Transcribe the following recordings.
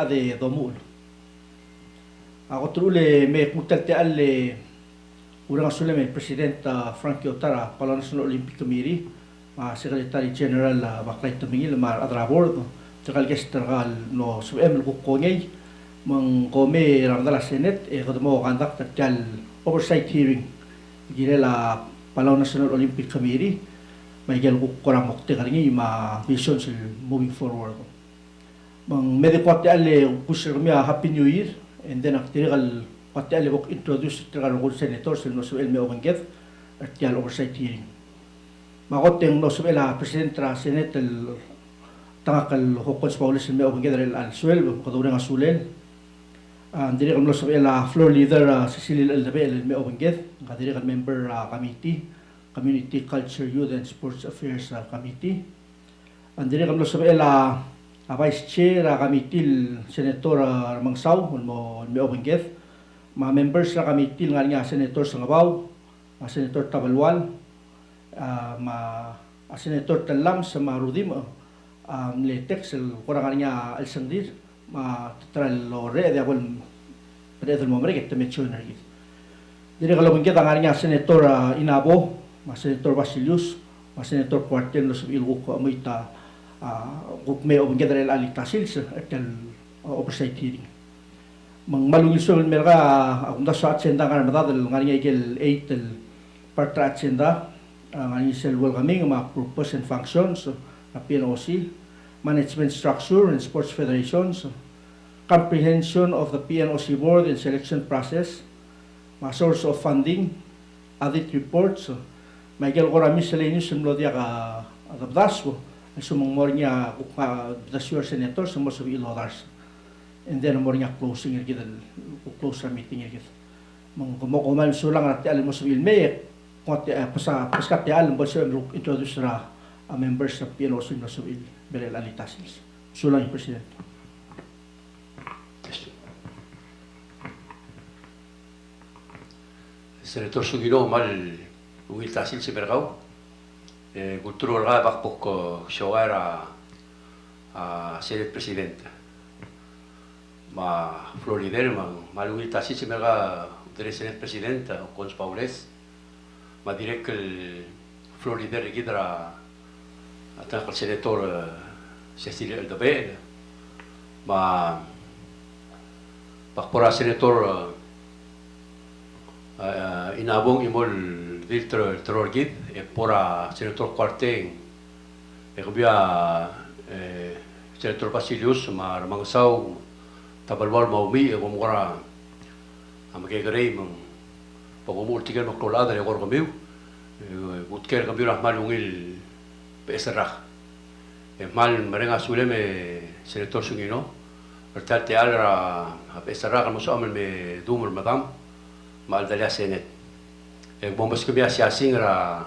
de domul. Ako trule me kutalte alle urang asule me Presidenta Frankie Otara pala National Olympic Committee, Secretary General Baklay Tumingil mar adrabord takal gestargal no subem ko kongay mang kome rangdala Senate kadmo conduct tal oversight hearing ginela pala National Olympic Committee may gel ko korang mokte kalingi ma vision moving forward. Mang medikote alle kusir mi Happy New Year and then aktiral pati alle bok introduce tiral ko senator no subel me obanget artial oversight hearing. Makoteng no subel president ra Senate tangakal hokons paulis me obanget al suel ko durang asulen. Diri kam no subel floor leader Cecilia Aldabel me obanget kadiri kan member Community Culture, Youth and Sports Affairs Committee. Andiri kam no subel Vice Chair Committee Senator Mangsaw mo obanget. Mga members na committee nga Senator Sangabaw, Senator Tabalwal, Senator Talam sa Marudim, Letex, kurang nga Alsandir, Tatral Lore, di ako pwede mo marig, ito mention na rin. Dili kalabangkit ang nga Senator Inabo, Senator Basilius, Senator Cuartel, no sabihin ko amoy kung may obangkit rin alitasil sa oversight hearing. Mang malungisul mereka akong sa atsenda nga matadal nga nga igel 8 partra atsenda nga isel welcoming mga purpose and functions na PNOC, management structure and sports federations, comprehension of the PNOC board and selection process, mga source of funding, audit reports, may gel ko rami miscellaneous mlodya ka adabdas ko sumong mo niya dasyor senator sa most of ilodars. And then mo niya closing kita close meeting kita mang kumakuman sulang at alam mo sabihin may paskat alam mo siya introduce ra members sa PNOC no sabihin belal alitasis sulang yung president. Senator Sugino mal ungil tasil si Bergao kulturo ra bakpok shawara Senate President ma Florida malungil tasil si mereka dari Senate President Cons Paules ma direct el Florida regidra atang el Senator Cecilia Aldabel ma pakpora Senator inabong imol diltro terorgid pora Senator Cuarteng kabia Senator Basilius ma Mangsaw Tabalwal maumi kumukara magkagaray mang pagumultigan magkulada ni Korkamiw butker kami rahmal ungil peesarah mal marenga sule me Senator Sungino bertati alra peesarah kan musuh amal me dumur madam mal dalia Senate bombas kami asyasing ra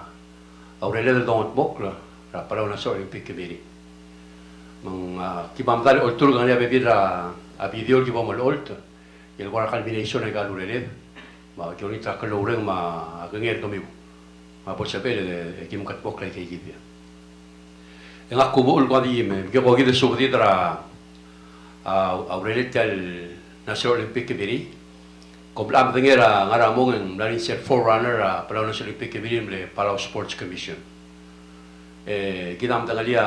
Aurelia del Dongot Bok ra palaw na Olympic Committee mang kibamdal ultur gani abibira a video ki bomal olt el wara combination ay galureled ma joni ta kaloreng ma ganger kami ma posabel kim kat bokla kay gibya en akubul qadi me ge bogi de subdi dra aureled tal National Olympic Committee koblam dengera ngaramong en larin ser forerunner para National Olympic Committee le para Sports Commission gidam dangalia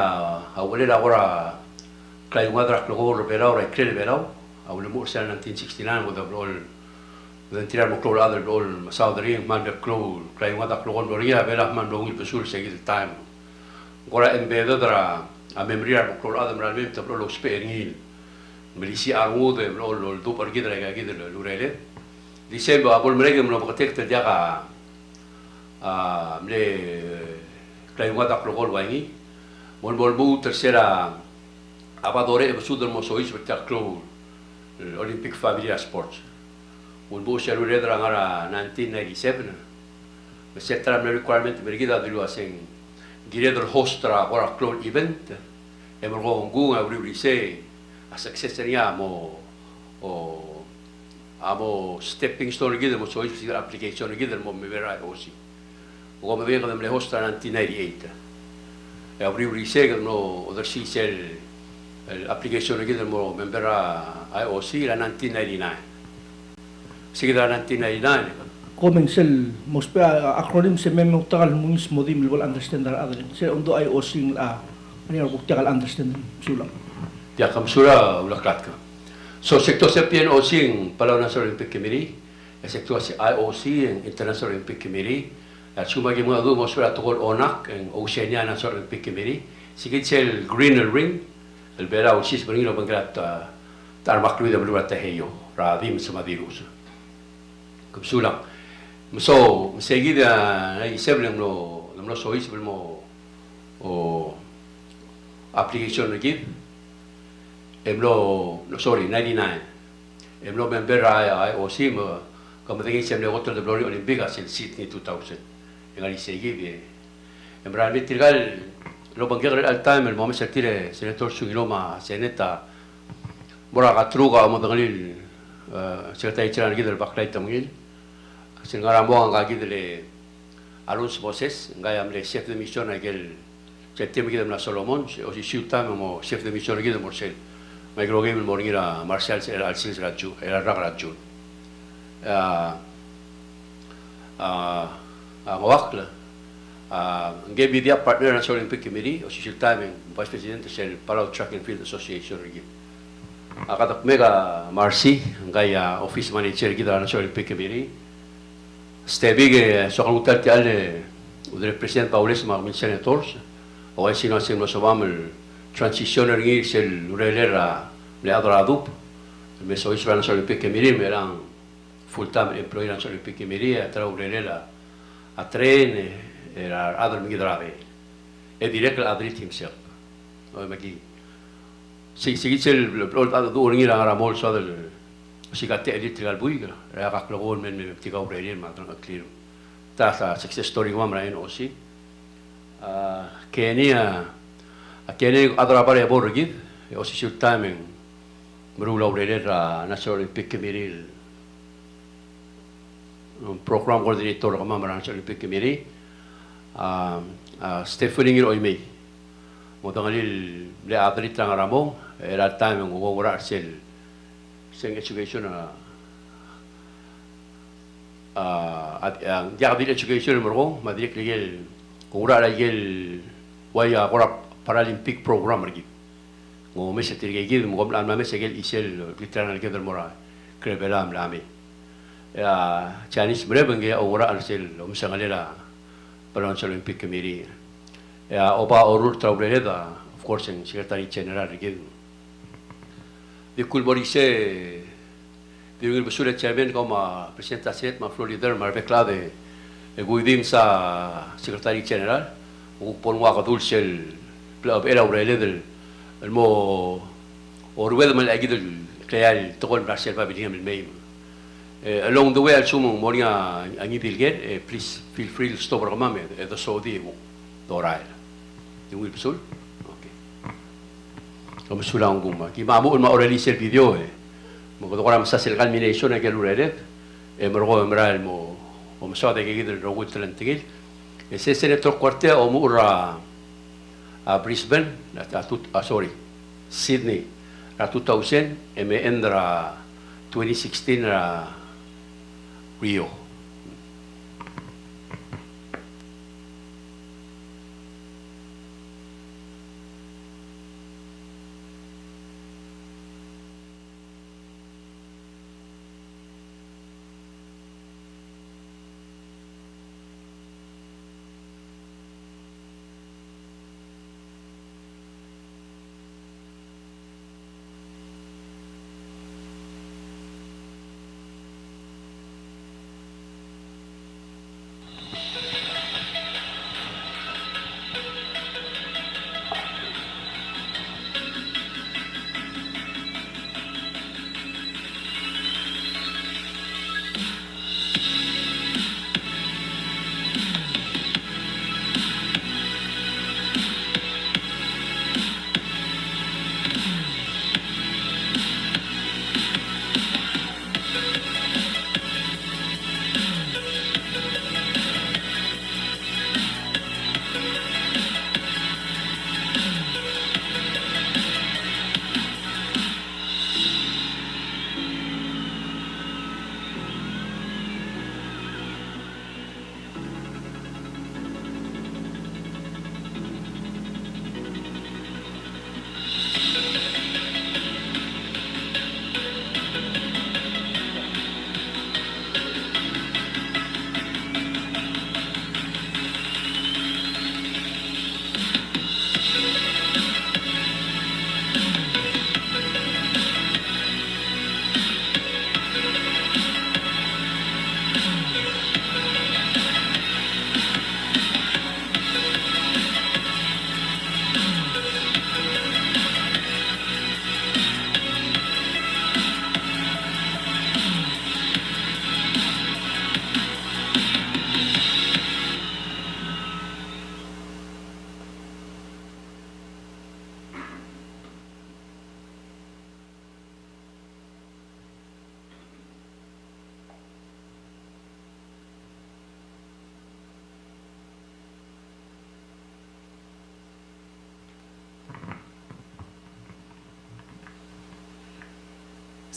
awlela ora kayo nga drak logo reperaw ra krel beraw awle mo sa 1969 with the all the tirar mo klor other all saudari man be klor kayo nga drak logo loria bela man longil pesul segi time gora embeda dra a memoria mo klor other ral mem tablo log speringil milisi armud de lol do par gidra ga gidra lurele disembo abol merege mo protekte dia ka mle kayo nga drak logo wangi mon bu tercera abadore sudar mo sois spektakular Olympic Familia Sports. Un bo shall read ngara 1997. The setra requirement bergida dilu aseng giredor hostra ora club event. Emro ngunga uri se a successoria mo o amo stepping stone gida mo sois application gida mo me vera osi. O me vega dem le hostra 1998. E uri se no other CCL application lagi mo member IOC la 1999. Sige la 1999. Komen sel mospe acronym se memo tagal mungis modim will understand dar adlen se undo ay osing ani or tagal understand sulang Dia kamsura ulaklat ka. So sektor sa PNOC ang Palawan National Olympic Committee, sektor sa IOC ang International Olympic Committee, at sumagi mga doon mospe tukol ONAC ang Oceania National Olympic Committee, sigit sel Green Ring, el bera usis bringilo bangrat tarmakluida belurat taheyo, radim sa madirus. Kamsulang. So, seguida isip lang no sois mo o application lagi. Sorry, 99. Member IOC mo kamatingin siya ng Hotel de Glory Olympica sa Sydney 2000. Yung ali seguida. Marami tirgal lo bangga al time el moment sertire senator Sungiloma seneta mura katruga mo dangalil secretary general gidel baklay tamgil. Singaramo ang kagidele Alonso Moses, ngayam le chef de mission agel chetem gidem na Solomon, o si siuta mo chef de mission gidem morsel. May grogem mo ngira Marshall al sil raju, era raju. Ang wakla ngebi dia partner ng Olympic Committee, o si siuta vice president sa Palau Track and Field Association rig. Akatak mega Marcy, ngaya office manager gidem ng Olympic Committee. Stebig so kalutal ti ale udre president Paulis mga senators o ay sino mo sabam transitioner ngi sel urelera le adradup me so Israel National Olympic Committee merang full time employee National Olympic Committee tra urelera a tren era adr mi grave e direct adrit himself o magi sel plot adu ngi ra mol so del Sikate electrical buiga, raya kaklagon men tiga obrerian matang clear. Ta success story ko mamra osi. Kenya adra pare borgid, osi shoot timing. Merula obrerian ra National Olympic Committee. Program coordinator ko mamra National Olympic Committee. Stephanie ngiro imi. Motangalil le adrit lang ramong, era timing ngora sel sing education dia di education mo madik ligel kura ligel waya kora Paralympic program lagi ngo mes tirigil mo gomla ma mes gel isel literal gedel mora krebelam lami ya Chinese mrebenge ora alsel umsangalera Palawan Olympic Committee ya oba orur trauleda of course en secretary general lagi di kulborise di ngil besure chairman ko ma presidenta set ma Florida ma beklade e guidim sa secretary general u ponwa ka dulsel club era urele del el mo orwed mal agid el real tokol brasil pa bilinga mil may along the way al sumo moria angi bilget please feel free to stop ramame the saudi dorail di ngil besul como sulang guma ki mamu ma orali ser video mo ko ram sa sel culmination ke lureret mergo emral mo so de ke gidel rogut tlentigil ese senator quarte o mura a Brisbane sorry Sydney la 2000 e me endra 2016 Rio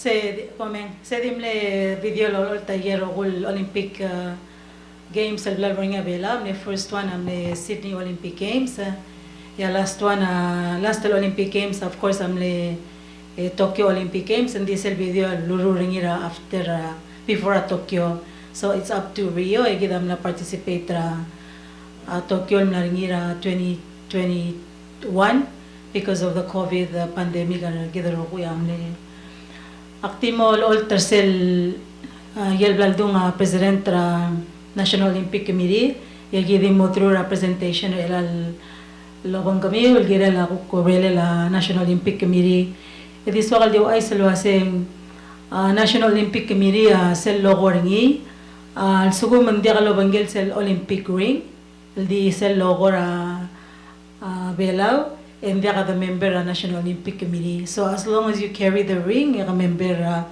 se dimle video lo tayer ul Olympic Games al blalbringa bela, the first one am the Sydney Olympic Games. Yeah, last Olympic Games, of course, am the Tokyo Olympic Games, and this video luru ringira after before Tokyo. So it's up to Rio. I give na participate Tokyo na ringira 2021 because of the COVID pandemic. Gidaro ko amle. Actimo all tersel yel baldung President National Olympic Committee. Yagi mo through representation ilal lobang kami ulgira la kukurele la National Olympic Committee. It is wakal diwa ay salwaseng National Olympic Committee sel logo ringi. Sugo mandia kalobangel sel Olympic ring. Di sel logo belaw. And they are the member National Olympic Committee. So as long as you carry the ring, you're a member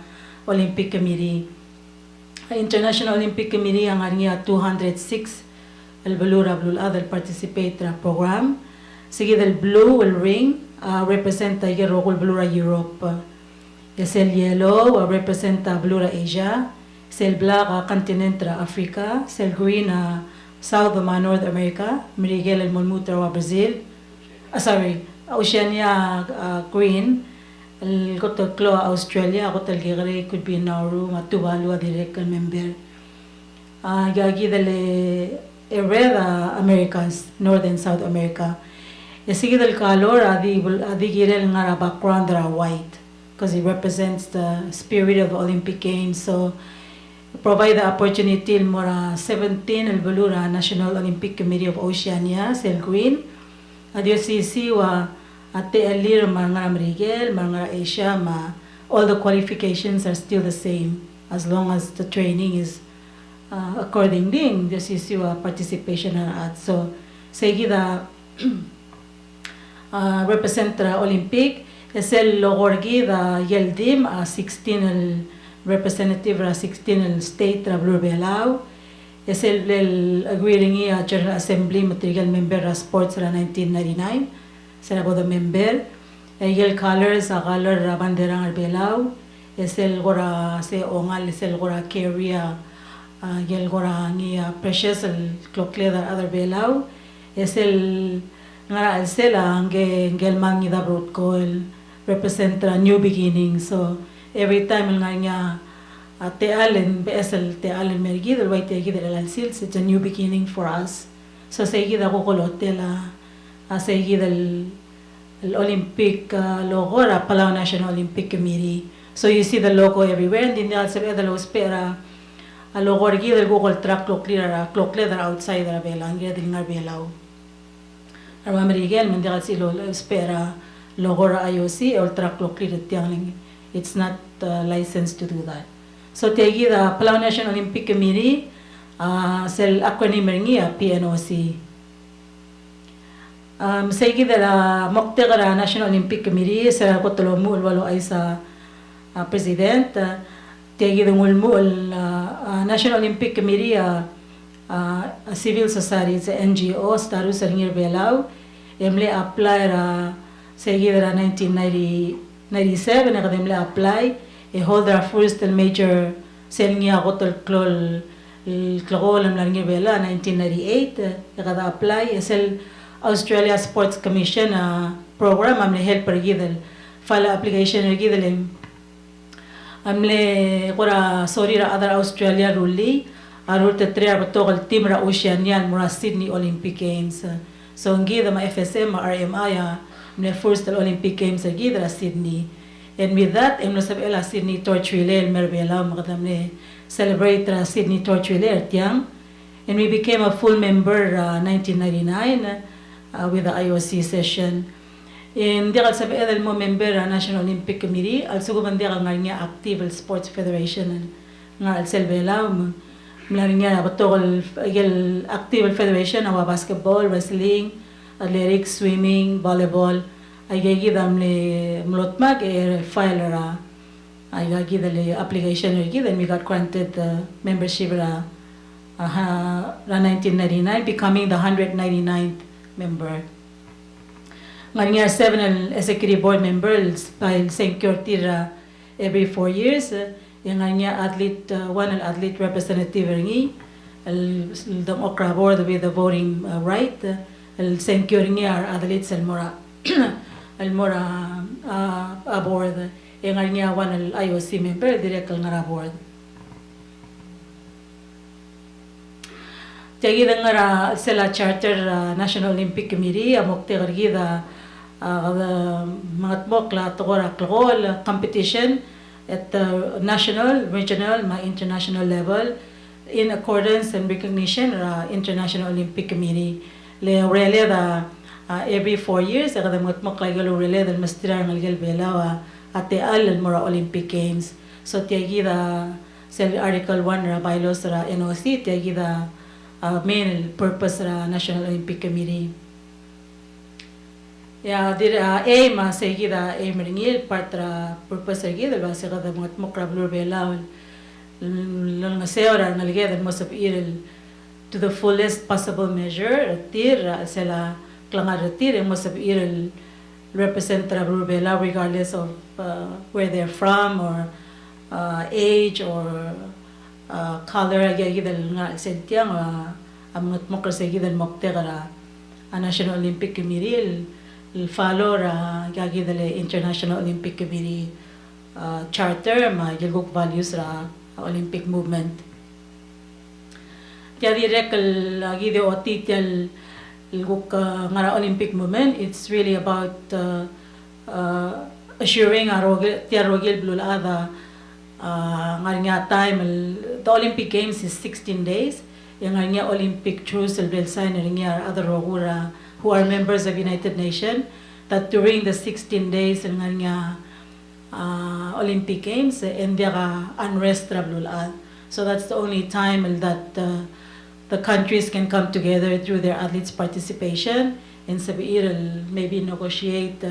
Olympic Committee. International Olympic Committee ang niya 206 al-balura blue other participate program. Sige del blue will ring represent the blura Europe. Sel yellow represent blura Asia. Sel black continent Africa. Sel green South North America. Mirigel el Mulmutra Brazil. Oceania green. El koto klo Australia, koto gigre could be Nauru, Tuvalu direct member. Gagi dele red Americas, North and South America. Sige del color adi girel ngara background are white because it represents the spirit of the Olympic Games. So provide the opportunity more 17 el balura National Olympic Committee of Oceania, sel green. Adio CC wa ate alir mga Amerigel, mga Asia, all the qualifications are still the same as long as the training is according ding the CC wa participation at. So sige da represent Olympic esel logorgi da yeldim 16 el representative 16 el state blue belau esel agreeing General Assembly material member sports 1999 será the member el colors color bandera belau esel gora se ongal esel gora carrier yel gora ni precious el clock leather other belau esel ngara elsela ngel mangi da brut ko el represent a new beginning. So every time nga te alen besel te alen mergi del white te gidel al sils, it's a new beginning for us. So segi da ko kolote la segi del Olympic logo ra Palau National Olympic Committee. So you see the logo everywhere, and then they also have the spera a logo rgi del Google track clock leather outside ra belang del ngar belau. Arwa merigel mendigal si lo spera logo ra IOC or track clock leather tiang. It's not licensed to do that. So tegi the Palau National Olympic Committee sel acronym ngi PNOC. Segi de la Moktera National Olympic Committee sa kotolomu walo ay sa president tegi de mulmu National Olympic Committee civil society sa NGO staru sa ngir belau emle apply ra segi de la 1997 na kademle apply hold their first major sel ngia kotol klol klol am ngir bela 1998 kada apply sel Australia Sports Commission program amle help gidel file application gidel amle kora sorry ra other Australia ruli arul te tre togol team ra Oceania mura Sydney Olympic Games. So ngida ma FSM RMI amle first Olympic Games gidra Sydney, and with that emno sabela Sydney torch relay merbela makadamle celebrate Sydney torch relay tiang, and we became a full member 1999 with the IOC session. In digal sa edel mo member National Olympic Committee, also gumandigal nga active sports federation nga al selbela nga batol gel active federation awa basketball, wrestling, athletics, swimming, volleyball ay gidam le mlotmag file ra ay gidale application then we got granted the membership ra 1999 becoming the 199th member. Nga 7 executive board members by security ra every 4 years. Yung nga athlete, one athlete representative ringi, the okra board with the voting right, el secure niya athletes el mora aboard. Yung nga one el IOC member direct nga board. Tagi nga sila charter National Olympic Committee amok tigargida mga tmokla tokora klol competition at national, regional, international level in accordance and recognition International Olympic Committee. Le rele da every 4 years kada mga tmokla galo rele del mastrar ngalgal belawa ate al mora Olympic Games. So tiagida sel article 1 ra bylaws ra NOC tiagida main purpose ra National Olympic Committee. Ya dir aim segida aim ringil partra purpose segida ba sa kada mga tmokra blur belaw lang seora naligeda mo sa iril to the fullest possible measure tir sela klangar tir mo sa iril represent ra blur belaw regardless of where they're from or age or color agigidal nga sentiyang ang mga tmokra segida moktera a National Olympic Committee follow ra gagidale International Olympic Committee charter ma gilgok values ra Olympic movement. Kaya direk lagi de otitel gilgok nga Olympic movement, it's really about assuring tiarogil blulada nga time the Olympic Games is 16 days. Yung nga Olympic truce will sign nga other rogura who are members of United Nations, that during the 16 days ng Olympic Games, hindi ka unrest trablulad. So that's the only time that the countries can come together through their athletes' participation and sabihin maybe negotiate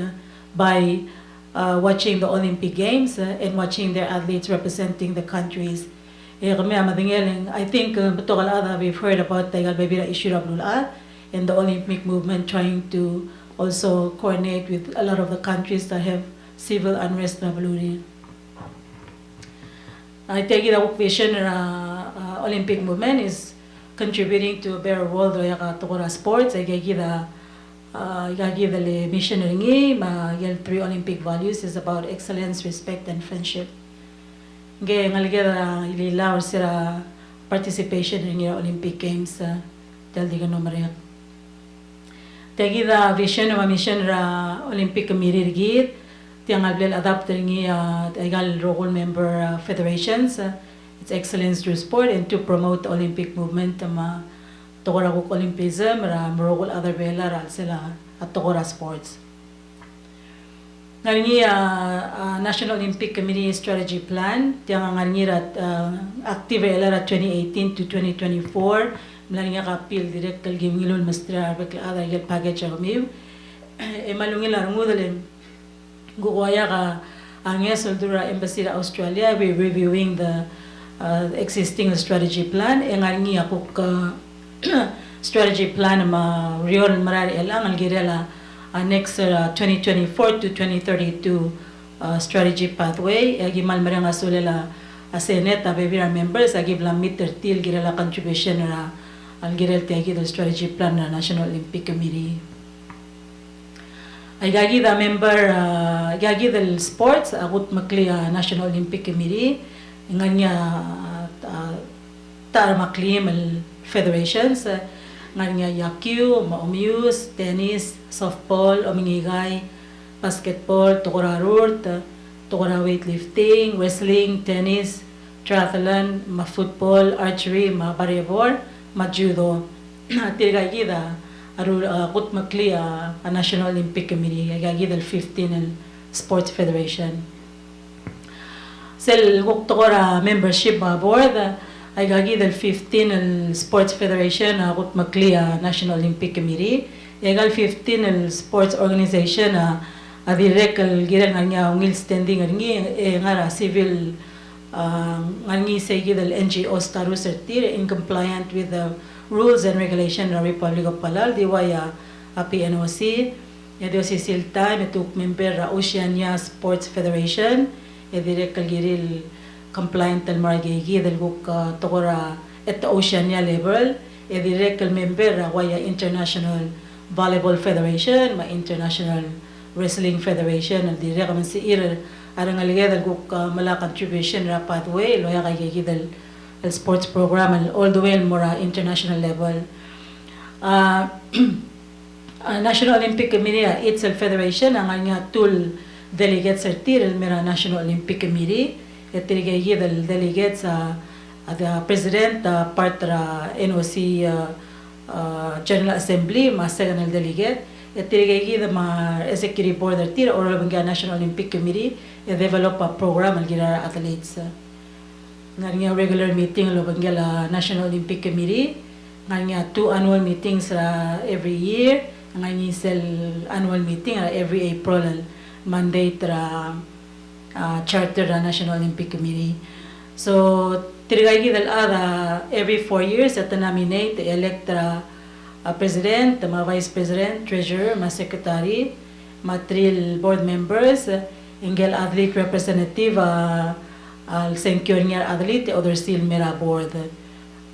by watching the Olympic Games and watching their athletes representing the countries. I think we've heard about the issue of and the Olympic movement trying to also coordinate with a lot of the countries that have civil unrest revolution. I take it our vision Olympic movement is contributing to a better world to sports. I give the mission ringi 3 Olympic values is about excellence, respect, and friendship. Ililaw sila participation in Olympic Games dahil di ka numeriyak. Tagi da vision na mission ra Olympic Committee rigid tiang ablel adapt ringi egal role member federations its excellence through sport and to promote the Olympic movement ma tokora ko Olympism ra morogol other bela ra sila at tokora sports. Ngaringi National Olympic Committee strategy plan tiang ngaringi rat active era 2018 to 2024 mlani nga kapil direct kal gimilol mastra bakla ada yel package agmiu malungil arngudalen guwaya ka anges soldura embassy ra Australia we reviewing the existing strategy plan ngaringi ako ka strategy plan ma riol marari elang algirela next 2024 to 2032 strategy pathway agimal marang asulela Senate bevira members agibla meter til girela contribution ra algirel tiagi the strategy plan na National Olympic Committee. Ay gagi the member gagi the sports agut makli National Olympic Committee nganya tar maklim federations nganya yakyu, maumuse, tennis, softball, omingigay, basketball, tokorarurt, tokora weightlifting, wrestling, tennis, triathlon, football, archery, volleyball, judo. Tirgagida kut makli a National Olympic Committee gagida 15 Sports Federation. Sel tokora membership board ay gagida 15 Sports Federation kut makli a National Olympic Committee. Egal 15 sports organization direct gira nga ungil standing nga civil ngi sige del NGO staru sertir in compliant with the rules and regulation of Republic of Palal diwaya PNOC ya dio sisil time etuk member Oceania Sports Federation direct giril compliant al maragigi del guk tokora at the Oceania level, direct member waya International Volleyball Federation, ma International Wrestling Federation, direct man si arang aligay guk mala contribution ra pathway loya kay del sports program all the way mora international level. National Olympic Committee itself federation ang nga tool delegates sertir mera National Olympic Committee etirigay del delegates the president part ra NOC General Assembly ma second delegate etirigay ma executive board tir or nga National Olympic Committee develop a program al gira athletes nga regular meeting lo bangla National Olympic Committee nga 2 annual meetings every year nga ni sel annual meeting every April mandate charter National Olympic Committee. So tirigay dal every 4 years at nominate elect a president, ma vice president, treasurer, ma secretary, ma 3 board members, ingel athlete representative al sencure nga athlete other still mera board.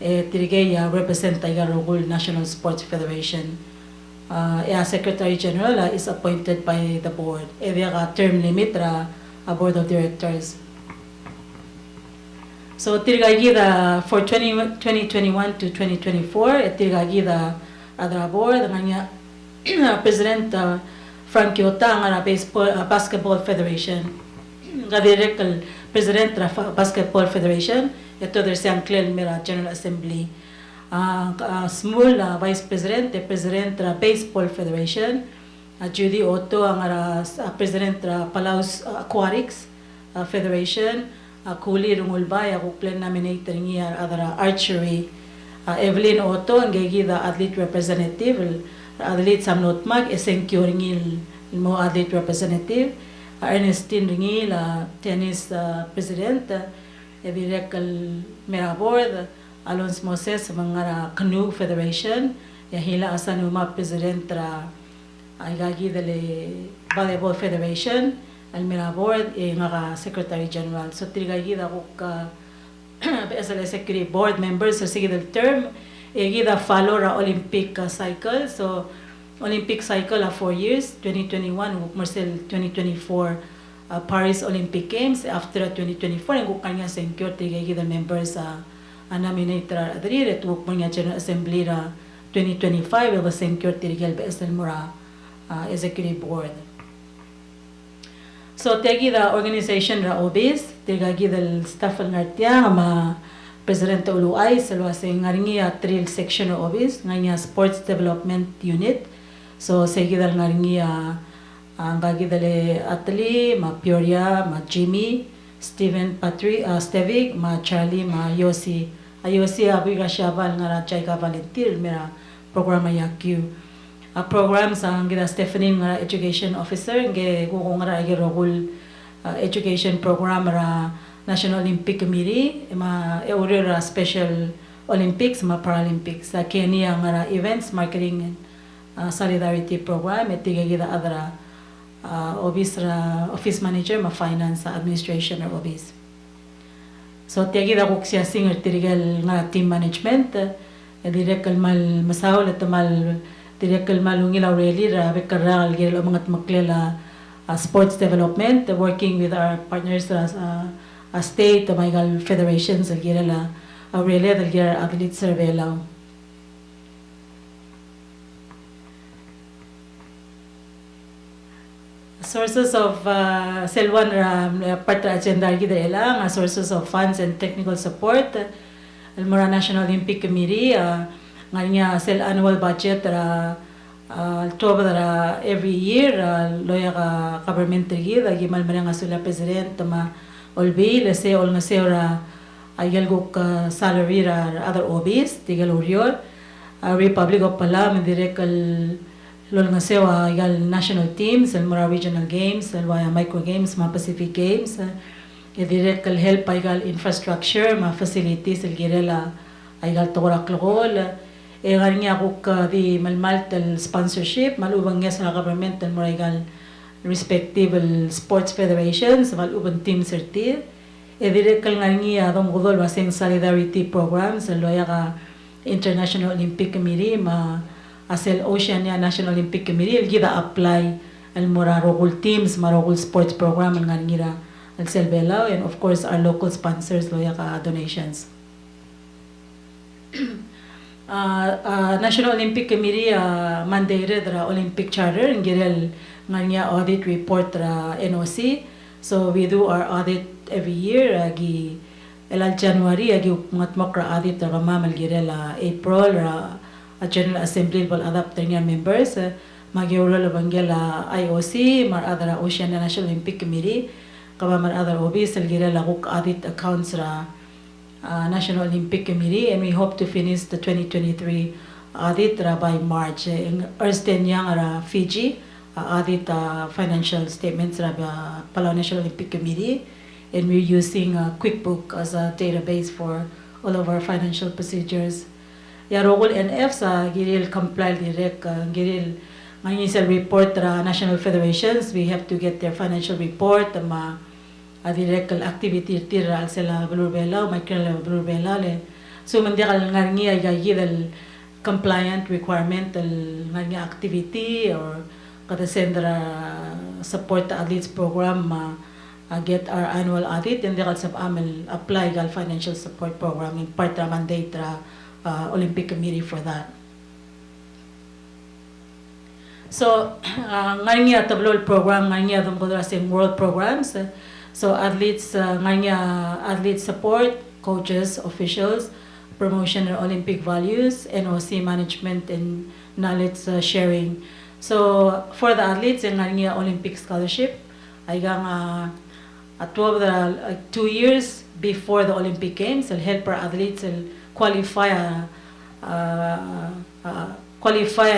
Tirigay represent tayo rogul National Sports Federation. Secretary General is appointed by the board. Dia term limit a board of directors. So tirigay for 2021 to 2024 tirigay adra board nga President Frankie Ota nga Basketball Federation. Nga direct President Basketball Federation ito der siyang clear mera General Assembly. Small Vice President, the President Baseball Federation, Judy Otto ang President Palaus Aquatics Federation, Kuli Rungulbay ako plan nominator niya archery, Evelyn Otto ang gigida athlete representative, athlete sa Notmag, Esenkyo ringil mo athlete representative, Ernestine ringil tennis president, direct mera board, Alonso Moses mga Canoe Federation, hila asan uma president ay gagi dele Volleyball Federation, almira board nga Secretary General. So tirigay ko ka as executive board members sa sige del term gida follow ra Olympic cycle. So Olympic cycle 4 years, 2021 ug Marcel 2024 Paris Olympic Games after 2024 ug kanya secure tirigay gida members nominator adri retu punya General Assembly 2025 will secure tirigel BSL mura executive board. So tegi the organization OBIS tigagi del staff ngartia ma Presidente Uluay salwa sing ngaringi trill section OBIS nganya sports development unit. So segi dal ngaringi ang gagi dale atli ma Peoria ma Jimmy Steven Stevig, ma Charlie, ma Yossi. Yossi abiga siyaval nga chay ka volunteer mera programa yakyu. Program sa gida Stephanie nga education officer nge kung nga rogul education program ra National Olympic Committee ma ra Special Olympics ma Paralympics sa Kenya nga events marketing solidarity program etiga gida adra office manager ma finance administration or office. So tiagi da kuk siya singer tirigal nga team management direct kalmal masahol at mal direct kalmal ungil Aureli ra bekaral gil mga maklela sports development working with our partners state mga federations gila Aureli dal gila athlete survey lang. Sources of Selwan part agenda gida nga sources of funds and technical support Almora National Olympic Committee nga niya sel annual budget October every year loya ka government gida gimal man nga sula president ma olbi lese ol nga sera ayal guk salary other OBs tigal urior Republic of Palam direct lol nga sewa igal national teams and mga regional games and micro games mga Pacific games direct kal help igal infrastructure mga facilities girela igal torak lokol nga niya ko di malmal tal sponsorship malubang nga sa government and mga igal respective sports federations malubang team sertir direct ngangi adong gudol basing solidarity programs loya ka International Olympic Committee ma asel Oceania National Olympic Committee gida apply al rogul teams marogul sports program ngangira al selbelaw, and of course our local sponsors loya ka donations. National Olympic Committee mandated ra Olympic Charter ngirel nganya audit report ra NOC, so we do our audit every year agi elal January agi matmok ra audit ra mamal girel April ra a General Assembly bal adapt niya members magiural bangela IOC mar other Oceania National Olympic Committee kaba mar other OBs girel guk audit accounts ra National Olympic Committee, and we hope to finish the 2023 audit by March. Ernst & Young Fiji audit financial statements Palau National Olympic Committee, and we're using QuickBook as a database for all of our financial procedures. Yarogol NF sa giril comply direct giril ngayon report national federations, we have to get their financial report direct activity tira sila belurbela micro belurbela le so mandikal ngarngi ay gidal compliant requirement ngarngi activity or kada sendra support athletes program get our annual audit, and dikal sab amal apply gal financial support program in part mandate Olympic Committee for that. So ngarngi atablol program ngarngi adong kodra sing world programs. So athletes, athlete support, coaches, officials, promotion of Olympic values, NOC management and knowledge sharing. So for the athletes, in Olympic scholarship, I got 2 years before the Olympic Games, I'll help our athletes qualify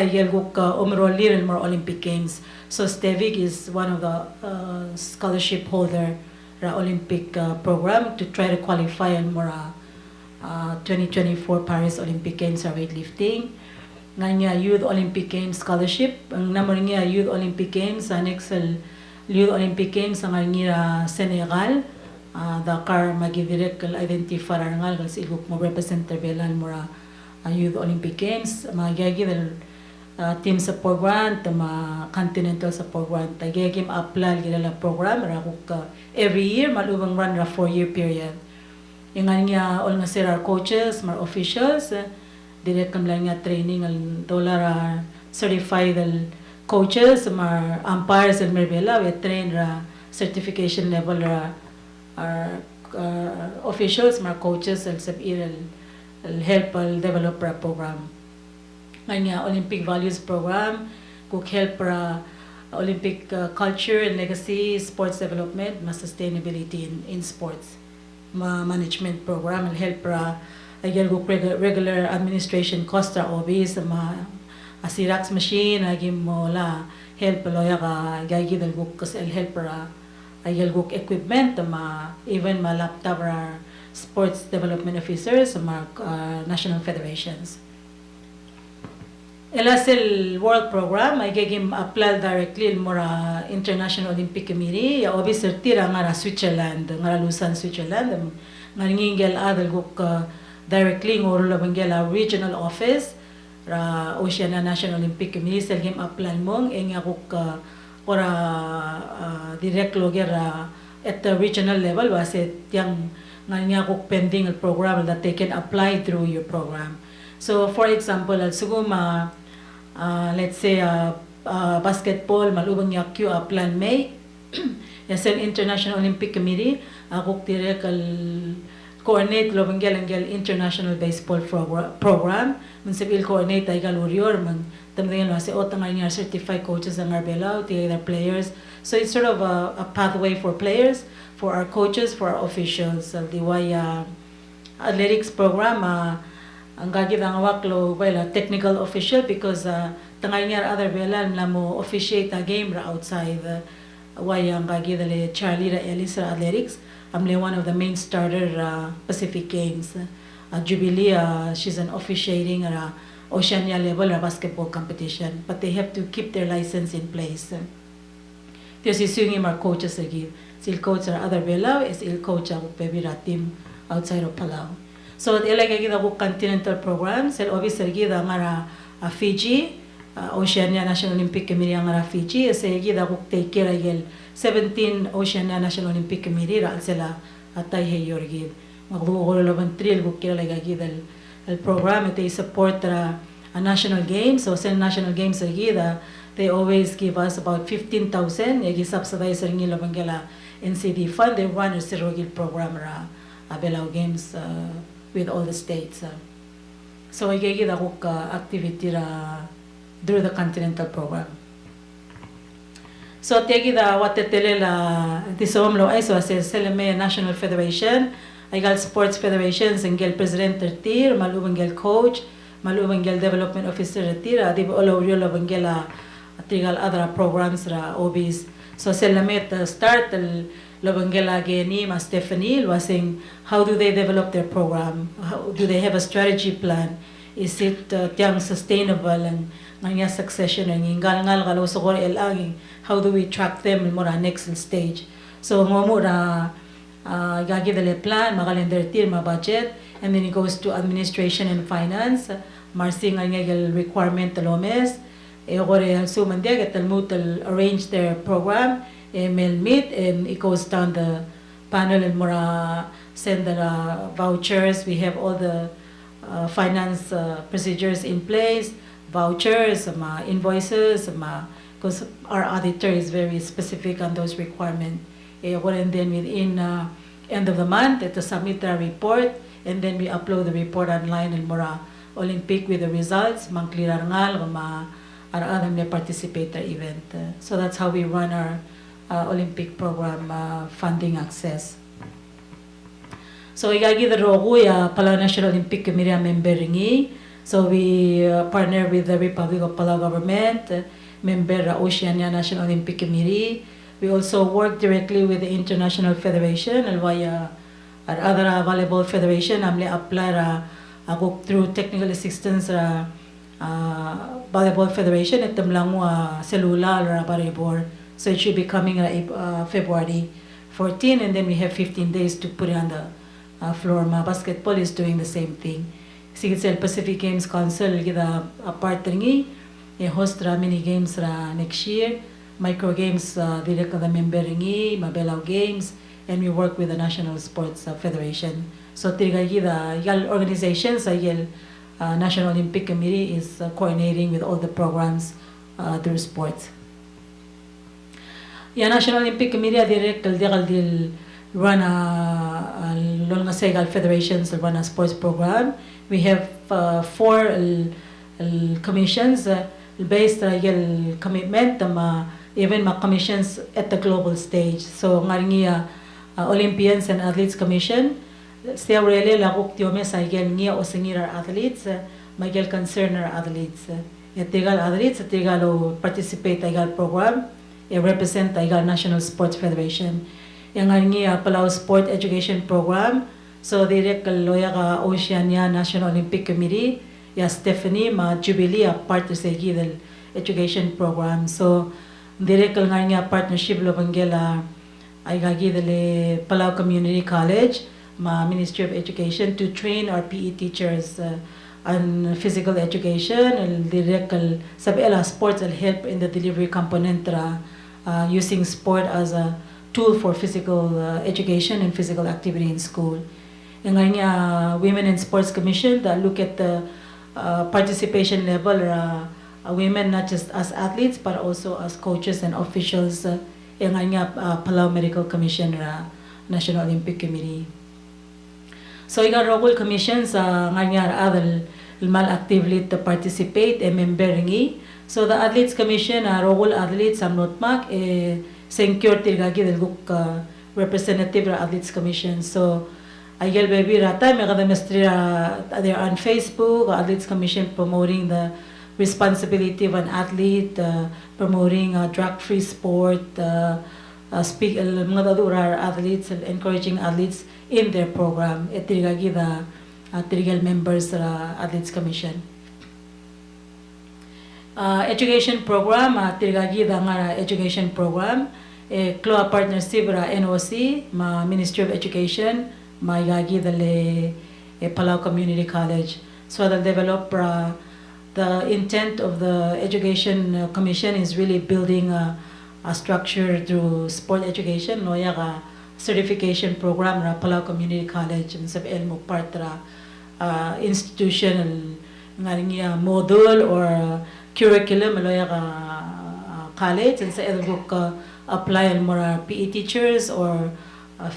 yelguk umrolir in more Olympic Games. So Stevig is one of the scholarship holder Olympic program to try to qualify in more 2024 Paris Olympic Games weightlifting. Nganya Youth Olympic Games scholarship. Ang naman nga Youth Olympic Games next Youth Olympic Games ang nga Senegal. Dakar magidirect identify ngal kasi iguk mo representer belan mura Youth Olympic Games magagid team support grant, continental support grant. Tagagim apply gila program rakuk every year malubang run 4-year period. Ingan nga all nga sir our coaches, mar officials, direct kam lang nga training al dollar certified coaches, mar umpires al merbela we train ra certification level our officials, mar coaches al sabir al help al develop ra program. Nganya Olympic Values Program, could help Olympic culture and legacy, sports development, sustainability in sports. Management program will help regular administration cost obis Xerox machine agim mola help loya ka gagidal guk kasi help guk equipment even laptop sports development officers national federations. El World Program ay gagim apply directly mora International Olympic Committee ya obis tira nga Switzerland nga Lausanne Switzerland nga ngingel adal guk directly ngoro labangel regional office ra Oceania National Olympic Committee sel gim apply mong nga guk ora direct loger at the regional level wasit yang nga guk pending el program that they can apply through your program. So for example suguma let's say basketball malubang yakyu plan May yasel International Olympic Committee ako direct coordinate lobangel International Baseball program munsabil coordinate ay galurior man tamdingan wasi otang nga certified coaches ang arbelaw the other players, so it's sort of a pathway for players, for our coaches, for our officials. The athletics program ang gagid ang waklo technical official because tangay nga other belan la mo officiate a game ra outside ang gagid le Charlie ra Ellis ra athletics amle one of the main starter Pacific Games Jubilee she's an officiating Oceania level basketball competition, but they have to keep their license in place. There's issuing our coaches again. Sil coach our other Palau is il coach our pebira team outside of Palau. So ilagay kita ko continental program. Sil officer kita ngara Fiji, Oceania National Olympic Committee ngara Fiji. Sil kita ko take care agel 17 Oceania National Olympic Committee ra sila atay he yorgid. Magbuo laban trail ko kira lagay kita el program ito support a national games. So sa national games agida they always give us about 15,000. Egi subsidize rin nila bangala NCD fund. They run a Sirogil program ra Belau Games with all the states. So egi ako ka activity ra through the continental program. So tegi da watetele la tisomlo ay so as Seleme National Federation, Igal Sports Federation, Sengel President Tir, Malubangel Coach, Malubangel Development Officer Tir, Adib Olo Riola Bangela Trigal other programs ra OBs. So Selamet start Lobangela Geni ma Stephanie wasing how do they develop their program? How do they have a strategy plan? Is it tiang sustainable and nganya succession and ngal galo so elanging how do we track them in more next stage? So ngomura gagidale plan magalender tir ma budget and then it goes to administration and finance marsing ngayel requirement lomes gore so mandia get arrange their program mail meet and it goes down the panel and mora send the vouchers. We have all the finance procedures in place, vouchers, invoices, because our auditor is very specific on those requirements. And then within end of the month, to submit the report, and then we upload the report online in Mora Olympic with the results, mangkli rangal, our other participator event. So that's how we run our Olympic program funding access. So igagi the Roguya Palau National Olympic Committee member ringi. So we partner with the Republic of Palau government, member Oceania National Olympic Committee. We also work directly with the International Federation, alwaya our other volleyball federation. Amle apply go through technical assistance volleyball federation at tamlang cellular or volleyball. So it should be coming February 14, and then we have 15 days to put it on the floor. Basketball is doing the same thing. Sigitsel Pacific Games Council kita partnering host ra mini games ra next year. Micro games direct the member ringi, Mabelau Games, and we work with the National Sports Federation. So tirigay the yal organizations yal National Olympic Committee is coordinating with all the programs through sports. Ya National Olympic Committee direct dil run a Lolngasegal federations run a sports program. We have 4 commissions based on commitment even commissions at the global stage. So ngaringi Olympians and Athletes Commission still really lagok tiome sa ngia o singira athletes magel concern our athletes. Etigal athletes etigal participate igal program represent igal National Sports Federation. Yang ngaringi Palau Sport Education Program. So direct loya ka Oceania National Olympic Committee ya Stephanie Jubilee part sa gidel education program. So direct nga partnership lo banggela ay gagidele Palau Community College Ministry of Education to train our PE teachers on physical education and direct sabela sports will help in the delivery component using sport as a tool for physical education and physical activity in school. Yung Women in Sports Commission that look at the participation level women not just as athletes but also as coaches and officials. Yung Palau Medical Commission National Olympic Committee. So yung local commissions other mal actively to participate and member ringi. So the Athletes Commission local athletes notmak secure tirgagi del representative Athletes Commission. So Ayel baby rata megadamestri they're on Facebook, Athletes Commission promoting the responsibility of an athlete, promoting drug-free sport, speak mga athletes, encouraging athletes in their program. Tirigagi the tirigal members Athletes Commission. Education program, tirigagi the education program. Cloa partnership ra NOC, ma Ministry of Education, ma igagi dale Palau Community College. So the develop the intent of the Education Commission is really building a structure through sport education, no yaga certification program ra Palau Community College, and sab elmo part ra institutional nga module or curriculum lo yaga college, and sa book apply more PE teachers or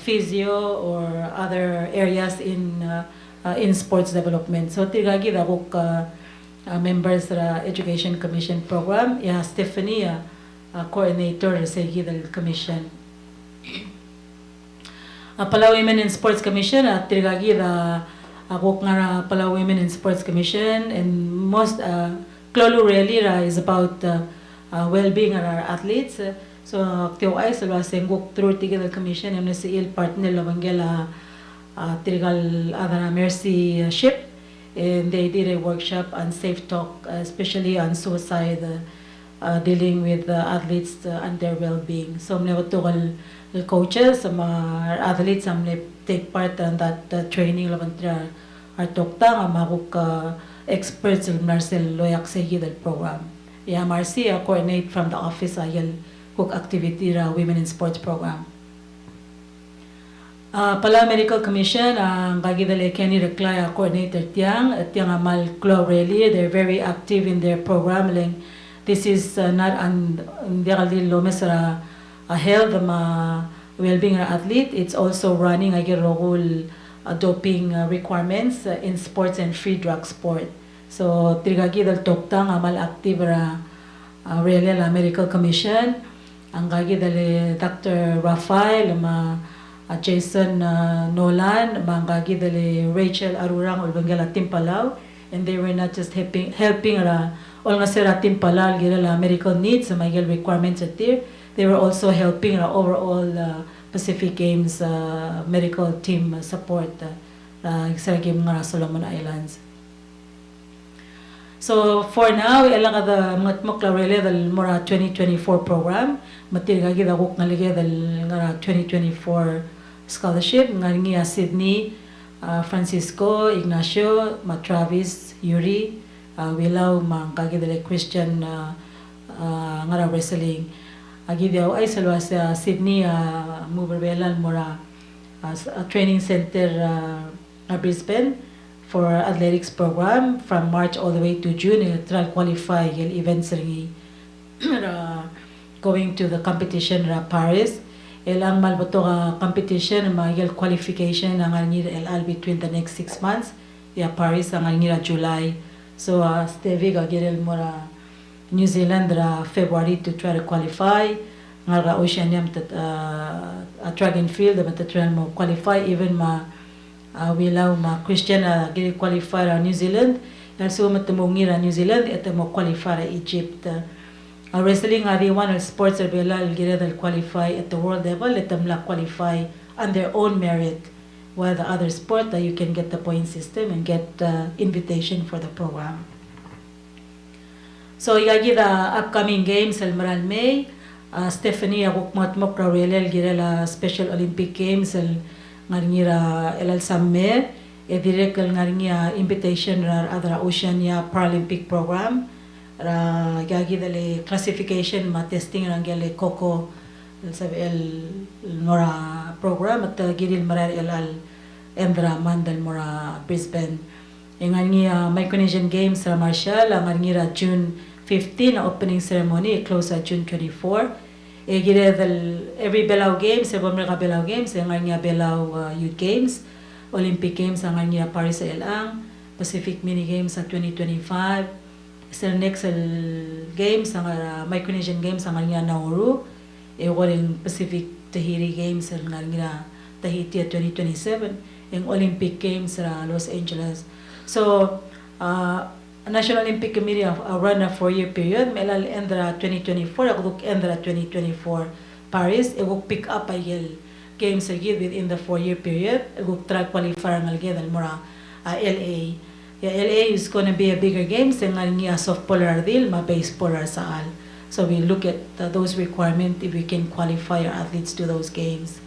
physio or other areas in sports development. So tigagi da ko members ra Education Commission program ya Stephanie coordinator sa gidal commission. Palau Women in Sports Commission at tigagi da ako nga Palau Women in Sports Commission, and most klolo really is about well-being of our athletes. So tiyo ay sa sengok through tigil commission yung nasa partner labanggela tigal adana mercy ship, and they did a workshop on safe talk, especially on suicide, dealing with athletes and their well-being. So mna tukal coaches, mga athletes take part in that training labantira our tokta nga makuk experts in Marcel Loyak sa gidal program. Yeah, Marcy coordinate from the office ayel cook activity ra Women in Sports program. Palau Medical Commission ang kagidale Kenny Reclaya coordinator tiang at tiang amal Clo Rally, they're very active in their program. This is not an lomes ra health well-being athlete. It's also running role doping requirements in sports and free drug sport. So tigagidal toktang amal active ra really la Medical Commission. Ang gagidale Dr. Rafael, Jason Nolan, ang gagidale Rachel Arurang Ulbangala Timpalau, and they were not just helping all nga sira Timpalau gila medical needs, mga requirements at there. They were also helping overall Pacific Games medical team support sa game nga Solomon Islands. So for now, ilang kada matmok la dal mora 2024 program, matirgagi da kuk ngalige dal 2024 scholarship ngangia Sydney, Francisco, Ignacio, Travis, Yuri, Wilaw mangkagi dal Christian ngara wrestling. Agi daw ay salwa sa Sydney muberbelan mora training center Brisbane for athletics program from March all the way to June. Try qualify events ringi going to the competition ra Paris. Elang malboto competition magel qualification ang ngira LL between the next 6 months. Ya Paris ang ngira July. So Stevie gagirel mora New Zealand ra February to try to qualify. Nga Oceania track and field but try mo qualify even wilaw Christian gili qualify ra New Zealand, also matumungi ra New Zealand at mo qualify ra Egypt. Wrestling ari one sports are belal gila dal qualify at the world level, let them qualify on their own merit, while the other sport you can get the point system and get invitation for the program. So yagi the upcoming games almaral May, Stephanie akuk matmok ra relel gila Special Olympic Games ngarngira elal samme direkal ngarngia invitation ra adra Oceania Paralympic program ra gagi dale classification ma testing ra gale coco sabi el mora program at giril marar elal endra mandal mora Brisbane ngarngia Micronesian Games ra Marshall ngarngira June 15 opening ceremony close at June 24. Every Belau Games, every Belau Games, ang nga Belau Youth Games, Olympic Games, ang nga Paris sa Elang, Pacific Mini Games sa 2025, sa next Games, ang Micronesian Games, ang nga Nauru, waring Pacific Tahiti Games, ang nga Tahiti at 2027, ang Olympic Games sa Los Angeles. So, National Olympic Committee run a 4-year period. Melal endra 2024, aguk endra 2024 Paris. Aguk pick up ayel games agid within the 4-year period. Aguk track qualifier ngalgid almora LA. Yeah, LA is gonna be a bigger games. Nga softball ardil, ma baseball ar saal. So we look at those requirements if we can qualify our athletes to those games.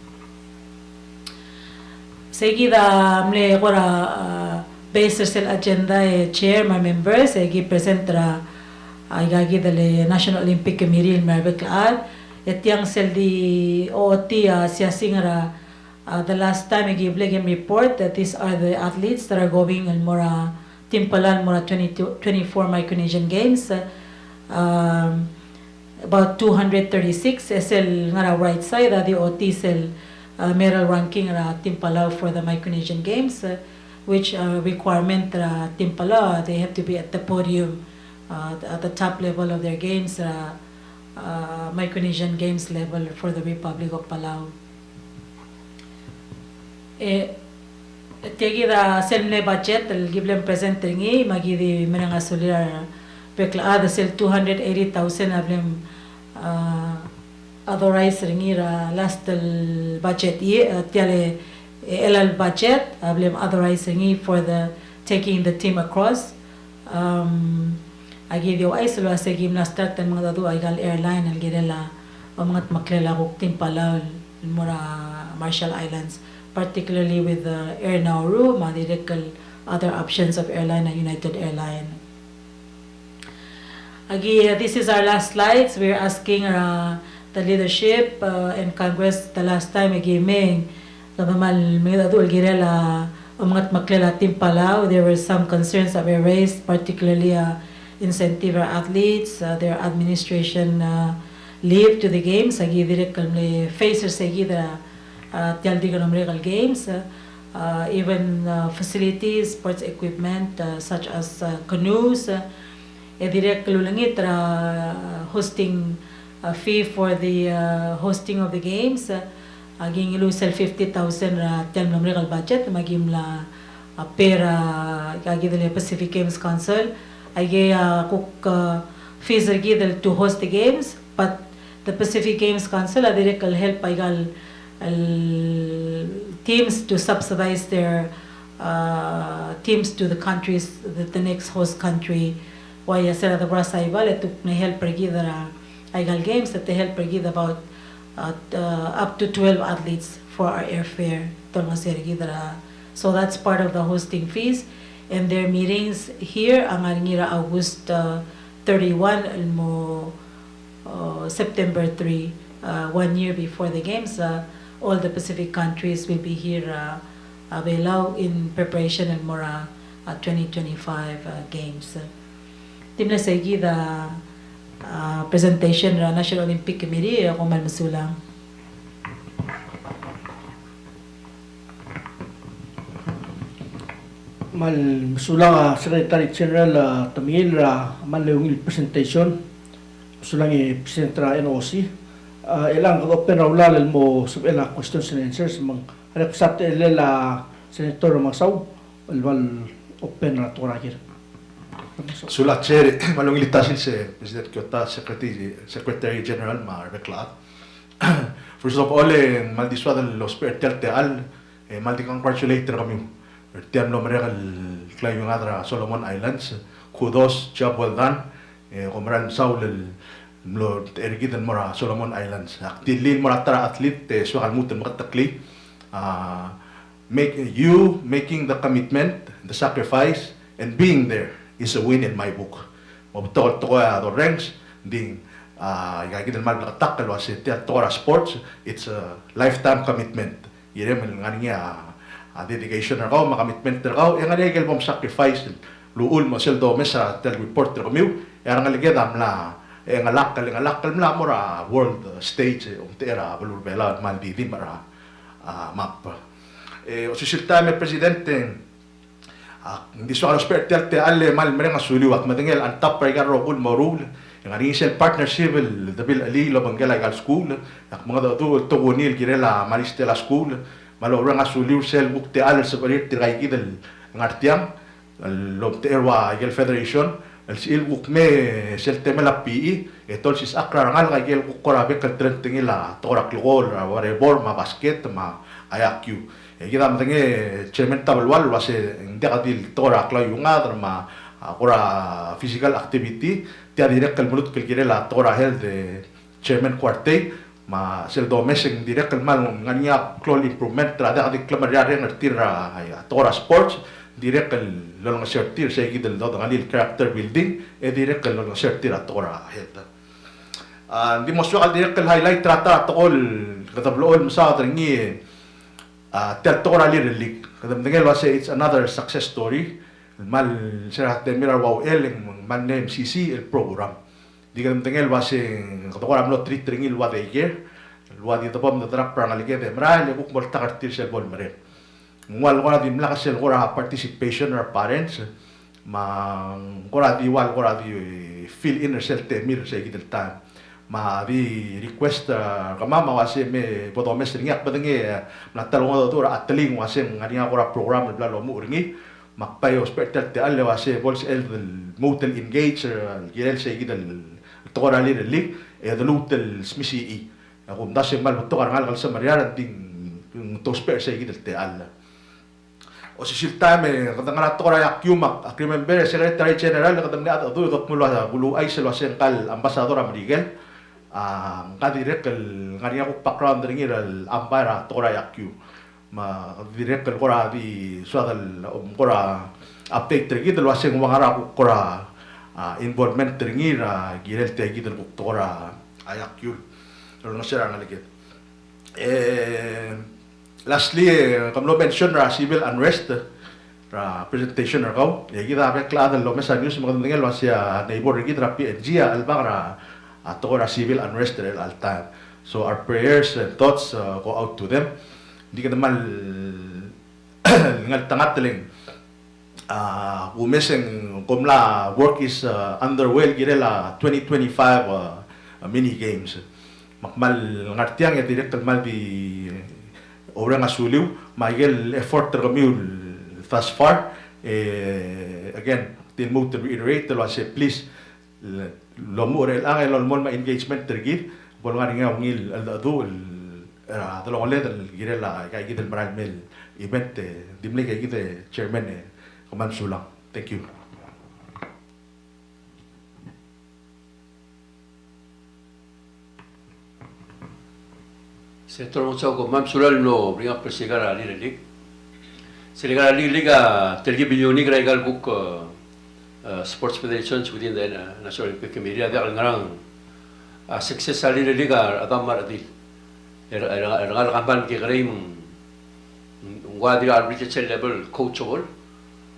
Seguida, mle agora based sa agenda chair, my members, present agagi dale National Olympic Committee marbeklaan. Etiang sel di OOT siya singara the last time I gave him report that these are the athletes that are going in mora Timpalan mora 24 Micronesian Games. About 236 SL ngara right side the OT sel medal ranking Timpala for the Micronesian Games, which requirement Timpala they have to be at the podium at the top level of their games, Micronesian Games level for the Republic of Palau. Tegi da selne budget el giblem present ringi magi di menanga solir pekla da sel 280,000 ablem authorized ringi ra last el budget year tiale el budget ablem authorized ringi for the taking the team across. Agi dio ay selo sa gim na start ang mga dadu ay gal airline ang girela o mga maklela kog team Palau mura Marshall Islands, particularly with the Air Nauru, Madirikal, other options of airline and United Airline. Again, this is our last slides. We're asking the leadership and Congress the last time again, kamal mga adul girela umangat maklela team Palau. There were some concerns that were raised, particularly incentive our athletes, their administration leave to the games. Agi dirikal me facer seguida Tialdigan Regal Games, even facilities, sports equipment such as canoes, direct kalulangit hosting fee for the hosting of the games, aging ilusal 50,000 Tialdigan Regal budget, magim la pera agidale Pacific Games Council, agi cook fees agidal to host the games, but the Pacific Games Council direct help igal teams to subsidize their teams to the countries, the next host country. Why sera the brasa ibal etuk na help pergida igal games that they help pergida about up to 12 athletes for our airfare. So that's part of the hosting fees, and their meetings here ang ngira August 31 mo September 3, 1 year before the games. All the Pacific countries will be here in preparation and more 2025 games. Timna sa the presentation ng National Olympic Committee kung malmasulang. Malmasulang Secretary General Tamil malewing presentation. Masulang i-present NOC. Ilang open raulal mo subela questions and answers mang represent ilela Senator Masaw wal open na turakir. Sulla chair malong ilitasin si President Kyota Secretary General Marbeklat. First of all, maldiswa del los pertel maldi congratulator kami. Tiam lo meregal klayo ngadra Solomon Islands. Kudos, job well done. Komeral Saul lo erigidan mora Solomon Islands. Aktilin mora tara athlete suakal mutan makatakli. Making the commitment, the sacrifice, and being there is a win in my book. Mabutol to ko the ranks ding igagidan mal nakatakal was it Tora Sports. It's a lifetime commitment. Yere ngani niya dedication na ko, commitment na ko. Yang ngani gel sacrifice luul mo sel do mesa tel reporter ko miu. Yang ngaligedam la ngalakal mla mora world stage tera bulbela maldi di mara map o sisilta me presidente hindi so alos pertel alle mal merenga suliwat madengel an top regaro ul morul yang ari sel partnership the bill ali lo bangela gal school ak mga do to gonil girela maristela school malo ranga suliw sel bukte al sa palit tiray gidel ngartiam lo terwa gel federation el sil bukme sel tema la PE entonces akra ngal ga gel korabe kal trentingila torak lgol volleyball ma basket ma ayaq gidam tenge chairman tabelwal wase ndekadil torak la yungadr ma physical activity tia direct mulut la tora health chairman Quartey ma sel domestic direct mal ngania clol improvement trada adik klamariare ngertira tora sports direct lolong sertir sa gidel do ngalil character building direct lolong sertir tora health di mo sual direct highlight trata tol katabloon sa tringi tora lirik kadam dengel wase it's another success story mal sera temira wow eleng man name CC el program di kadam dengel wase katoram lo treat ringil wa de year wadi to pom tra prangalige de mra le buk mol takartir sel bol mare wal gora di mla sel gora participation or parents ma gora di wal gora di fill in sel temir sa gidel time ma di request kamama wase me podo mestringa badenge na talong do atling wase ngania gora program bla lo mu ringi makpay hospital te alle wase bols el motel engage girel sa gidel tora li e dlutel smisi ako dase mal to karangal sa mariara ding to spare sa gidel te alla o si siltame kadang to ra yakyumak remember secretary general kadang na do got mulo gulu ay selo sen kal ambassador Miguel kadirek ngania ko background ring el ampara to ra yakyu ma direct ko ra di suadal kora update ring gidel waseng wangara ko kora involvement ring girel te gidel ko to ra ayakyu no sira ngaligit lastly kamlo mention ra civil unrest ra presentation ra ko gida be klad lo mesa news mo ngel wasya neighbor gidra PNG albagra to ra civil unrest rel all time so our prayers and thoughts go out to them di ka naman ngal tangatling umeseng komla work is underway girela 2025 mini games makmal ngartiang ya direct mal di orang asuliw maigel effort terkamiul thus far again tin move to reiterate lo say please lo mo rel ang lo mo ma engagement tergid bol nga nga ngil adu talong ulit girela kay gidel maral mel event dimle kay gide chairman Kuman Sulang. Thank you. Senator Monsau ko Ma'am Sulang no bring up persigara lilik. Siligara liliga tergi bilyoni graigal book sports federations within the National Olympic Committee ada ngarang success ali liga adam maradil. Rangal kampan ki gray ngwadi arbitration level coachable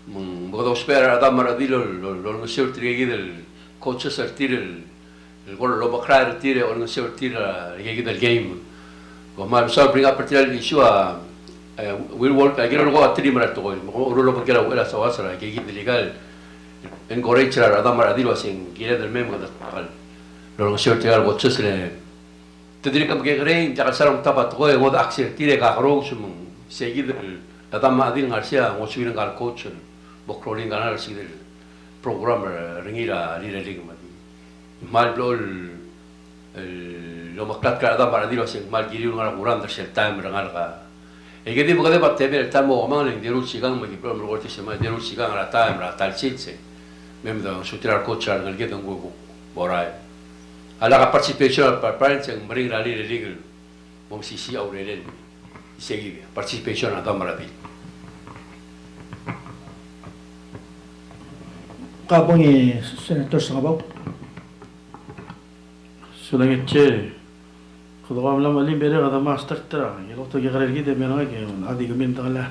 mga spera adam maradil lo ngasir tirigi del coaches artir el gol lo bakra artir o ngasir tir tirigi del game ko ma so bring up particular issue will work agero go atri marat to ko ro lo bakera wala sawasara gigi legal encourage adam maradil wasing gira del mem kada lo ngasir tir coaches le tediri kam ke gray ta saram tapat ko e moda aksir tire ka ro sum seguir adam maradil ngarsia ngosuin ngal coach bokroling ganar sigil program ringira lira ligma mal blol lo maklat ka adam maradil wasing mal giri ngar kuran der sel time rangal ka e gedi bogade batte ber tamo mang ning deru sigang magi program roti sema deru sigang ra time ra tal chitse mem da sutrar coach ar ngal gedang go borai ala ka participation par parents ng mring rally legal mom CC aurelen segi participation adam maradil Kabongi Senator Sangabaw. Sulangitche khudwa lam ali bere gada master tra yelo to gegar gide mena ke adi gumin tala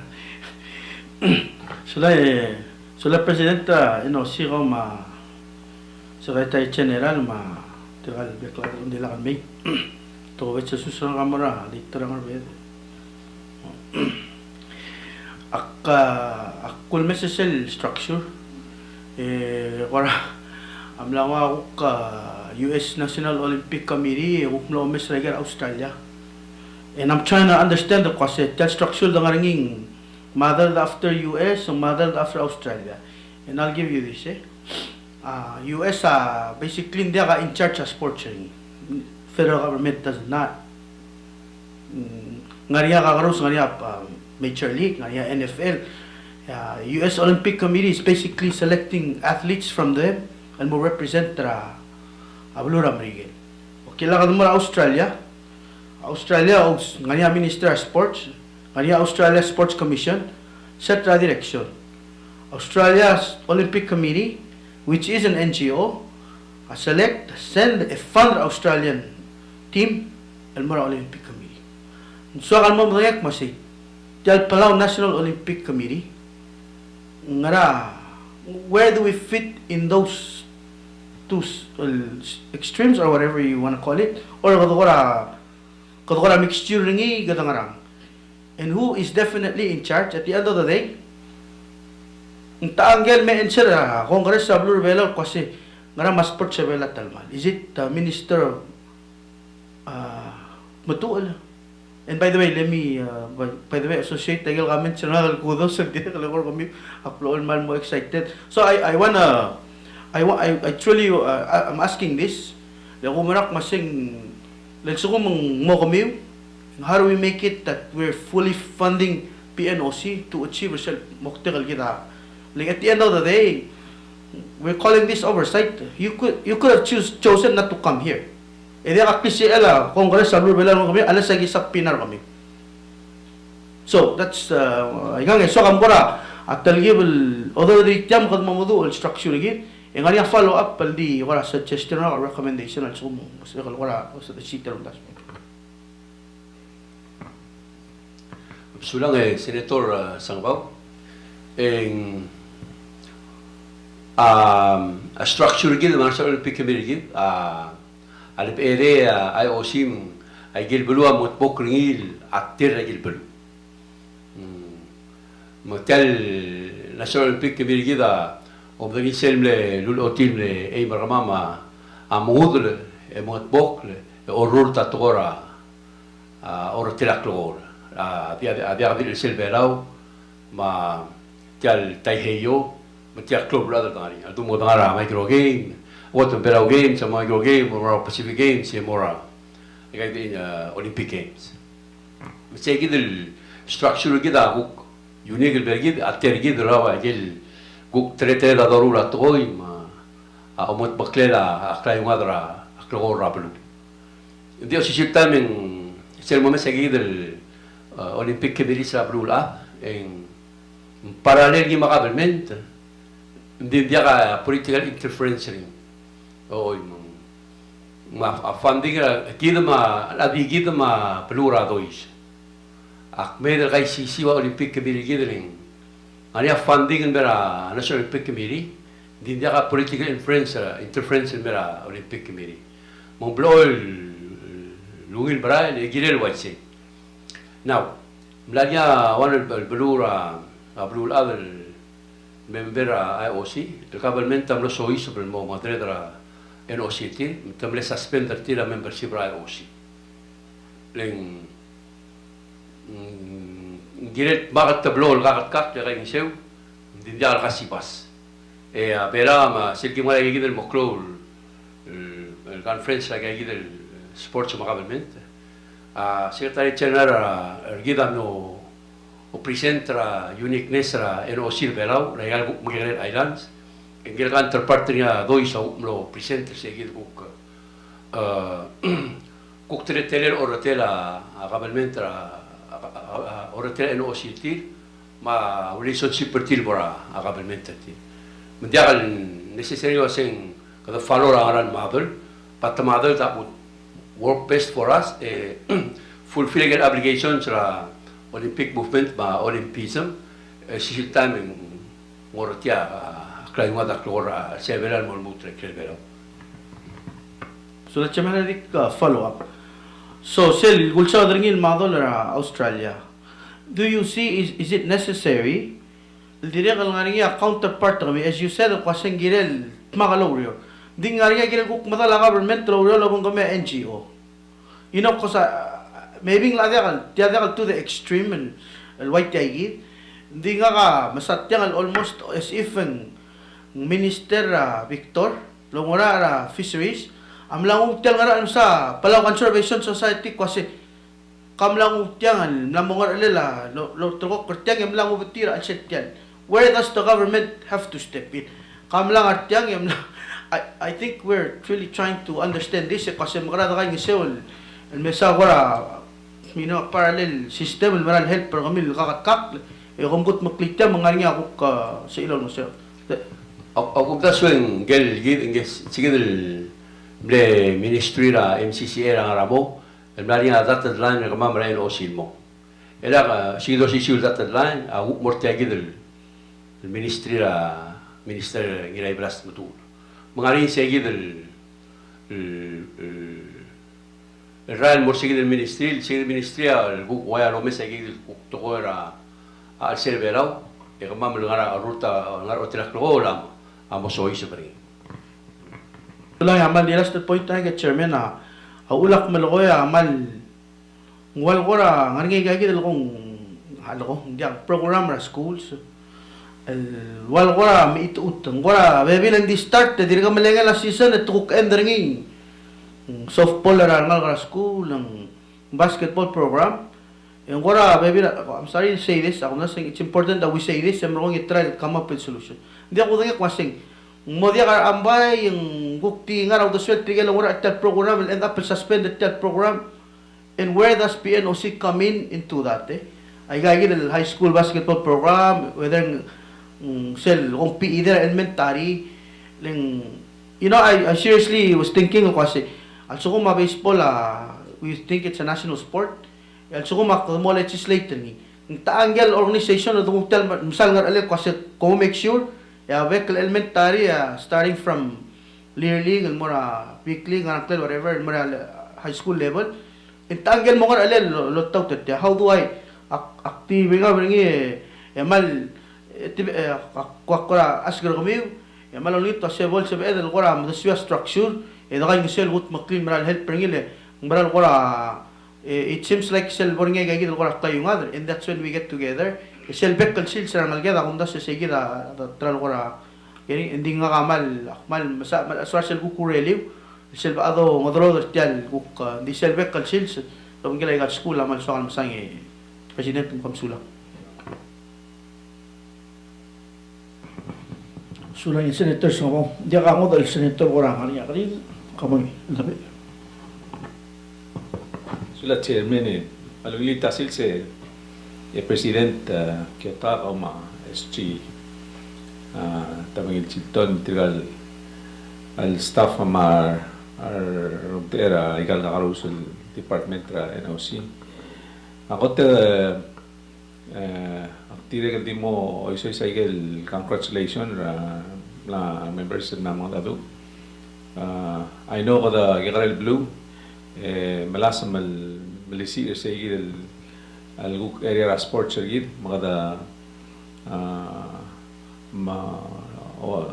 sula presidenta si ma secretary general ma tegal beklar undi la me to veche susana kamera dikterang be akul mesel structure kora amlawa ko ka US National Olympic Committee ukno mes reger Australia and I'm trying to understand the concept that structure the ringing modeled after US or modeled after Australia and I'll give you this US basically they are in charge of sports ring federal government does not ngariya ka karos ngariya Major League ngariya NFL US Olympic Committee is basically selecting athletes from them and will represent Ablura Mrigel. Okay lang mo Australia. Australia ngania Minister of Sports, ngania Australia Sports Commission set the direction. Australia's Olympic Committee, which is an NGO, send a fund Australian team and mara Olympic Committee. So akan mo mga masay. Dahil Palau National Olympic Committee, ngara, where do we fit in those two extremes or whatever you want to call it, or kadukara mixture ringi gadangarang, and who is definitely in charge at the end of the day? Ang taanggel may answer Congress sa Blue Rebel kasi ngara mas sport sa Bella Talmal. Is it Minister Matual? And by the way, let me associate tagal kami sa mga kudos sa dito kalagor kami upload man mo excited. So I truly I'm asking this. Ako manak masing nagsuko mo kami. How do we make it that we're fully funding PNOC to achieve result muktikal kita? Like at the end of the day, we're calling this oversight. You could have chosen not to come here. Edi akpisiela Congress sa Blue Belan kami alas sa gisak pinar kami. So that's igang so kambora at talgibel although the jam kad mamudu al structure again ang ani follow up paldi wala suggestion or recommendation al sumo sa wala sa sheet of das. Sulang Senator Sangbaw a structure gid man sa Olympic Committee gid alip ere IOC ay gilbelu amot pokringil atir ay gilbelu motel National Olympic Committee gid obdagi selmle lul otimle ay maramama amudle e mot bokle orur tatora or tilaklor dia selbelau ma tal taiheyo matiak club brother tani atu mo tangara micro game water belau game sa micro game or Pacific Games e mora kaya din Olympic Games mesti gidel structure gida guk unique belgid ater gid rawa gel guk trete la darura toy ma omot baklela aklay madra aklor rablu dio si tamen sel moment seguidel Olympic Committee sa brula en paralel gi makabalment hindi dia ka political interference rin. Oo, funding kita kita pelura dois. Akme del kay CCYSA Olympic Committee kita rin. Ani funding mera National Olympic Committee, hindi dia ka political interference mera Olympic Committee. Mong blow lungil bara ni gilel watse. Now, mlanya one pelura other member IOC, the government tamlo so iso per mo madredra NOC ti, tamle suspender ti la membership IOC. Leng giret bagat tablo kakat kak ya kay sew, hindi dia kasipas. Pera ma silki mo lagi gidel moklo el conference lagi gidel sports mo government. Secretary General gidam no o presentra uniqueness ra NOC belau real Miguel Islands en el counterpart niya dois lo presenter seguir kuk teler orotela government ra orotela NOC til ma relationship pertil bora government til mendial necessary wasing kada follow aran mother but the mother that would work best for us fulfilling obligations ra Olympic movement ba Olympism sisil timing ngorotia klaiwa da klora several mol mutre klebero. So let's follow up. So sel gulsa dringil madol ra Australia. Do you see is it necessary direk al ngariya counterpart kami as you said kwaseng girel magaloryo. Ding ngariya girel kuk madala government loryo labong kami NGO. You know kosa maybe tiada to the extreme and white tagi hindi nga ka masatyang almost as if ang Minister Victor longora fisheries amlang utyang nga sa Palau Conservation Society kasi kamlang utyang namongar alila lo troko kertyang amlang ubutira al setyan where does the government have to step in? Kam lang artyang yam lang. I think we're really trying to understand this kasi makarada kayo ng sewol. And mesa wala, parallel system, maral help pero kami kakatkak. Kung gut maklikta, mangaling ako sa ilaw mo siya. Ako da swing gel sige ble ministry la MCCA la ramo, el mari na data line ka mamra en osil mo. Ela sige do sisul data line, ako morte gidel ministry la minister ngira ibras mutul. Mangaling sige del Real Morsigue del Ministry, el Ministry, el Guaya lo mesa que tocó era al serverao, y que más me lo gana a ruta, a hotel la amo soy super. Lang amal di last point tayo kay chairman na ulak malo ya amal ngwal ko ra ngani kay gid kong halo ko hindi program ra schools el wal ko ra mi ituut ko ra baby lang di start di ka malenga la season at cook end ringing softball ra ngal ra school ng basketball program yung ko ra baby I'm sorry to say this ako na saying it's important that we say this I'm going to try to come up with solution hindi ako nga kwasing mo dia ka ambay yung gukti nga raw daswel tigel wala at program will end up suspended that program and where does PNOC come into that ay gagi del high school basketball program whether sel kung PE there elementary ling I seriously was thinking kasi also kung baseball we think it's a national sport also kung mo legislator ni taanggel organization na tel misal nga ale kasi kung make sure vehicle elementary starting from Lear League and mura Big League and whatever mura high school level intanggel mo nga alel lotaw tet how do I active nga bringi mal kwakra asgar kami mal ulit to sebol sebe edel kora mo the structure dakan ni sel gut maklin maral help bringi maral kora it seems like sel bringi gagi kora tayo nga and that's when we get together sel bekal sil sa ngalgeda kung das sa gira tral kora yani hindi nga kamal mal social ku kureliw sel ba ado ngodro tial ku di sel bekal sil so ngilay gat school amal so kan masangi president ng kamsula sula yung senator sa mo di ka mo dahil senator orang kanya kali kamoy labi sula chairman alulita silse el presidente que está como también el chitón trigal al staff amar era igal na karusul department ra NOC ako te tire que dimo hoy soy el congratulations la members na mga dado I know ko da gigal blue malasam malisi sige al area ra sports gid mga da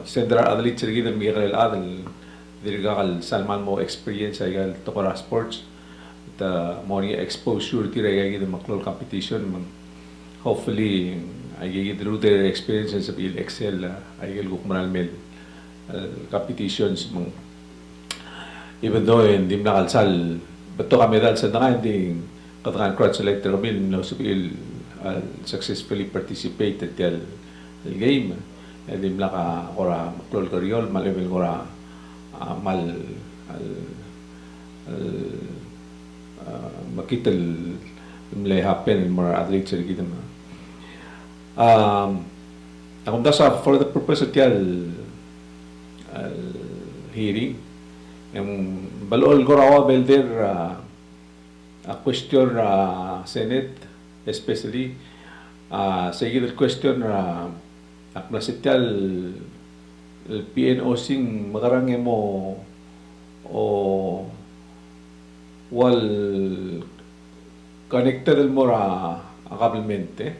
sendra adlit gid ang gigal adal dirgal salman mo experience ay gal tokora sports ta mo ni exposure tira gid maklol competition hopefully ay gid through their experiences of excel ay gil gukmanal mel competitions even though hindi na kalsal bato kami dal sa hindi katakan congratulate kami no subil successfully participated till the game hindi na ka ora maklol karyol malibel ora mal makita may happen in more athletes gid ako dasa for the purpose of the hearing yung balol ko raw belder a question Senate especially sa gid question aknasital PNOC makarang mo o wal connected mo ra kabelmente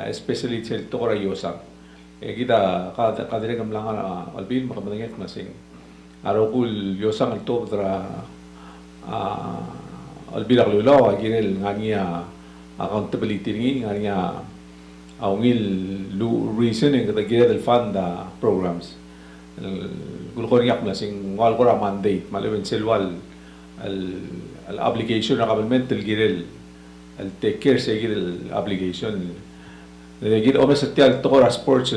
especially sa tokora yosang kita kadirem lang albin makamanget masing arokul yosang alto tra albila lulaw ginel ngania accountability ngania awngil reason ng katagila del fund programs gulkoriak na sing wal ko ra mandate malawin silwal al obligation na government el girel al take care sa girel obligation Gid omes tial tokora sports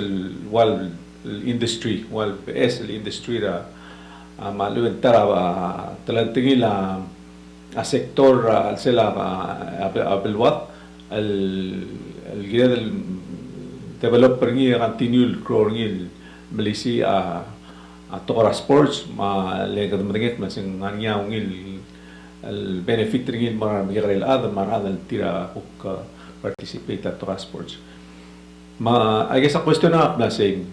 wal industry wal PS industry ra malu tara talantingi la a sector sila abelwat al gid el developer ngi continue growing il Malaysia a tokora sports ma legad madinget masing nganya ungil el benefit ringil mar migrel ad mar ad tira hook participate at tokora sports. I guess a question na saying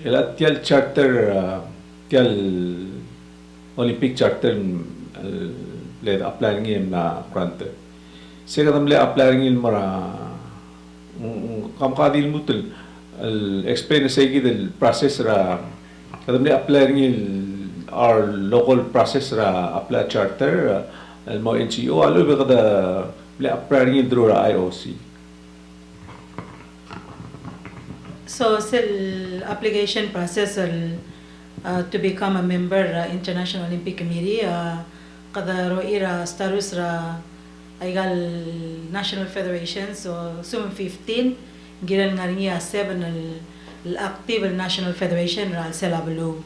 tial charter tial Olympic charter le apply ngin na grant sega le apply ngin mara kam kadil mutul explain sa gid el process ra kadam le apply ngin our local process ra apply charter el mo NGO alo be kada le apply ngin through IOC. So, the application process to become a member International Olympic Committee, kada roira status ra aigal National Federation, so sum 15, giran nga niya 7 active National Federation ra sela below.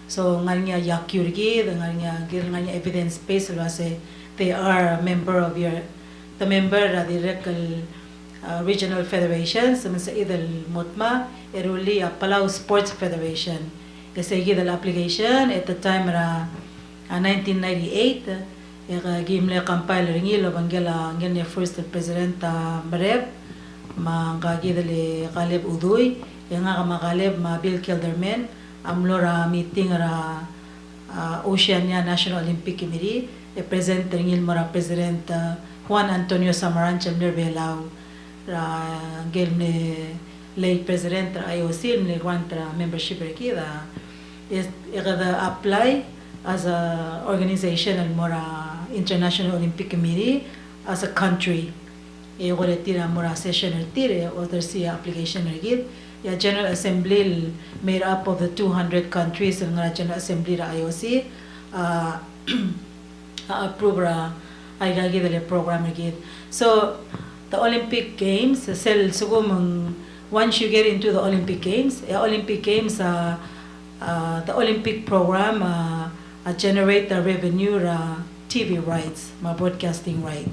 So nga niya yakyurgi, nga niya giran nga niya evidence based say they are a member of the member direct regional federations, sa either Motma, Eruli, Palau Sports Federation. Kasi gid the application at the time ra 1998, gimle compile ringil banggela ngene first president Barev, magagidali Caleb Udoy, nga Caleb ma Bill Kilderman, amlora meeting ra Oceania National Olympic Committee, present ringil mara President Juan Antonio Samaran Chamner Belao. Gel ne late president IOC ne granta membership rekida is apply as a organization al mora International Olympic Committee as a country e tira mora session tire other see application regid ya General Assembly made up of the 200 countries in General Assembly ra IOC approve ra ay gagid le program regid. So the Olympic Games, once you get into the Olympic Games, the Olympic program generate the revenue TV rights, broadcasting right.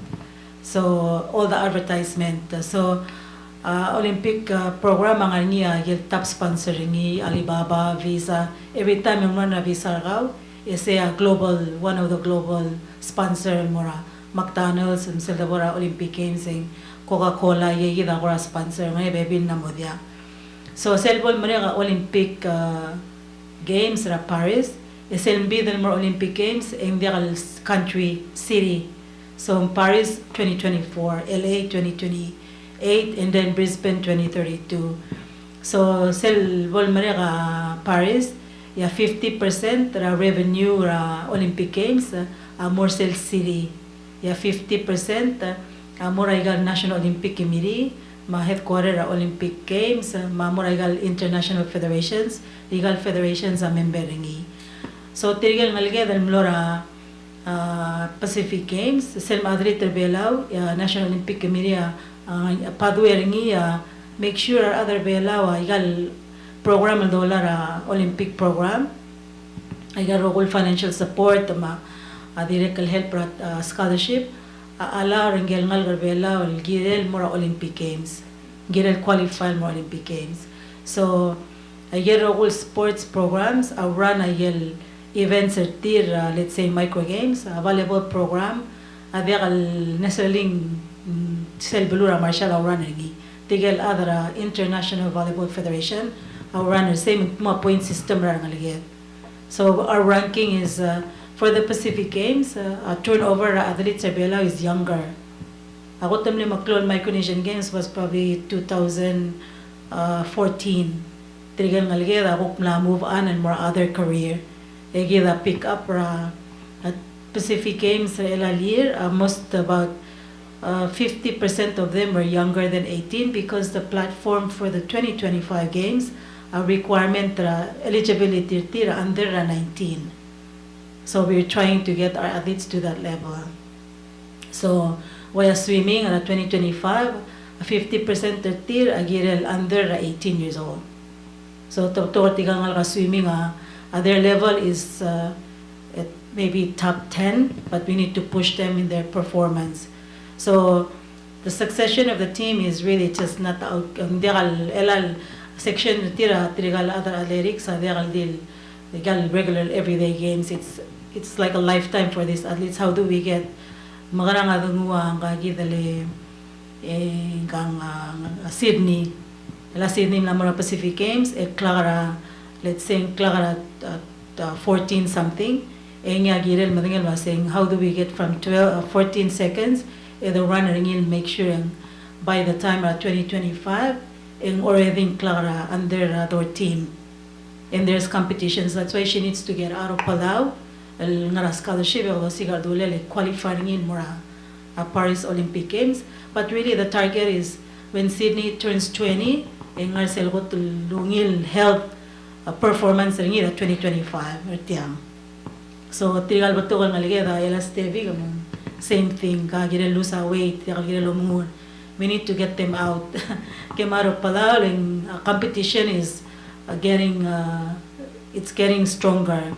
So all the advertisement. So Olympic program ang niya top sponsoring ni Alibaba, Visa. Every time yung run na Visa raw, is a global one of the global sponsor mora McDonald's and Silvera Olympic Games and Coca-Cola yegi da gora sponsor may bebin na mo dia. So selbol mo nga Olympic Games ra Paris, SLB del more Olympic Games in the country city. So in Paris 2024, LA 2028, and then Brisbane 2032. So selbol mo nga Paris, ya 50% ra revenue ra Olympic Games more sel city. Ya 50% Moraigal National Olympic Committee, ma headquarter Olympic Games, ma Moraigal International Federations, legal federations member ringi. So tirigal ngalge dal mlora Pacific Games, sel Madrid terbelaw ya National Olympic Committee padwe ringi make sure other belaw igal program dollar Olympic program. Igal rogol financial support ma direct help scholarship ala ringel ngal garbela ol girel mora Olympic Games girel qualify mora Olympic Games. So ayel all sports programs run ayel events tir let's say micro games available program there al necessarily selbelura martial run ringi tigel other international volleyball federation run the same point system ra ngalge. So our ranking is for the Pacific Games, turnover athletes Bela is younger. Ako tamli maklon Micronesian Games was probably 2014. Trigal ngalgeda ako move on and more other career. Egida pick up at Pacific Games elalir most about 50% of them were younger than 18 because the platform for the 2025 Games requirement eligibility tira under 19. So we're trying to get our athletes to that level. So while swimming at 2025, 50% tir agirel under 18 years old. So to tigang al swimming their level is at maybe top 10, but we need to push them in their performance. So the succession of the team is really just not out elal section tira trigal other athletics degal regular everyday games. It's like a lifetime for these athletes. How do we get magarang adungua ang kagidale kang Sydney la mara Pacific Games Clara, let's say Clara 14 something nga girel madingal was saying how do we get from 14 seconds the runner ngil make sure by the time 2025 already Clara under their team and there's competitions. That's why she needs to get out of Palau ngara scholarship o sigar dulele qualifying in mura Paris Olympic Games. But really the target is when Sydney turns 20 ngar selgot lungil health performance ringi 2025 ertiam. So trigal batugal ngaligeda elastevi same thing kagire lose weight kagire lumungun. We need to get them out. Came out of Palau and competition is getting it's getting stronger.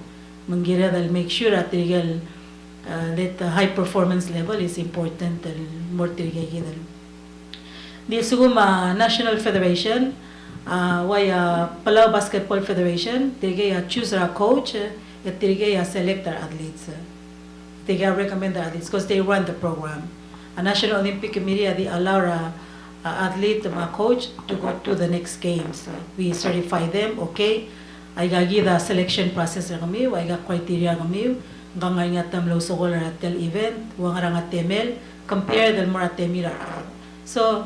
Mangira they'll make sure that that the high performance level is important more tirigay the suguma National Federation why Palau Basketball Federation tirigay choose a coach tirigay select their athletes they recommend the athletes because they run the program. A National Olympic Committee they allow a athlete a coach to go to the next games. We certify them, okay. I gagi the selection process kami, I got criteria kami, gangay nga tam lo sokol tel event, wangarang temel, compare the more temira. So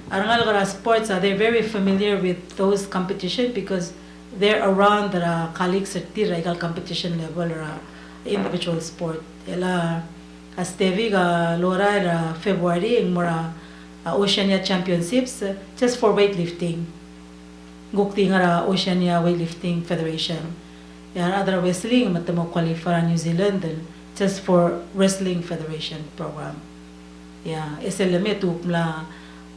arangal gara sports they're very familiar with those competition because they're around the colleagues at the competition level or individual sport. Ela Astevi Laura February in mura Oceania Championships just for weightlifting. Gukti nga Oceania Weightlifting Federation. Yan other wrestling matamo qualify New Zealand just for wrestling federation program. Yeah, SLM tukla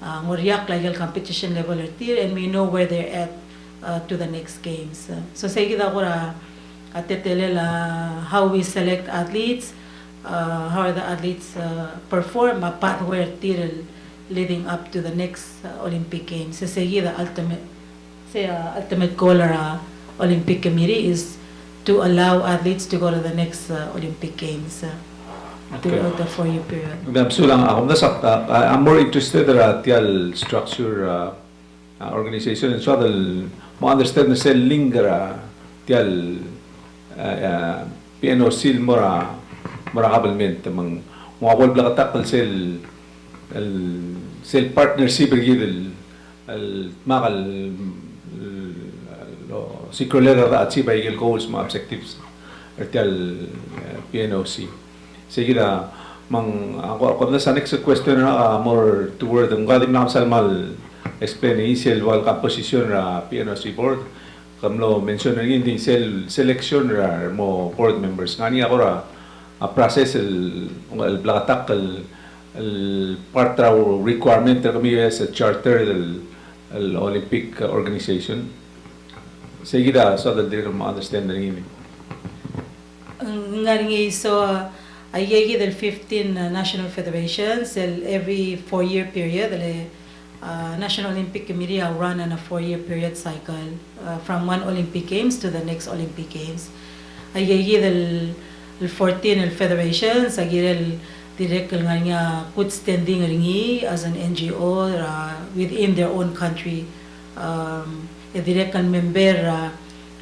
ngoriak legal competition level ertir and we know where they're at to the next games. So say kita kora atetelela how we select athletes. How the athletes perform a pathway leading up to the next Olympic Games. So the ultimate goal of Olympic Committee is to allow athletes to go to the next Olympic Games throughout the 4-year period. I'm more interested in the structure organization so that I understand the cell linger the PNOC mora marakabalmente mang mga blakatak sel partnership gid makal sikrolera da achieve igel goals ma objectives ertial PNOC sigila mang ako na sa next question na more toward ang galing na salmal explain initial wal composition ra PNOC board kamlo mention rin din selection ra mo board members ngani ako ra a process el blakatak el part requirement kami as a charter el Olympic organization seguida so that they can understand the meaning ngaringi so ayegi del 15 national federations every 4-year period National Olympic Committee will run on a 4-year period cycle from one Olympic Games to the next Olympic Games ayegi del 14 federations agirel direct nga good standing ringi as an NGO within their own country direct member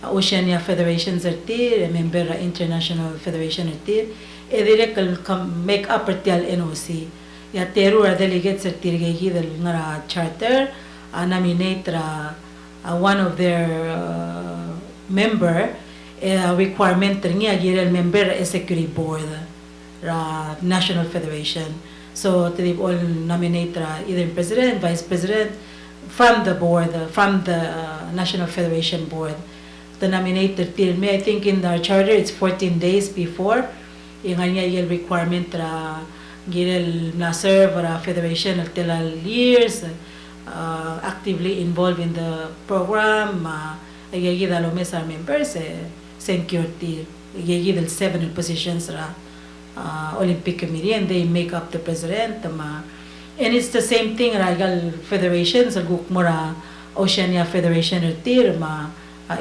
Oceania Federations ertir member International Federation ertir direct make up ertial NOC ya teru delegates ertir gigidel nga charter nominate one of their member requirement ringi agirel member executive board national federation so they all nominate either president vice president from the board from the national federation board the nominator till me I think in our charter it's 14 days before yung requirement girel na serve ra federation tilal years, actively involved in the program, agigid alomes our members, security, agigid 7 positions ra Olympic Committee, and they make up the president. And it's the same thing, Ragal Federation, sa Gukmura Oceania Federation Retir,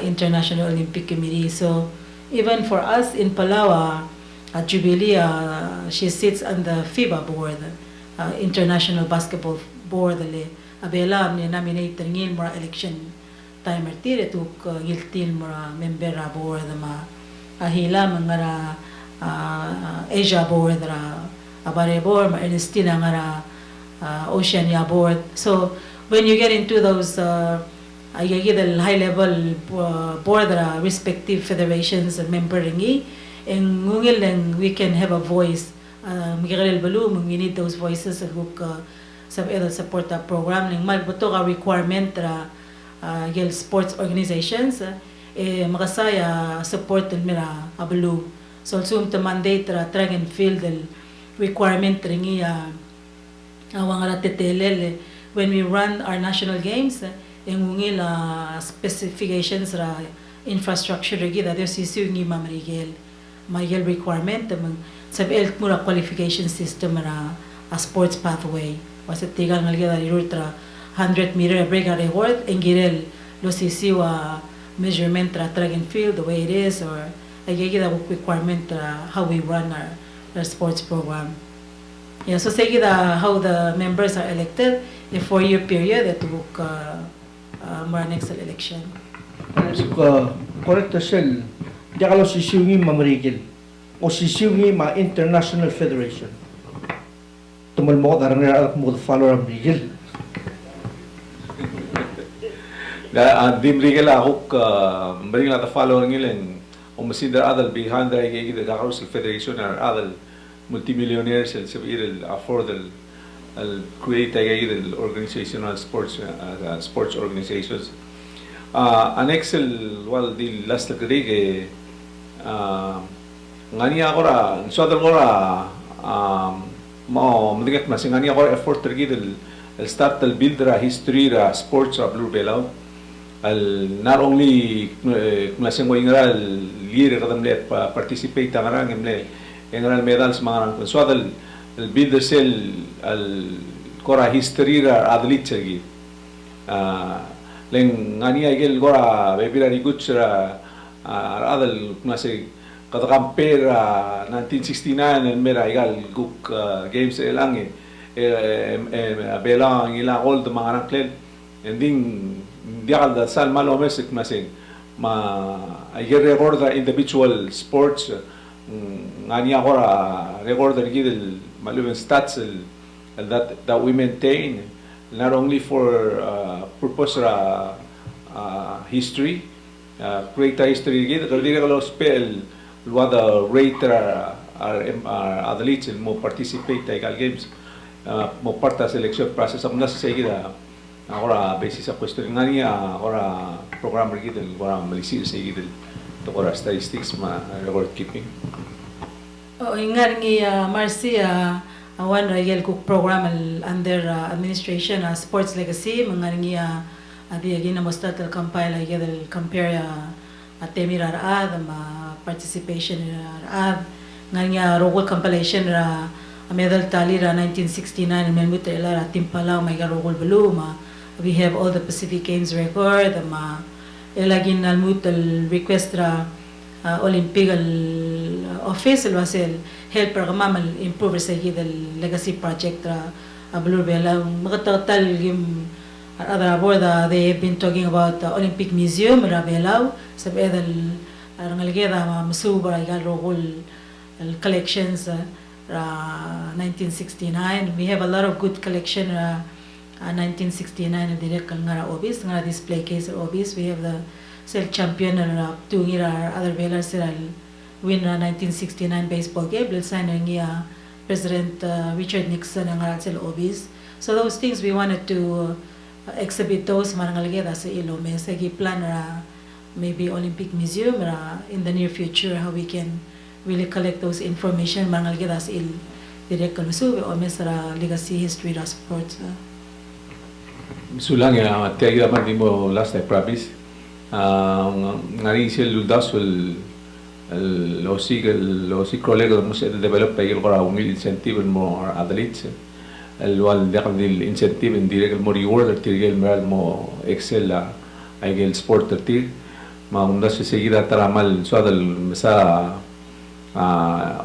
International Olympic Committee. So even for us in Palawa, Jubilee, she sits on the FIBA board, International Basketball Board. Abela, nominate ngil mura election timer tire tuk ngiltin mura member board ahila mangara Asia board ra abare board Ernestina ngara Oceania board. So when you get into those the high level board ra respective federations and member ringi and ngungil then we can have a voice. Miguel Balum, we need those voices and book sa support the program ning magbuto ka requirement ra gel sports organizations makasaya support mira abulu. So sum to mandate ra track and field requirement ringi awang ra tetelel when we run our national games ngungil specifications ra infrastructure rigi that there's issue ngi mamrigel magel requirement sabel mura qualification system ra a sports pathway was it tigal ngalga ultra 100-meter break reward engirel lo sisiwa measurement tra track and field the way it is or agigida requirement how we run our sports program. Yeah, so say how the members are elected a 4-year period at book more next election. Correct sel di kalau sisiungi mamarigil o sisiungi ma international federation tumal mo darang alak mo follower am rigil dim rigil ako bring la follower ngilen o masidar adal behind the the Gagaros Federation or adal multimillionaires el sabir afford el create the organizational sports organizations annex el wal di last grade ngani agora so adal gora mo madigat masingani agora effort tergid el start el build ra history ra sports ra blue belaw not only klaseng mo ingra leader kadam let participate tangarang emle ingral medals mga so adal el build sel el kora history ra athlete sergi leng ngani agel gora bebira rigutsra adal masig kada compare 1969 and mera igal guk games elang belang ila old mga ranklen and din dial da sal malo mesik masing ma ayer record the individual sports ngani agora record the gidel maluben stats that we maintain not only for purpose history create history gidel kalau spell what the rate are athletes mo participate sa games mo parta selection process amna sa seguida agora basis sa question ngani agora program gidel agora malisir sa gidel to agora statistics ma record keeping ingar ngi Marcia awan ragel cook program under administration sports legacy mangar ngi adi agina mostatal compile agel compare atemir ad participation nganya rogol compilation ra medal tali ra 1969 melmut ela timpala may rogol beluma we have all the Pacific Games record elagin almut request ra Olympic office wasel help programal improve sa gidel legacy project ra blue bela magatotal gim other board they have been talking about Olympic Museum ra belaw sa edel ngalgeda masuba igal rogol collections 1969 we have a lot of good collection 1969 direct ngara obis ngara display case obis we have the self champion two ngira other velas win 1969 baseball game let's sign President Richard Nixon ngara sel obis so those things we wanted to exhibit those mangalgeda sa Ilome sa plan maybe Olympic Museum in the near future how we can really collect those information mangalgedas direct kalusubi o mesra legacy history ra sports. Sulang ya tiagi dapat di mo last time province. Ngari sil ludas lo si colega mo se develop pa il kora ungil incentive mo athletes. El wal dakal dil incentive indirect mo reward tirgel meral mo excel la ay gel sport tir. Maunda se seguida taramal suadal sa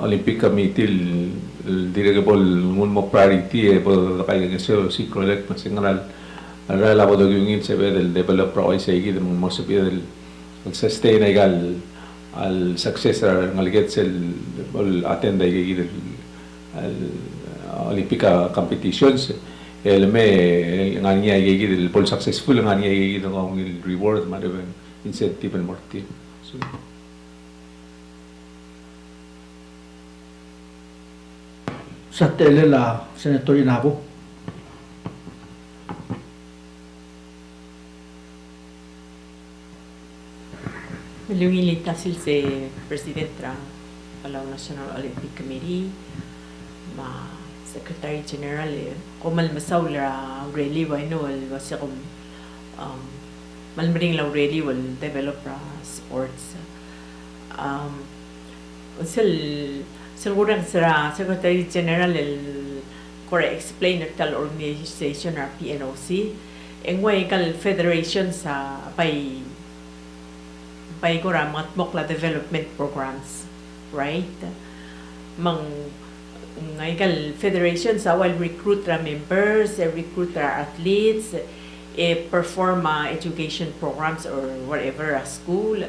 Olympic Committee direct bol ngun mo priority po kay si colega masingral al labo do yung se ve del developer o se seguida mo se ve del sustain egal al successor ng gets el attend ay al Olympica competitions el me ngani ay del pol successful ngani ay ng reward madaben incentive and morti so Sa tele la Senator Inabo. Malungili tasil si President ra Palau National Olympic Committee, ma Secretary General kumal masaw la really why no wasi kum malmring la really will develop sports Sigurang sira Secretary General kore explain tal organization or PNOC engway kal federation sa pay kora matmok development programs, right? Mang ngaygal federation sa while recruit ra members, recruit ra athletes, perform education programs or whatever school.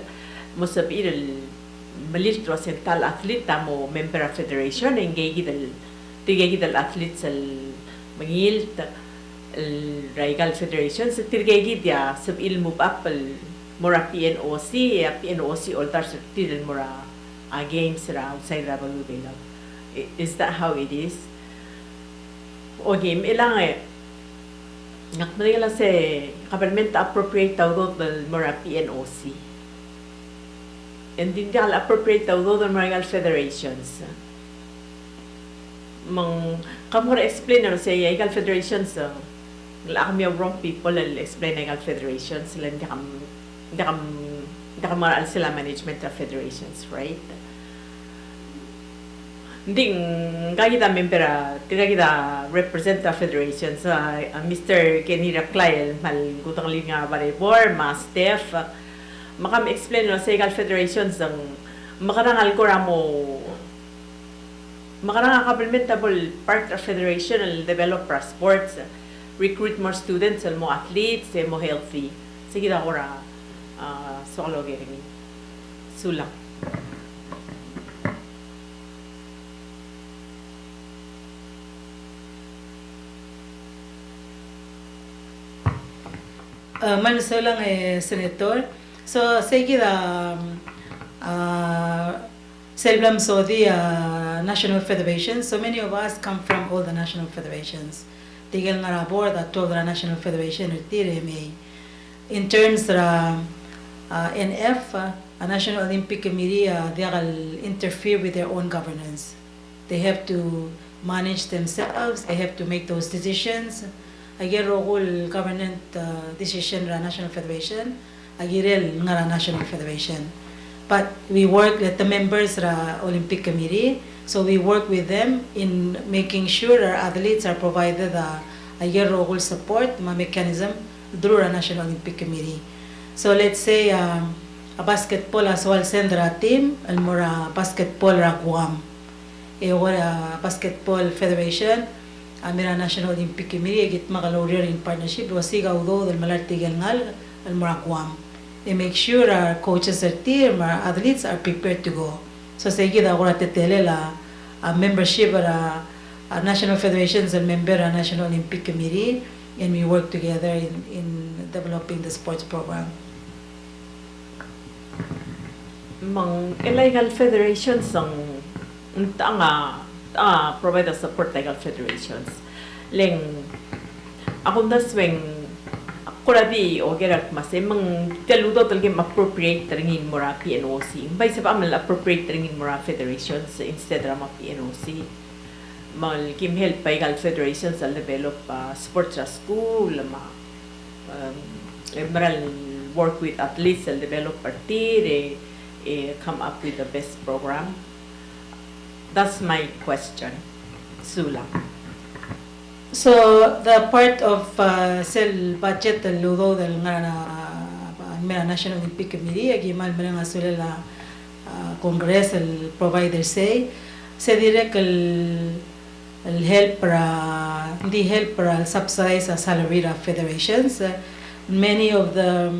Mo sabihin malit ra sental athlete mo member of federation tigay dal athletes al mangilt raigal federation sa tigay dia sabil move up mura PNOC altar sa tiran mura games ra outside ra balubela. Is that how it is? O game ilang nakmala sa government appropriate tawag del mura PNOC. And din dal appropriate tawag del mura federations. Mang kamura explain na sa igal federations la kami wrong people explain igal federations sila hindi ka maral sila management of federations, right? Hindi kita member kita represent the federations Mr. Kenny Raclael mal gutang linga baribor mas Steph makam explain no sa igal federations ang makarangal ko ramo makarangal complementable part of federation develop sports recruit more students and more athletes more healthy sige da ko ra solo gering sulang Manuso lang Senator. So, sige Selblam Saudi National Federation. So many of us come from all the national federations. Tigil nga board at 12 national federation may in terms NF, a National Olympic Committee, they'll interfere with their own governance. They have to manage themselves. They have to make those decisions. Agir role government decision ra National Federation. Agirel nga ra National Federation. But we work with the members ra Olympic Committee. So we work with them in making sure our athletes are provided agir role support, mechanism through our National Olympic Committee. So let's say a basketball as well sendra team almora basketball ra Guam. Basketball Federation Amira National Olympic Committee git magalorier in partnership wasiga udo del malartigal ngal almora Guam. They make sure our coaches are team, our athletes are prepared to go. So seguida agora tetele la membership a National Federations and member a National Olympic Committee and we work together in developing the sports program. Mang illegal federations ang provide support legal federations. Leng ako na swing kuradi o gerak mas mang teludo talaga appropriate ringin mura PNOC. Bay sa pamal appropriate ringin mura federations instead ra ma PNOC. mal kim help pa igal federations al develop sports school emerald work with athletes al develop partir come up with the best program. That's my question. Sula. So the part of sel budget del ludo del National Olympic Committee agimal nga sula la Congress el provider say se dire que el help para hindi help para subsidize a salary of federations. Many of the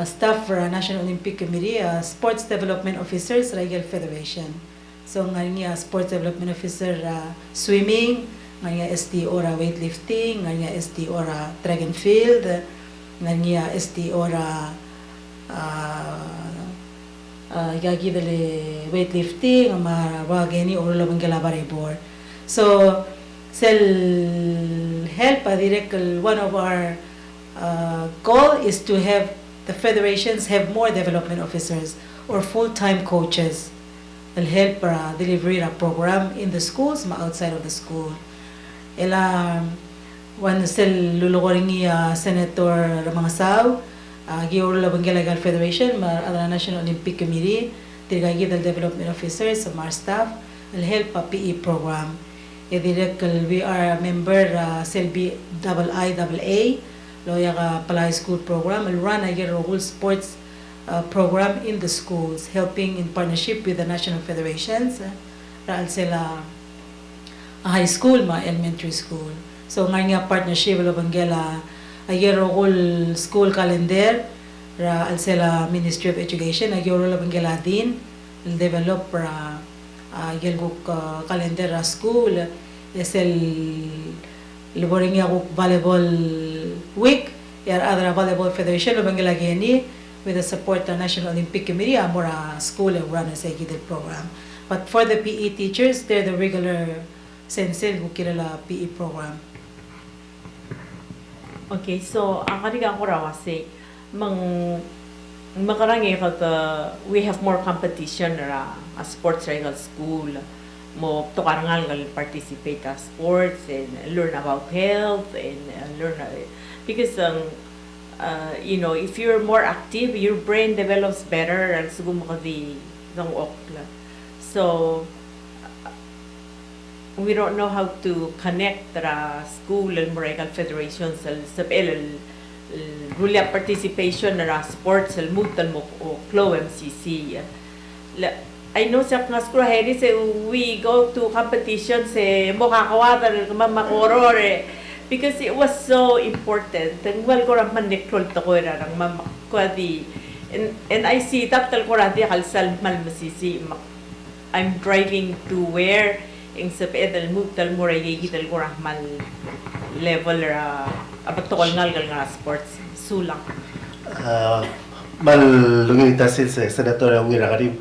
staff for National Olympic Committee sports development officers Regal Federation. So nga sports development officer swimming, nga STO weightlifting, nga STO track and field, nga STO gagi dele weightlifting, wageni or labang galabari board. So sel help direct one of our goal is to have the federations have more development officers or full-time coaches. Will help deliver a program in the schools, outside of the school. Ela one sel lulukoringi Senator Ramangasaw, giuro Labangelagal Federation, the National Olympic Committee, tigagi the development officers, our staff, will help a PE program. We are a member selbi IIA, loya Palay School program, will run a whole sports program in the schools, helping in partnership with the national federations, sila high school, elementary school. So nga partnership lo banggela whole school calendar, sila Ministry of Education, lo banggela din, develop calendar school, el liboring volleyball week, other volleyball federation lo banggela geni, with the support of the National Olympic Committee, more school and run as a guided program. But for the PE teachers, they're the regular sensei who kilala PE program. Okay, so ang kanilang ko raw kasi makarangi we have more competition ra a sports regal school mo tukarangal participate as sports and learn about health and learn because you know, if you're more active, your brain develops better. So we don't know how to connect the school and Moregal federations sa rulia participation na sports al mutan mo o Clo MCC. I know sa mga school we go to competitions mo kakawatan mamakoro because it was so important. Well, ko raman nekrol to ko ra ng mama ko and I see taptal ko ra di kalsal malmasisi. I'm driving to where in sa pedal mutal mo ra gigital ko ra mal level ra abat to ngal nga sports sulang. Malungita si Senator Wira Karim.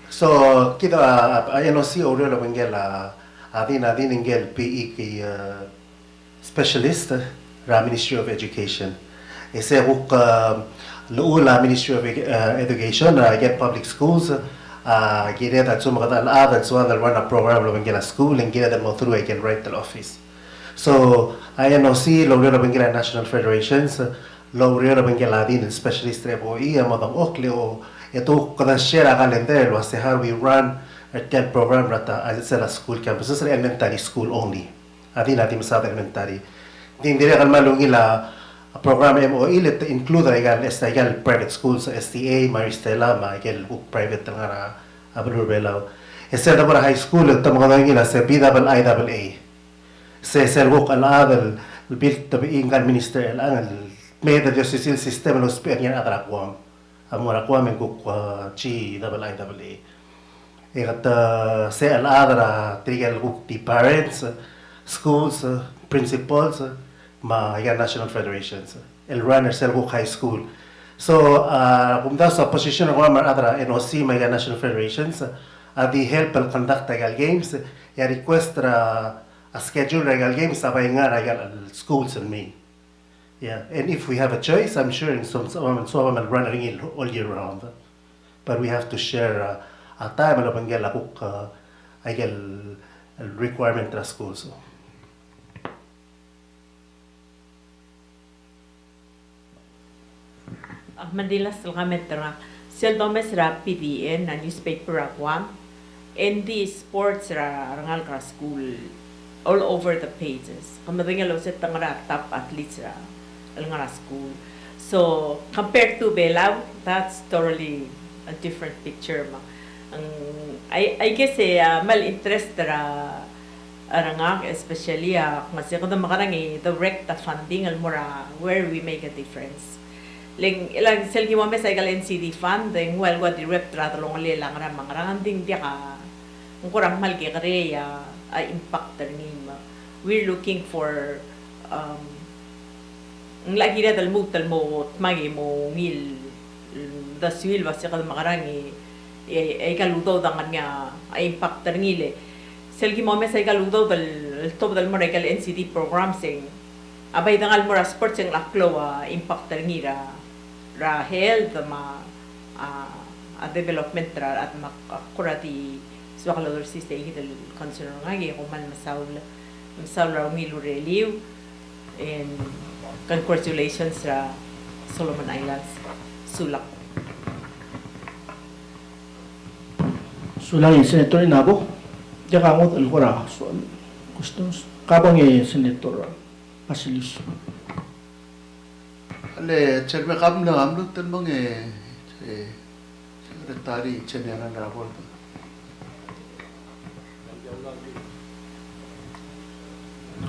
So kita NOC oro la bangela adin ingel PE ki specialist ra Ministry of Education. Ese huk lula Ministry of Education get public schools gire that some kadal that so that run a program lo bangela school and gire them through again right to office. So INOC lo la bangela national federations lo la bangela adin specialist rebo amadang okleo ito kada share calendar lo how we run that program rata as a school campus, it's elementary school only. Adi natin sa elementary. Hindi kan malungi la program MOE let include igal private schools STA, Maristela, igal private nga abulubelaw. Ese da para high school ito mga ngila sa PIIA. Se servok al built to be ingal minister ang made the social system lo spear niya atrakwam. Amora kwam ko GIIA. Se al-adra trigal the parents, schools, principals, national federations, el runner selbo high school. So kung daw sa position ng mga adra NOC national federations, di help al conduct regal games, ya request a schedule regal games sabay nga regal schools and me. Yeah, and if we have a choice, I'm sure in some running all year round, but we have to share. Time lo banggela kuk requirement tra schools. Manila Salgametra, Seldomes ra PDN na newspaper akwam, and the sports ra rangal ka school all over the pages. Kamadinga lo set tangara top athletes ra rangal school. So compared to Belao, that's totally a different picture. I guess mal interest ra arangak especially kasi kung makarang direct funding almora where we make a difference. Ilang selgi mo sa igal NCD funding well what direct ra talong lang ra mangarang ding dia ka ang kurang malgi kare impact ni we're looking for ang lagi na talmo magi mo ngil da swil basi kad makarang ay kaludaw dangan nga ay impact ngile selgi mo sa kaludaw dal top dal mo na kal NCD program sing abay dangal mo ra sports ang laklo impact ngira ra health a development ra at makurati swakalor system hidal concern nga gi kuman masaul ra ngilo relief and congratulations ra Solomon Islands sulak. Sulang Senator Inabo, diya kamot alkora, so gustong kabang Senator Basilis. Ale, cerme kam na amlut tan mange secretary general rapor.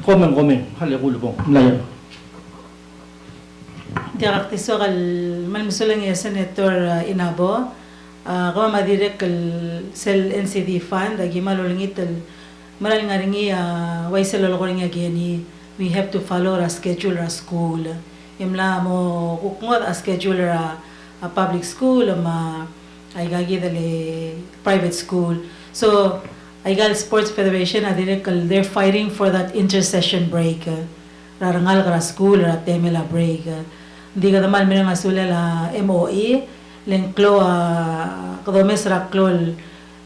Komen, hali kulubong, mlayan. Diraktiso kal malmusulang Senator Inabo, kama madirek kal sel NCD fund, agi malulingit malal nga ringi waisel lolokoring ageni, we have to follow a schedule a school. Imla mo kukngot a schedule a public school ay gagi dali private school. So Aigal Sports Federation they're fighting for that intersession break. Rarangal kara school ra temela break. Hindi ka naman minang asula la MOE lengklo kadomes ra klol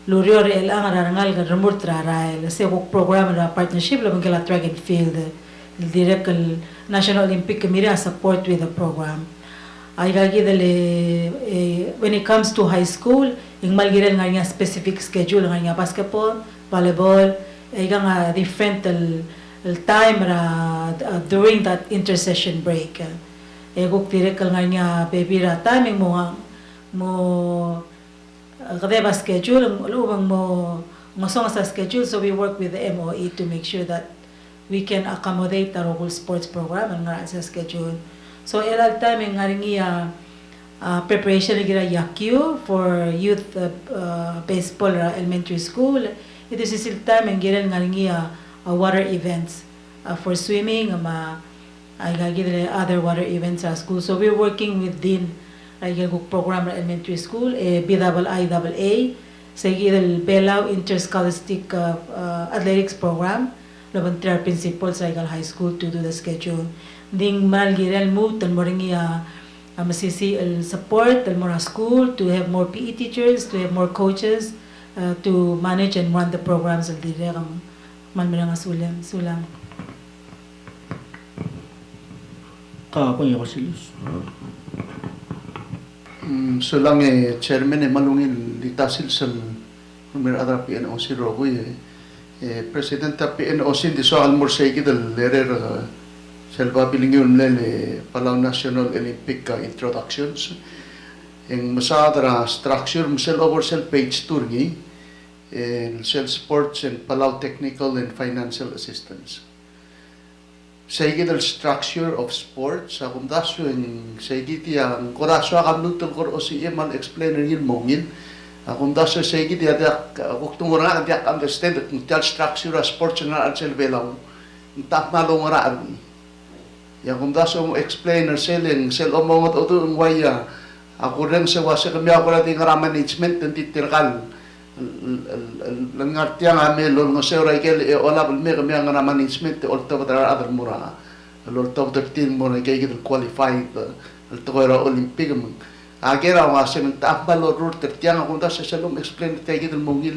lurior el ang rarangal ka remurt ra se program ra partnership la bangala track and field. Direct National Olympic Committee support with the program. Ay gagi dali when it comes to high school, yung malgiran nga specific schedule nga basketball, volleyball, ay nga different time during that intersession break. Kung direct nga baby ra timing mo kadeba schedule, lubang mo masong sa schedule, so we work with the MOE to make sure that we can accommodate the local sports program and nga sa schedule. So elal time nga ringi preparation gira yakyu for youth baseball elementary school. It is still time gira nga ringi water events for swimming ay gagi other water events sa school. So we're working with din ay program elementary school BIIA sa gidel Belao Interscholastic Athletics Program. Labantar principal sa high school to do the schedule. Ding malgirel mo talmoringi masisi support talmora school to have more PE teachers, to have more coaches to manage and run the programs of the malmirang sulang. Kapang Basilis. Sulang chairman malungil ditasil sal numero adra PNOC rogoy Presidente PNOC di so almorsay kidal lerer selva bilingyon lele Palau National Olympic introductions en masadra structure musel over sel page tour ni sel sports and Palau technical and financial assistance say kidal structure of sports sa kumdaso en say kiti ang koraso kamnut kor OCM mal explainer yin mongin kung daso sa igi dia waktu ngora dia understand that mutal structure sports na sel belang tak malong ra ya kung daso mo explainer selling sel omongot oto waya ako rin sa wasa kami ako natin nga management ng titirkal langartiya nga melon no sa raikel ola me kami nga management all to other mura all to 13 mo na kay qualified all to Olympic Agera nga sa ng taambal o rur tertiang kung sa salom explain tayo del mongil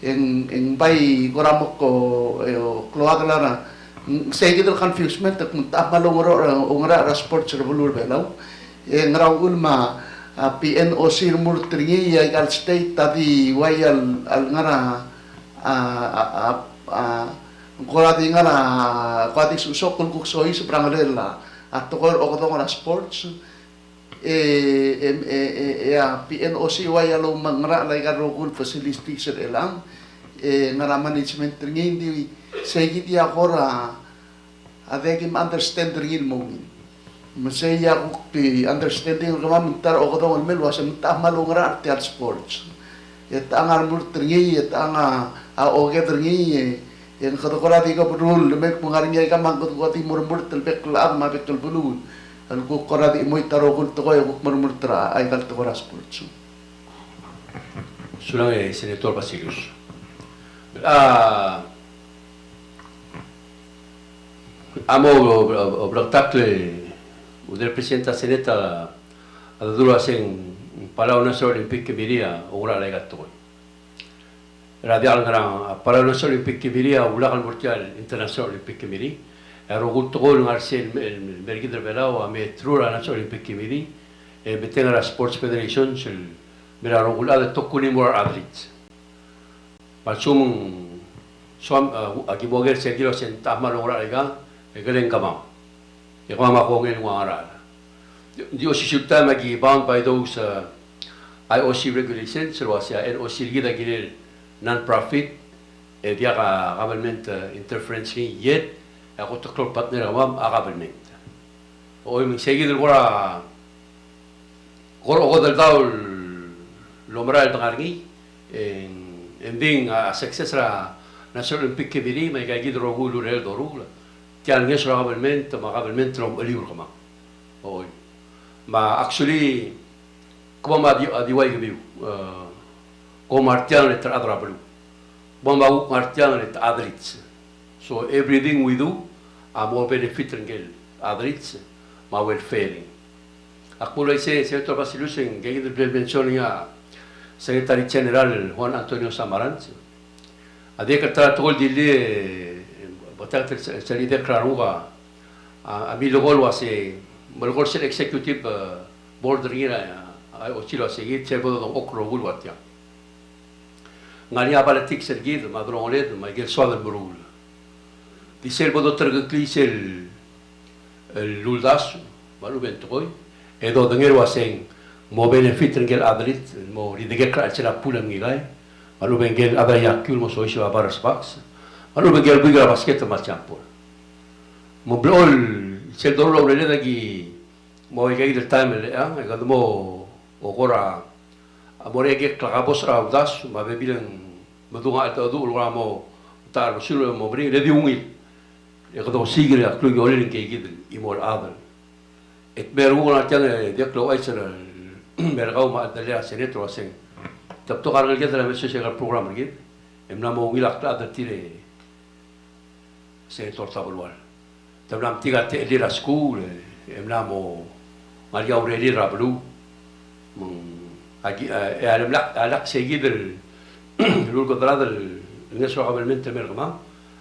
en bay goramok ko kloag la na say gidel confusement tak munta malongro ongra sport servolur belaw ngraw ulma PNOC murtringi ya al state tadi wayal al ngara Kurati nga na kwati susok kung kuksoy sa prangalela at tukor o katong na sports PNOC wayalo mangra lay karokul facilities sa elang ngara management ringin di segit ya kora adekim understand ringin mo masaya ko pi understanding ko mamuntar o katong almel wasa malungra at sports et angar murtringi et anga OEK ringi yang kata korati ka pedul lemek mengaringnya ka mangkut korati murmur telbek laam mabek telbulu al ku korati moy tarokul to koy murmur tra ay kal to koras pulsu sulang senator Basilius amo obraktakle uder presidenta seneta adura sen palau nasional olimpik kebiria ora legat to radial ngarang para nasional olimpik kebiria ulakal murtial international olimpik kebiri rogut togol ngarsen mergi belau ame trura nasional olimpik kebiri betenga sports federation sel mera rogulada tokkuni mur athletes palsum som akiboger segilo sen tamar ora lega egelen kama ekama ko ngel ngara dio sisupta magi bound by those IOC regulations so was NOC gida gilel non-profit dia government interference yet ako to club partner awam government o yung sige del gora del daul lomral tangargi en ding success ra national olympic kebiri may gagid rogulu rel dorula tial nges government rom eliur kama o ma actually kuma adiwai gebiu ko martial et adra blu bomba u martial et adrits so everything we do more benefit ngel adrits ma welfare akula ise sector Basilius en gege de prevention ya secretary general Juan Antonio Samaranch ade ka tratol dile botak sali de klaruga a mi logol wase molgol sel executive board ringa o chilo seguir chebo do okro bulwatia ngani abalatik sergid madronoled ma gel swad brul di selbo do tergklisel luldas malu bentoy edo denger wasen mo benefit ngel adrit mo ridege krachela pulam ngilai malu bengel ada yakul mo soisho abaras box malu bengel bigra basket ma champol mo blol sel do lo le dagi mo gege del time le gado mo ogora amore ke klagabos raudas ma bebilen medunga ata du mo tar silo mo bri le diungil e gado sigre a klugi olin ke gidel imol adal et beru na tane de klo aisera mergau ma dalia senetro asen tapto gargal ke la messo chegar program gid emna mo ngila klada tire senator tabolwal tablam tiga te lira school emna mo maria aureli rablu aquí alak seguir el luego de la الناس قبلmente mergma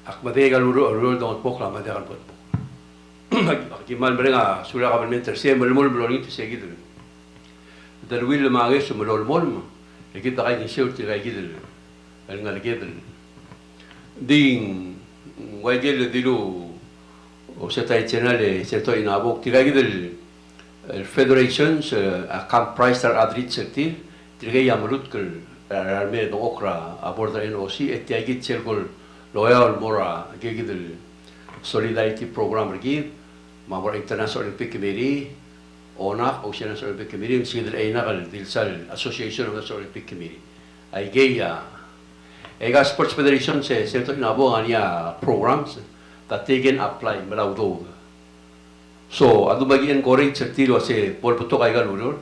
akmadega luro don pokla madega pot aquí mal brega sura قبلmente siempre el mol blonito seguir del will ma gesu mol mol e que ta gain sheuti ga gidel el ngal gidel din wajel dilu o seta eternale certo in abok ti ga gidel el federations a camp price adrit certir trige yamrut kel arme do okra a border NOC et yagit cergol loyal mora gegidel solidarity program rigi ma bor international olympic committee ona ocean olympic committee sigidel einagal dilsal association of the olympic committee ai geya ega sports federation se certo inabo ania programs that they can apply melaudo so adu bagian goreng certilo se por puto kaigal ulur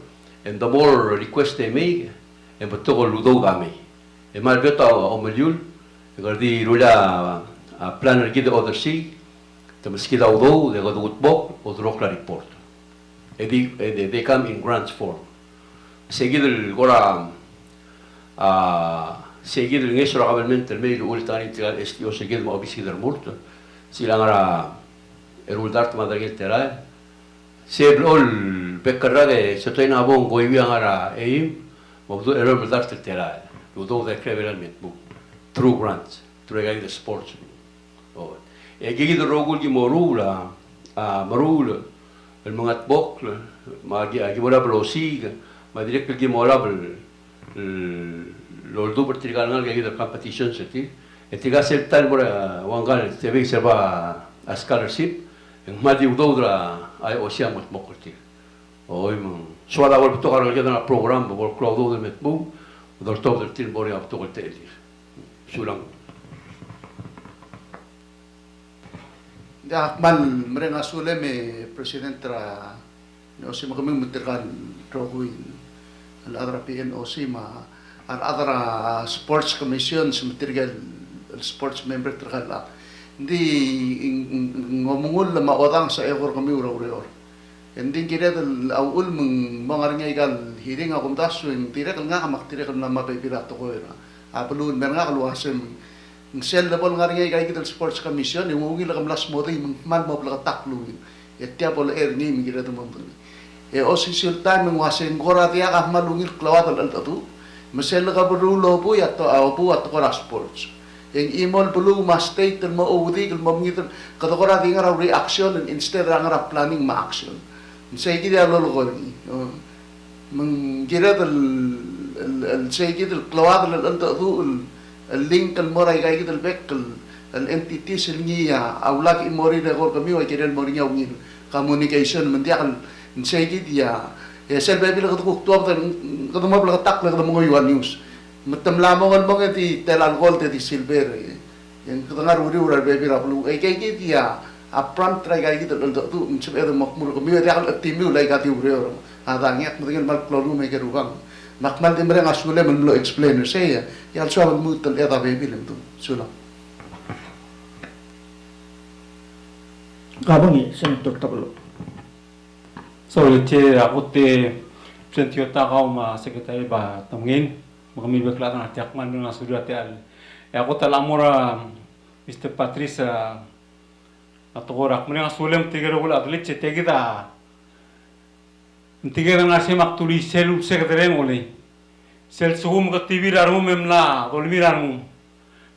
and the more request they make and puto ludo game e mal beta o meliul gardi rula a plan gid other sea te meskida udo de godut bok o drokla report e they come in grants form seguido el gora seguido en eso probablemente el medio ultani tigal estio seguido ma obisi der murto silangara eruldat madargel terai seblol bekkarage sotoina bon goibiangara eim mabdu eruldat terai udo de creveralmente bu true grants true guide sports oh e gigido rogul gi morula a marul el mangat bok ma gi mora blosiga ma direct gi mora l'oldu pertigal ngal gi der competition seti etiga sel tal mora wangal tebe serba a scholarship en madi udodra ai osiamos mokolti oi man suada vol to garo gi na program vol cloud de metbu dor top del til bori ap to gotel sulang ya man merenga sule me presidentra no si makaming mutirkan roguin al adra PNOC ma al adra sports commission si mutirgal sports member terkala hindi ngomongul ma odang sa egor kami ura hindi kira dal awul meng mangarngay gal hiring akum dasu tira kal nga kamak tira kal na mapipirato ko era apalun mer nga kaluasen sel level ngarngay kay kita sports commission yung ungi lakam las modi man mo plaka taklu etya pol ni mi kira to mampu e official time ng wasen gora dia ka malungil klawat al tatu mesel ka berulo bu ya to abu at ko sports yang imol bulu ma state mo udi kal mo ngit ka to ra dinga reaction and instead ra ngara planning ma action say kida lolo ko من جراد الشيء كده القواعد اللي انت تقول اللينك المورا جاي كده البك الانتيتيس اللي هي اولاد الموري ده غور كمي وكده الموري يومين كوميونيكيشن من داخل الشيء كده يا سل بيبي لك تقول توقف كده ما بلغ تاك لك مو يوان نيوز متملامو المونغ دي تل الغول دي سيلفر yang kedengar uri bebi raplu kayak gitu ya apran try kayak gitu untuk tuh mencari ada makmur kami ada kalau timu lagi kati uri orang ada ngiak mungkin mal keluar mereka ruang makmal di mereka sulit menbelo explain saya ya soal mutel ada bebi itu sulah Kabangi senator tablo so ite akote presentiota kauma sekretary ba tamngin makamil bekla na tiakman nga sudah tial ako talamura Mr. Patricia atogorak muna sulem tigero gula atlet tegida tigero ngasi maktuli sel sekretary ngoli sel sugum ka TV rarum memla dolmiran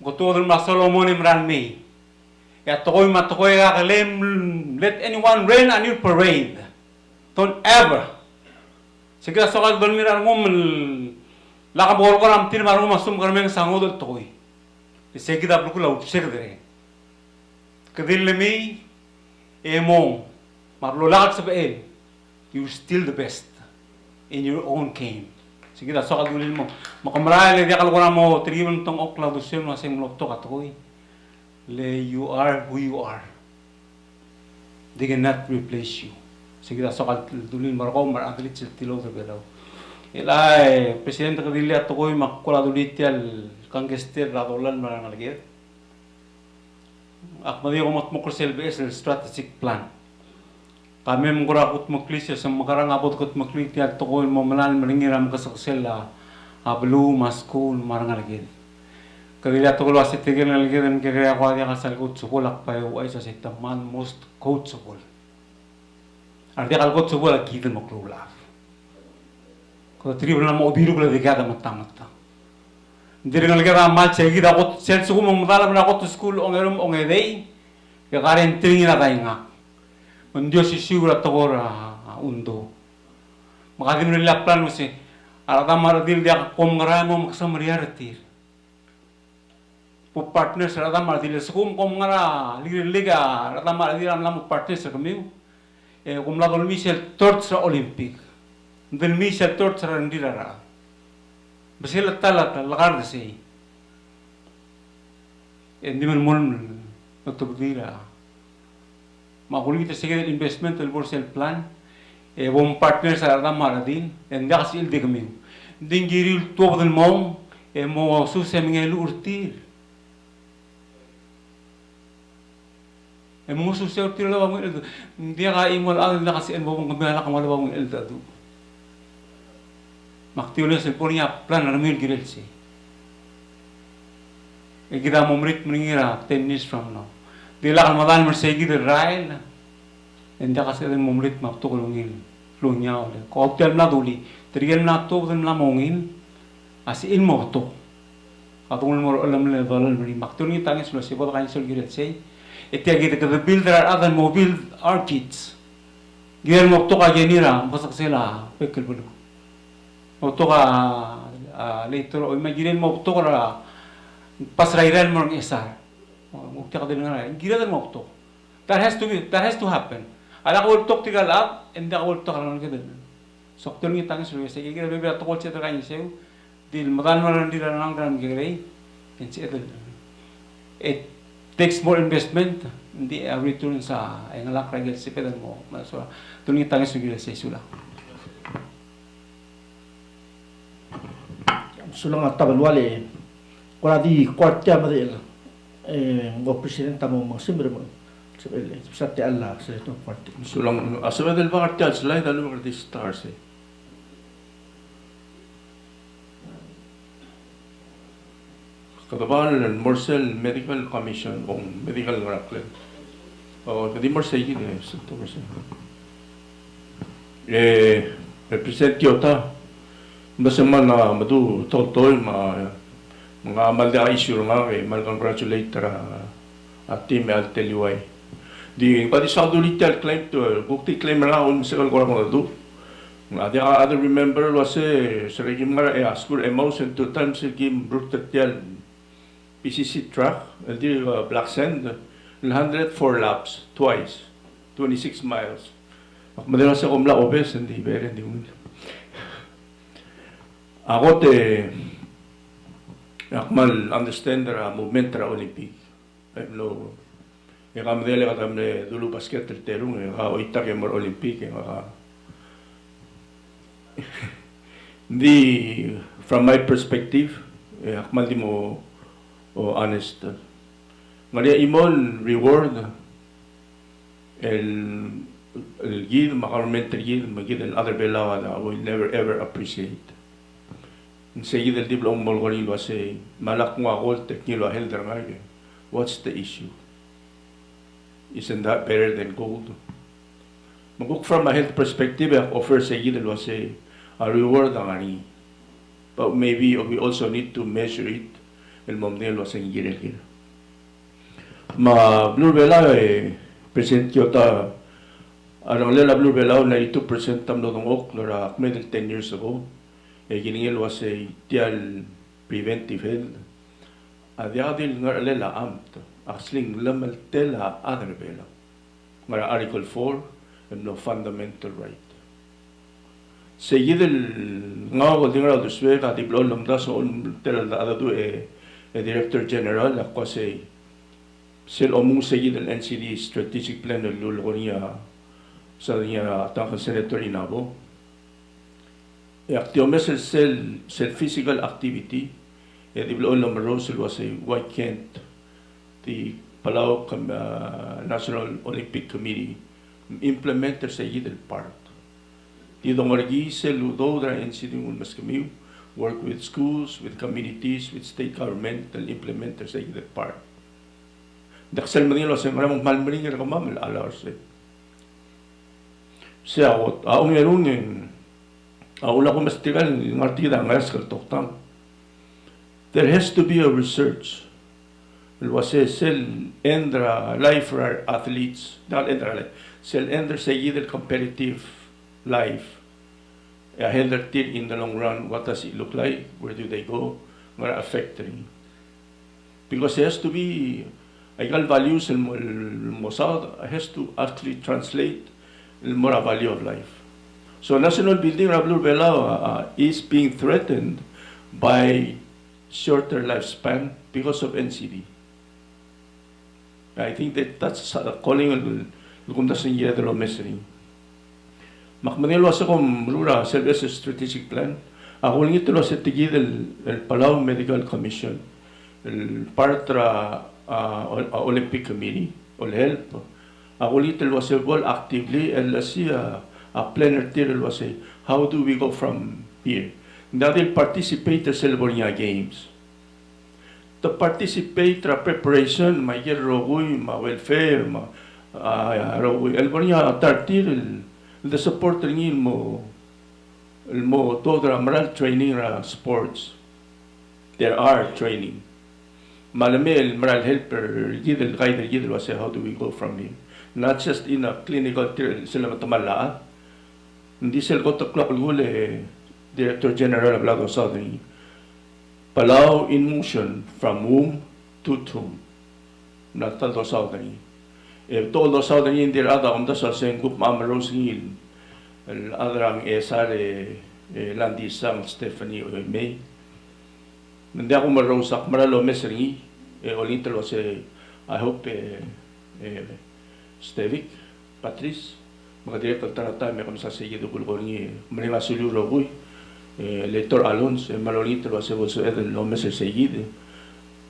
goto dol masolomon imran me ya toy matoy ga lem let anyone rain on your parade don't ever segera soal dolmiran ngom la ka bol koram tin marum masum karmeng sangodol toy Segida blukula segdere. Kadilemi emo marlolag sabael. You're still the best in your own game. Segida sokal dulil mo. Makamraya le diakal kora mo tribun tong okla dusel mo sing lokto katoy. Le you are who you are. They cannot replace you. Segida sokal dulil marko mar atlit tilo belaw. Ilay presidente kadili atoy makkola dulitial Kangester radolan marang lagi. Akmadi ko matmukul selbes strategic plan. Kami mengkurakut muklis sa makarang abot kot muklis tiag tokoy mamalan maringiram kasaksela ablu maskul marang lagi. Kadila tokol wasit tigil lagi dan kaya ko dia kasal kot sukolak pa yo ay sa sitaman most coachable. Arti kalkot subol akitin maklula. Ko tribunal mo biru kala digada matamata. Diri nga lagara mal segi da kot sel sugu mangdala na kot school ongerum ongedei ya karen tringi na tainga mendio si sigura togora undo makadim nila plan mo si arata maradil dia kom ngaramo maksamariya retir po partners arata maradil sugu kom ngara liga arata maradil am lam partners kami kom la dolmi sel torts olympic dolmi sel torts randira Basila talat lakar desi. Hindi man mon nagtubdira. Makulit sa sige investment el borsel plan. Bom partner sa arda maradin. Hindi kasi ildi kami. Hindi giril tuwa del mong. Mo susya mga urtir. Mo susya urtir la bang ildo. Hindi ka imol ang kasi mo bang kamala kamala bang ildo. Maktiulah sepunya plan ramil girelsi. kita momrit mengira 10 years from now. Dila kan madan mersegi de rail. Enda kasi den momrit mapto kulungin. Lunya ole. Ko optel na duli. Terigen na to den la mongin. Asi in mo to. Atong mo alam le dollar meri makto ni tangis lo sibot kan sul giret sei. Etia gite ke build there are other mobile orchids. Gier mo to ka genira masak sela pekel bulu. O to ka later o imagine mo to ka pas rairan mo ng isar. Mukti ka din nga rin. Gira din mo to. That has to happen. Ala ko ultok tigal up, and da ko ultok lang ka din. So kung yung tangis luya, sige gira bebe ato ko siya kanya siya. Dil madan mo lang dila nang gran gire. And siya it takes more investment. Hindi return sa ay ngalak ragil si pedan mo. So kung yung tangis luya siya sula. Sulang at tabalwali, kung di kwartya madil, mo presidenta mo mga simbre mo, sa te Allah sa ito kwartya. Sulang asal del bakar slide dalu di stars eh. Katabahan ng Morsel Medical Commission o Medical Miracle. O hindi Morsel yun eh. Santo Morsel. Represent Kyoto. Basta man na madu totoy mga malda issue nga kay mal congratulate at team al teliway di pati sa dulital claim to bukti claim na on sa ko mo do the other remember was sa regime nga school emotion 2 times game brutal PCC track di black sand 104 laps twice 26 miles madala sa kumla obes hindi very hindi ako akmal understand movement ra Olympic. No. Kami dele katamne dulu basket terung o itak mo Olympic Di from my perspective akmal di mo honest. Ngayon imon reward el gid makarmental gid magid el other belawa that I will never ever appreciate. Seguida el diploma molgonilo hace malak mo ako teknilo helder nga. What's the issue? Isn't that better than gold? Maguk from a health perspective, offer seguida lo hace a reward ang ani. But maybe we also need to measure it. El momnelo hace ngirel. Ma blue bela present yota arang lela blue bela 92% tamlo ng ok lora medal 10 years ago. Giningil was a tial preventive health. Adiadil nga lela amt. Asling lamal tela other bela. Nga Article 4 and no fundamental right. Seguidil nga ko dingra do swega di blol lamda so tela da adu Director General ako say sil omung seguidil NCD strategic plan ng lulgonia sa niya tangkang senator inabo. Actiomes el physical activity, di bloon numero was a why can't the Palau National Olympic Committee implement their sayid part. Di dongargi sel ludo dra NCD un mas kami work with schools, with communities, with state government and implement their sayid part. Daksel manilo sa maramong malmaring nga kamamil alarse. Siya aong yarunin Aula ko mastigal ng artida ng eskal toktang. There has to be a research. It was a cell endra life for athletes. Not endra life. Cell endra sa either competitive life. Ahead in the long run, what does it look like? Where do they go? Nga affecting. Because it has to be equal values and Mossad has to actually translate the moral value of life. So national building Rablu Bela is being threatened by shorter lifespan because of NCD. I think that's calling kung das ng yedro mesering. Makmanilo sa kong lura service strategic plan. Ako lang ito sa tigid el Palau Medical Commission, el Partra Olympic Committee, o help. Ako lang ito was actively el siya a planner title was say, how do we go from here? Dahil participate sa California Games. to participate tra preparation ma yer rogoy ma welfare ma rogoy elbonia tartir the support ringi mo to the moral training ra sports there are training malame el moral helper gidel guide gidel was how do we go from him not just in a clinical sila matamala hindi sila ko to club gule Director General of Lago Southern Palau in motion from womb to tomb. Natal do Southern. If todo do Southern in der ada om da sa sen gup mamaros ngil. El adrang esare landisang Stephanie May. Nandi ako marosak maralo mesringi. Olintro se I hope Stevic Patrice mga director tarata may kami sa seguido kulkorngi manila suluro boy Lector Alonso malolito lo se bolso edel lo mes seguido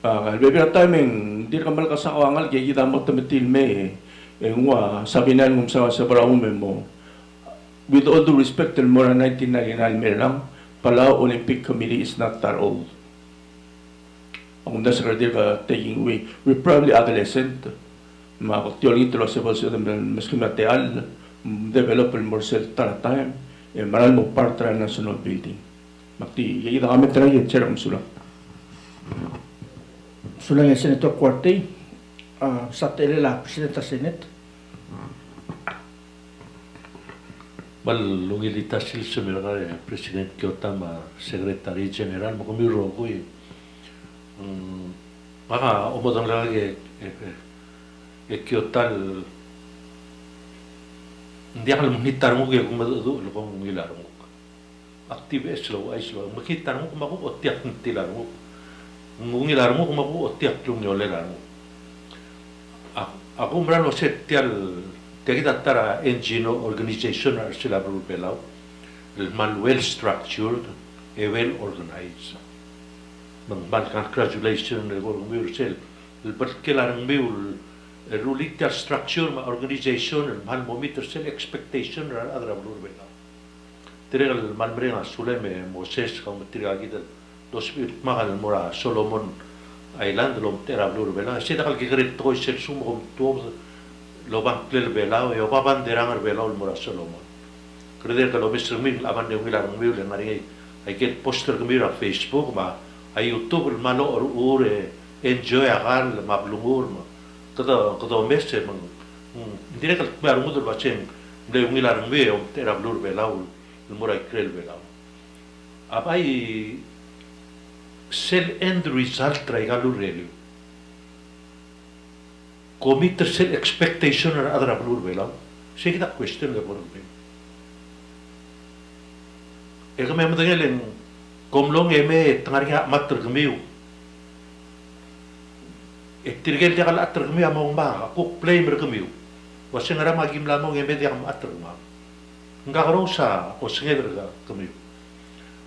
al beber timing dir kamal ka sa kawangal kay kita mo tamatil me ngwa sabinan ngum sa para mo with all due respect till more 1999 melang Palau Olympic Committee is not that old ang das ka taking away we're probably adolescent makotiyolito lo se bolso de mes material develop el morsel taratime maral mo partra national building makti kita kami terakhir cara sulang sulang yang Senator Cuarte sa la Presidenta Senate Bal lungilita sil semirare President Kyotama Secretary General mo kumiro ko maka umodang lagi Kyotal hindi ako manghitar mo kaya kung madudulo kung ngilar mo. Aktive slow ay slow. Makhitar mo kung makuotiak ng tilar mo. Kung ngilar mo kung makuotiak yung nyolelar mo. Ako marano setial kita tara NGO organization ar sila berupelaw. Well structured, well organized. Magbalkan congratulation ng gulong sel. Berkelarang miul rulitar structure ma organization mal mometer sel expectation ra adra blur bela tiregal mal brenga suleme Moses ka material gidal dos magal mora Solomon Island lom tera blur bela se dakal gigret to sel sumo to lo ban klel bela e o baban derang bela mora Solomon creder ka lo Mr. Min aban de wilar ngil ngari ay get poster gmira Facebook ma ay YouTube malo or enjoy agal mablumur ma todo mes mang direct al baru mudo bacen de un hilar veo era blur belau el morai crel belau abai sel end result traiga lurelio commit sel expectation ar adra blur belau se kita question de por me e que me mandangelen komlong eme tangaria matr gmiu tirgel dia kala atter kami among ba cook play mer kami wasa ngara magim lamong eme dia kam atter ma nga karosa o singeder ga kami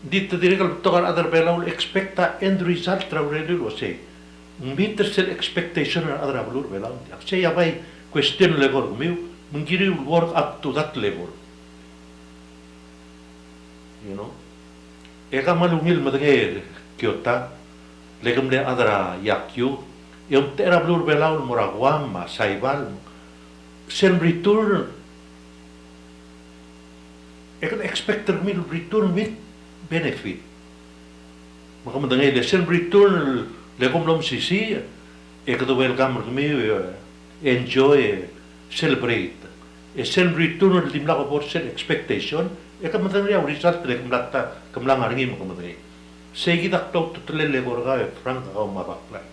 dito dirgal tokar other belong expecta end result traurelu lo se meter sel expectation other blur belong say abay question level kami mungkiri work up to that level you know eka malungil madangel kyota legam le adra yakyu yung tera blur belaw muragwam ma saibal sen return ekan expected meal return with benefit maka madangay sen return legom lom sisi ekado welcome me enjoy celebrate sen return limla ko for sen expectation ekan madangay result legom latta kamlang aringi maka madangay segi dak to tutlele gorga frank ka mabakla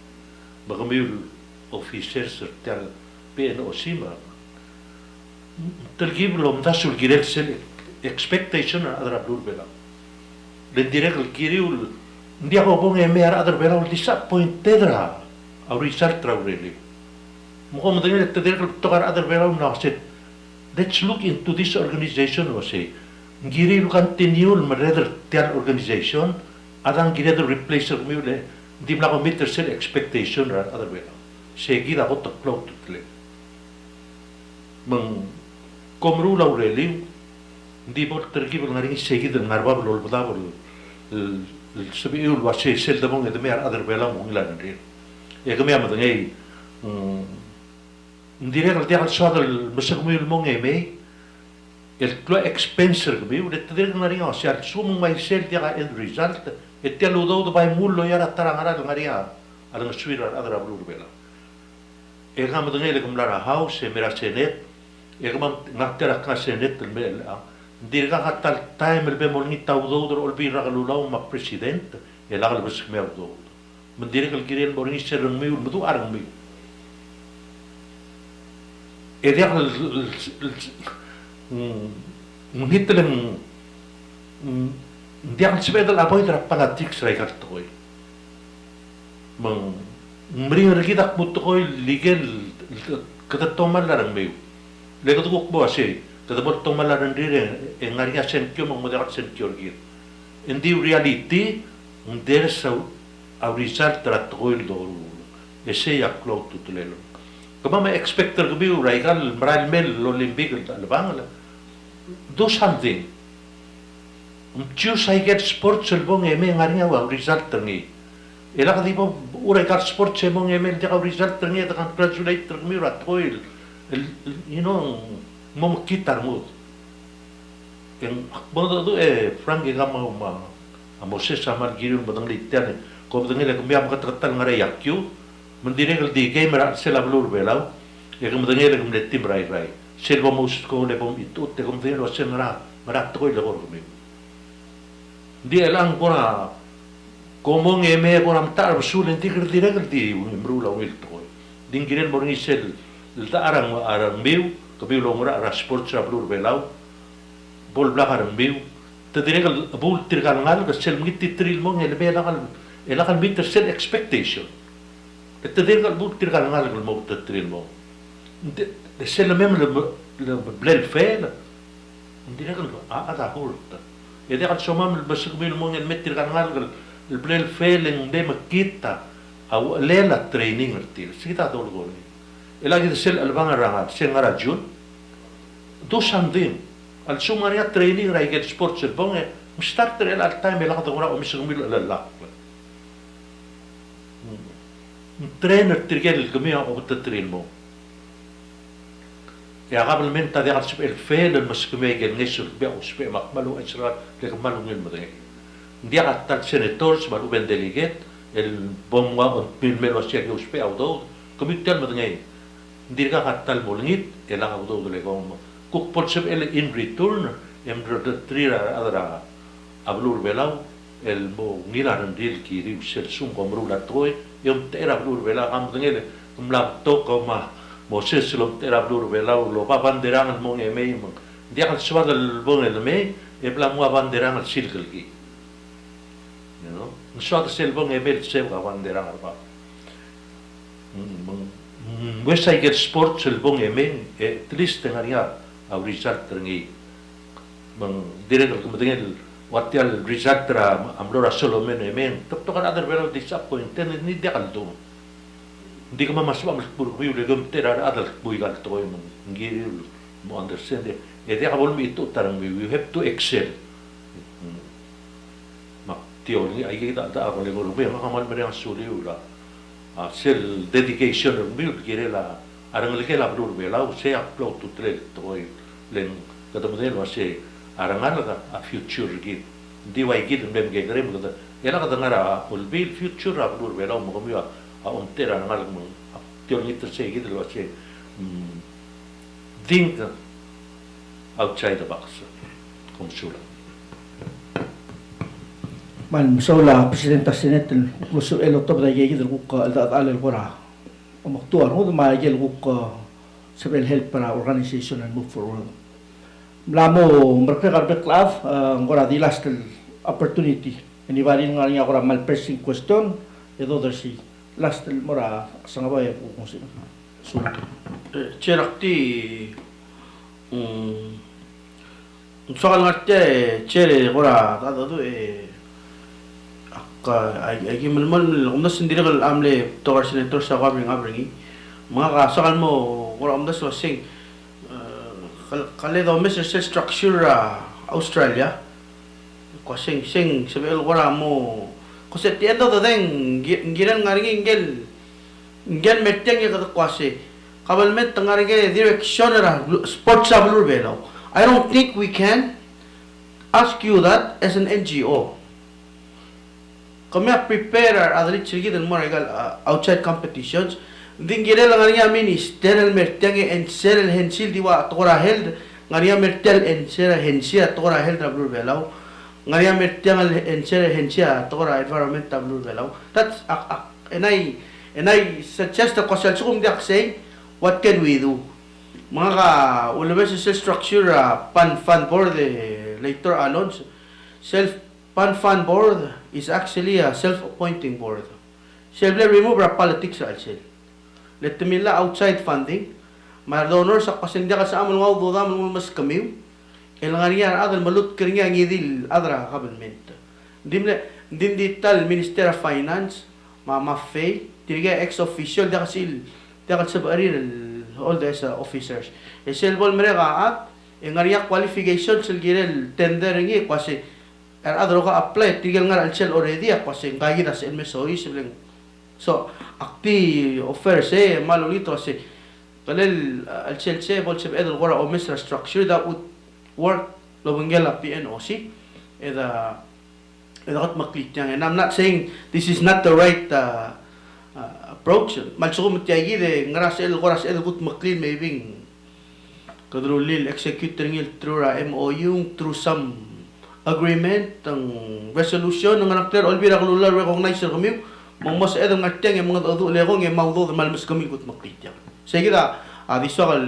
Bagamil officers tel PNOC ma tergib lom dasul girek sel expectation adra blur bela den direk giriul ndia ko bong emer adra bela disappointed ra au result traureli mo ko mdenel te direk tokar adra bela na set let's look into this organization o say giril continue rather tel organization adang girel replacer miule di mla ko meter sel expectation ra other way seguida ko to cloud tle mang komru law reli di bot tergib ngari seguida ngarba lol badabol el sabiul wa sel de mong de mer other way la mong la kami amat ngay hindi rin kalti akal suadal masak mo yung mong el tlo expenser kami ulit tadir na rin ako siya sumong may sel tiya ka end result tiya ludaw do bay mulo yara tarangara ng area alang suirar adra blur bela kami ngay lekum lara house mera senet kami ngaktera ka senet el hindi rin katal time el bemol ni tawdo do olbi rakalulaw ma president elakal bus kami do mendiri kal kirel boring serang mi mudu arang mi dia kal menghitlang dia kal sebedal apa itu fanatik serai kartoi mering kita mutoi legal kata tomal larang mi lekat kuk bo ase kata bot tomal larang dire engaria senkyo mengmoderat senkyo gir in the reality there's a result trattoil doru ese ya cloud to tulelo kama ma expecter gabi raigal maral mel olympic albang do something choose I get sports albong eme ngaringa wa result ngi ela kadi bo uraigal sports ebong eme dia result ngi ta kan congratulate termi ratoil you know mom kitar mo en bodo do frank gama ma amose samar girun badang litane ko badang ile kumbiam ka tratal ngare yakyu mendire gal di game ra sela blur belau e kum badang ile kum de tim rai selva mus ko le bom itu te kum velo senra marat ko ile gor kumi di elang kora komong eme kora mtar sul enti dire gal di imbrula wil to dingiren borni sel ta arang meu kabiu lo ngora ra sport sa blur belau bol blakar meu tadiregal abul tirgal ngal ka sel ngiti tril mo ngel be elakal meter sel expectation tadiregal abul tirgal ngal ka mo tril mo de sel mem le blel fel diregal ada hulta edegal somam basuk bil mo ngel meter gal ngal ka el blel fel en de makita aw lela training ertil sita dol gol elagi sel albanga ranga sel ngara jun do samdim al sumaria training rai get sports el bonge starter el al time la qadra o misgmil la la trainer tirgel el gamia o tatril mo ya قبل من تدي على سبيل الفيل المسكمي جل نسل بيع وسبيع مقبلو إسرائيل لكملوا من المدرسة دي على تال سيناتورز مالو بين ديليجيت البوموا بالملو سياق وسبيع ودود كم يتكلم مدرسة دي على تال مولنيت إلا ودود لكم كوك بولسب إل in return تريرا أدرا أبلور بلاو المو نيلا نديل كيري وسلسوم كمرولا توي يوم تيرا أبلور بلاو هم دنيل ملاب توكو ما Moses lo era blur belau lo pa banderang al mong emei mong dia kan swag al bong el mei e bla mo banderang al circle ki you know swag sel bong emel se ga banderang al pa west I get sports el bong emei e triste ngaria au result ngi mong director ko mengel watial result ra amlora solo men emen to kan other belau disappointed ni dia kan do Hindi ka mamaswa ang purkuyo legam tera adal buigal to yung ngiri mo understand eh dia ka boleh itu tarang you have to excel mak teori ay kita ada ako lego rubi ang kamal mereng suli ula sel dedication ng bil kire la arang leke la blur bela se upload to trail to len kada model wase arangal ka a future git di way git mem gegre mo kada ela kada ngara ul future a blur bela mo kamiwa a ontera ngal mo teori tersegi de lo che think outside the box kom sula man sola presidenta senate incluso el octubre de yegi del buka al el gora o maktuar ho ma yel buka sebel help para organization and move forward mlamo mereka garbet club gora di last opportunity anybody ngari agora mal pressing question edo dersi last mora sangabay ko kung sino sula cherakti soal ngarte chere gora dado akka ay malmal umdas sendiri kal amle towar senator sa abringi mga kasakal mo gora umdas so sing kale do mes structure Australia ko sing sabel gora mo kasi at the end of the day, ngiran nga rin ingel Ngyan meteng ya kata kwase. Kabalmet tangarige direction ra sports sa blur belaw. I don't think we can ask you that as an NGO. Kami prepare our athlete sige dan mo outside competitions. Dingire lang nga ministerial merteng en serel hensil diwa tora held ngaria mertel en serel hensia tora held blur belaw. Ngaria merteng en serel hensia tora environment blur belaw. That's and I suggest the question so kung diak say what can we do? Mga ka ulabas sa structure fund board later Alonso self fund board is actually a self-appointing board. Self remove our politics ra sel. Let them illa outside funding. Mar donor sa pasendya ka sa amon ngaw do damon mas kamiw. Elangariya adal malut kringa ngidil adra government. Dindital Minister of Finance Mama Faye tiriga ex official da kasil da kasabari all the officers. Selbol mereka at ngariya qualification sil girel tender ngi kasi adro ka apply tigil nga alsel already kasi kaya sa MSOE sibling so akti offer say malolito kasi kalel alsel say bol sib edel wara o misra structure that would work lobengela PNOC eda kat maklit yang and I'm not saying this is not the right approach malsuko mutiagi de ngarasel koras edel gut maklin maybe kadrulil executing it through MOU through some agreement ang resolution ng anak ter all bira klular recognize kami mong mas edang ngateng yung mga adu lekong yung mawdo malmas kami gut makitya sige da adiswal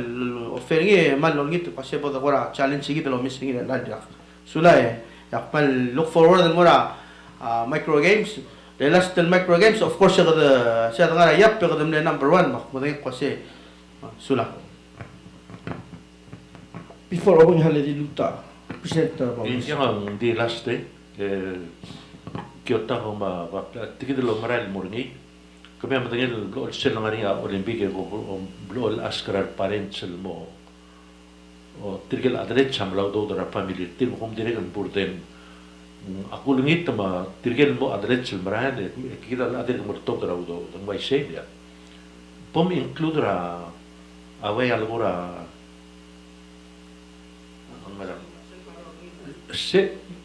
offering mal longit kasi boda kora challenge sige lo missing in ladrak sulay yakpal look forward and mura micro games the last micro games of course sa nga yap pero dem number 1 makmudeng kasi sula Before obong haledi luta Yang di last day, Kyoto ko tigil lo maral murni. Kami ang matangil blool sila nga rin Olympic ko blool askarar parents mo. O tigil adret samlaw do dara family tim kung direkan burden. Ako lungit ma tigil mo adret sil maral kita adret mo to dara do ang may selia. Pom include ra away algora ang maral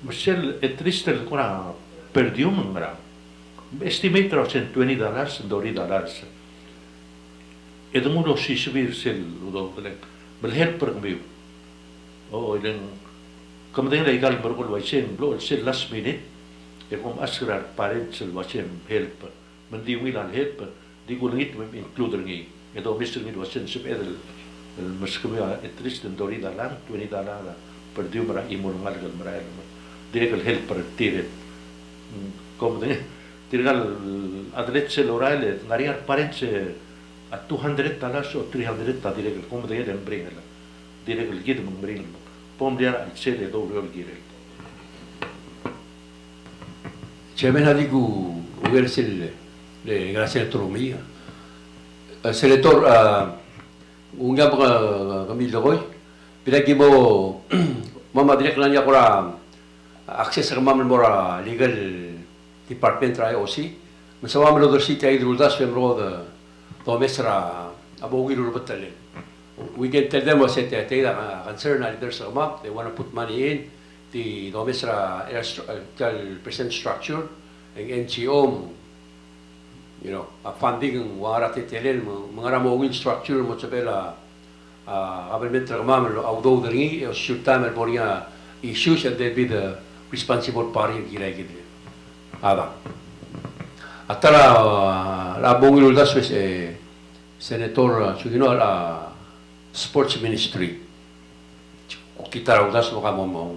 Michelle è triste ancora perdiamo ancora estimate $120 $30 ed uno si subir sel do bel helper kami o ilang come din legal berkol waisen blo sel last minute e kom asrar parents sel waisen help mandi wilan help di kulungit mem include ngi edo Mr. Mid waisen sub edel mas kami è triste $20 $20 perdiu mara imul ngalgal mara direkal help per tiret como de tirgal atlet celorale ngariar parents a $200 o $300 direkal como de den bringela direkal gid mong bring pom dia al cele do rol girel Chairman hadiku ugersel le gracia tromia senator unga pa kami logoy Pilagi mo mama direct lang niya kora access sa mamel mora legal department ra OC. Masawa mo do city ay duldas memro the mesra abogi ro batale. We can tell them what they concern leaders sa map they want to put money in the mesra present structure ang NGO you know funding wara titelen mga ramong structure mo sa pela government ramamelo although the ring should time for issues and they'll be the responsible party gilay gid ada atara la bongil das senator chugino la sports ministry kita udas mo kamo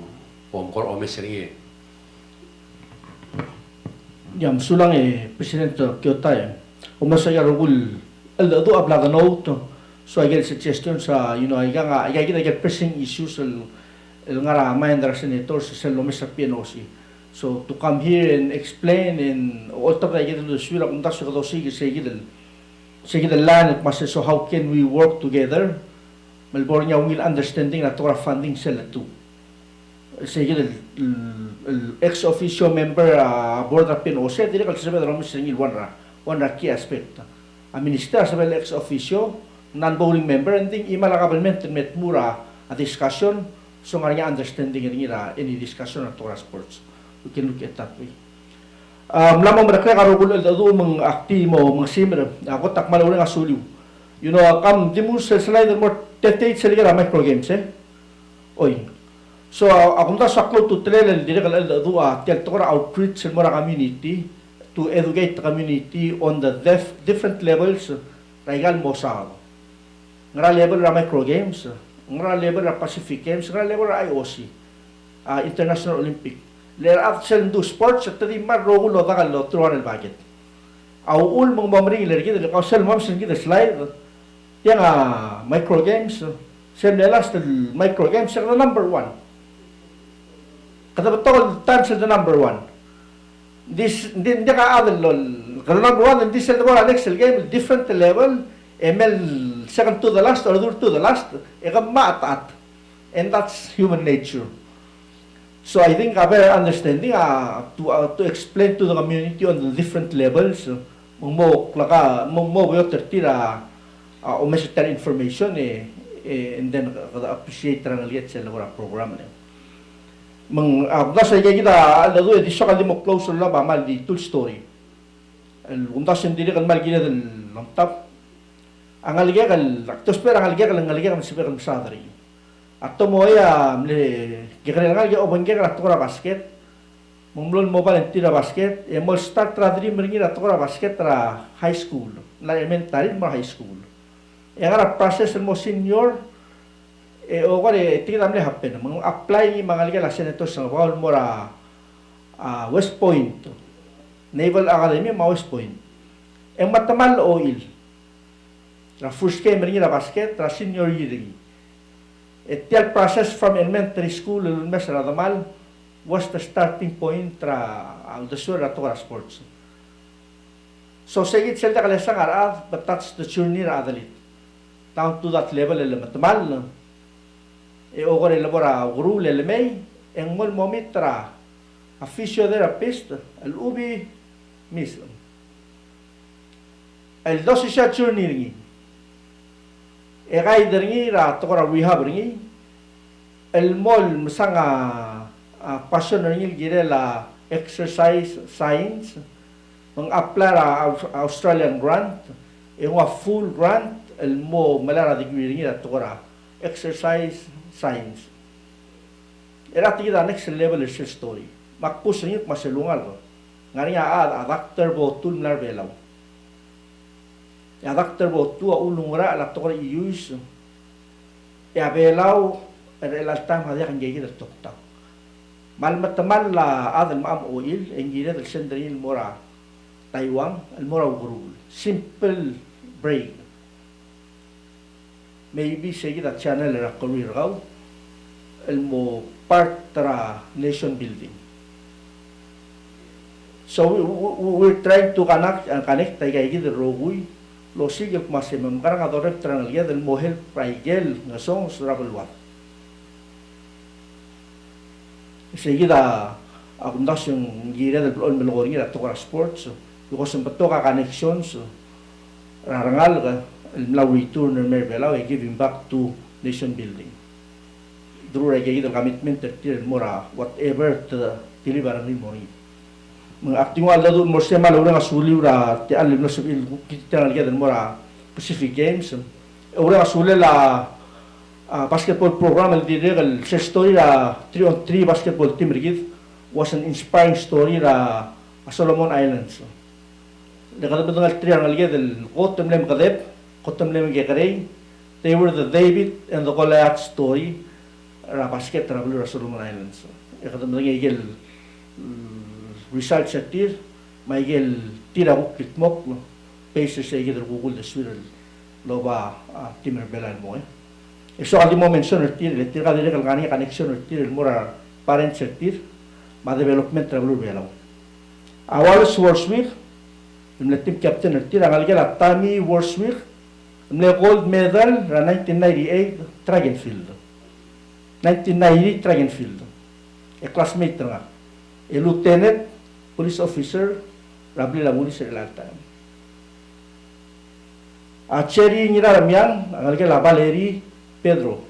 kor omesri Yam sulang Presidente Kyoto umasaya rugul do ablaga note so I get suggestions I get pressing issues ngara mahendra senators sa Mr. PNOC so to come here and explain and all tab I get the swira kung taso ka sige the land mas so how can we work together Melbourne will understanding na to funding sila too sige ex officio member board of PNOC dire kal sabi ro Mr. Ngil one ra key aspect a minister as well ex officio, non-voting member, and think ima la government met mura a discussion, so nga niya understanding nila any discussion at Torah sports. We can look at that way. Lamang merakre karugul ado mga akti mo mga simmer ako takmal ulang asuliw. You know, kam di mo sa slider mo 38 sa liga micro games Oy. So ako ta saklo to trailer dire kal ado tel Torah outreach sa mga community to educate the community on the different levels raigal mo sa ngara level ra micro games, ngara level ra Pacific Games, ngara level ra IOC, International Olympic. Ler afsel do sports at tadi mar rogo lo dagal lo truan el budget. Au ul mong mamring ler gid le kausel mam sen gid slide. Yang micro games, sen le last micro games the number 1. Kada betol times the number 1. This din ka adel lol. Kada number 1 and this the next game different level. ML second to the last or third to the last, at. And that's human nature. So I think a better understanding to explain to the community on the different levels, mo tertira o message information and then appreciate rangal get sa lagora program nasa kita lado di siya mo close la ba mal di tool story. Undas hindi kan mal gina del laptop ang aligya tos pero ang aligya kan siya kan sadari atto mo ya gikare ang aligya o bangge kan tora basket mumlol mo valentira basket e mo start tradri meringira tora basket tra high school la elementary mo high school e agora process mo senior e o gare tingam le happen mo apply ni mga aligya la senator sa bawal mo ra West Point Naval Academy ma West Point e matamal oil tra first game ringira basket, tra senior year. The process from elementary school mes radamal was the starting point tra the sure Torah sports. So segit selta kalasang arad, but that's the journey ra adalit. Down to that level matamal. E ogor elabora guru lelemay en mol momitra a physiotherapist al-ubi mismo. El dosi siya journey ringi. E kay deringi ra to ra rehab ringi el mol masanga passion ringi gire la exercise science mang apply ra Australian grant e wa full grant el mo malara degree ringi ra to ra exercise science era tida next level is story makpus ringi maselungal ngari a doctor bo tul mlar belaw ya doctor bo tua ulungra la tokor ius ya belau el altam hadi kan gege del tokta mal matamal la adal mam oil engire del sendrin mora Taiwan el mora gurul simple break maybe seguida channel la career raw el mo part tra nation building. So we're trying to connect tayo gege del rogui lo sigil masimum karang adorep trangalia del mohel praigel nga song surabelwat. Seguida akundas yung gira del plon melgoringi at Torah sports because ang bato ka connections rarangal ka el return ng merbelaw e giving back to nation building. Duro ay gaya commitment til mora whatever to deliver ni mori. Mga acting wala doon mo siya malawang asuliw ra ti alim na sabil kita nga den mora Pacific Games ora asulil la basketball program al diregal sa story la 3-on-3 basketball team rigid was an inspiring story ra Solomon Islands lekada bengal 3 ang alged del kotem lem kadep kotem lem gekare they were the David and the Goliath story ra basket ra Solomon Islands lekada bengal igel result sa tir maigel tira ko kitmok paces sa igel Google the swirl loba timer belan mo so at the moment so tir ka dire kalgani connection tir mura parent sa tir ma development tra belaw awal Swarswick yung team captain tir ang algel Tammy Warswick yung gold medal ra 1998 track and field 1990 track and field a classmate nga a lieutenant police officer rabli labuli sa lalta Cherry Niramian, Angela Valeri Pedro,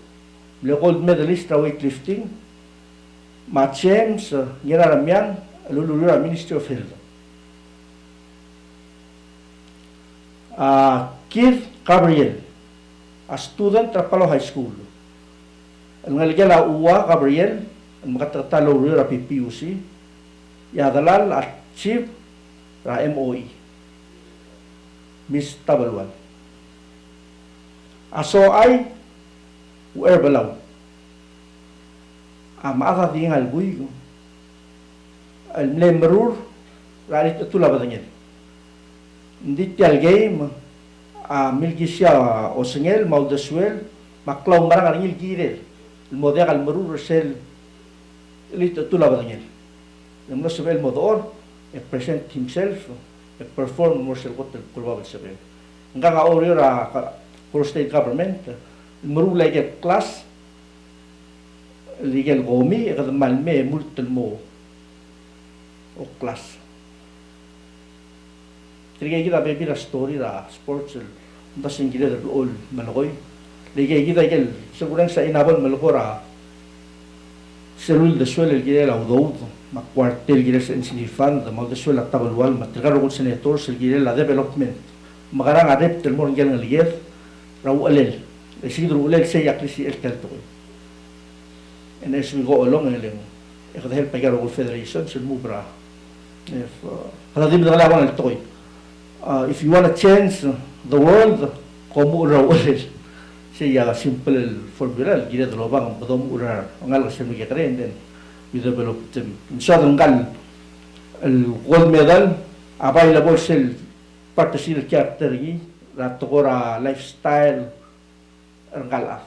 le gold medalist weightlifting, James Niramian, Lulura Ministry of Health. Keith Gabriel, a student at Palo High School. Angela Uwa Gabriel, ang makatatalo rin sa PPUC, Yadalal at Chief sa MOE, Miss Tabalwan. Aso ay Uerbalaw. Maata tingal buy ko. Al-Lemrur, ralit itula ba tanyan? Hindi tiyal game, milgisya o singel, maudaswel, maklaw marang ang ilgiril. Ilmodek al-Marur sel, ilit itula ba tanyan? Yung nasabel mo doon, present himself, perform mo sel kot kulbabal sabel. Hanggang auri ra for state government, marulay ke class, legal gomi, malme multal mo o class. Ligay kita baby na story ra sports, das yung gila all malakoy. Ligay kita kel sigurang sa inabon malakora, selul de suel el gila la udod, makwartel gila sa insinifan, mag de suel at tabalwal, matrigaro ko senators el gila la development, magarang adep tel mo ngel ngaliyer. Raw alel, siguro ulel say at least el kalto. And as we go along, I could help Pagaro Federation, so move bra. If if you want to change the world, komu raw ulel. Say simple formula, gila de lobang, badom ura, angal sa mga karen, then we develop them. In southern gal, el gold medal, available sel participative chapter Ratokora lifestyle Rangala.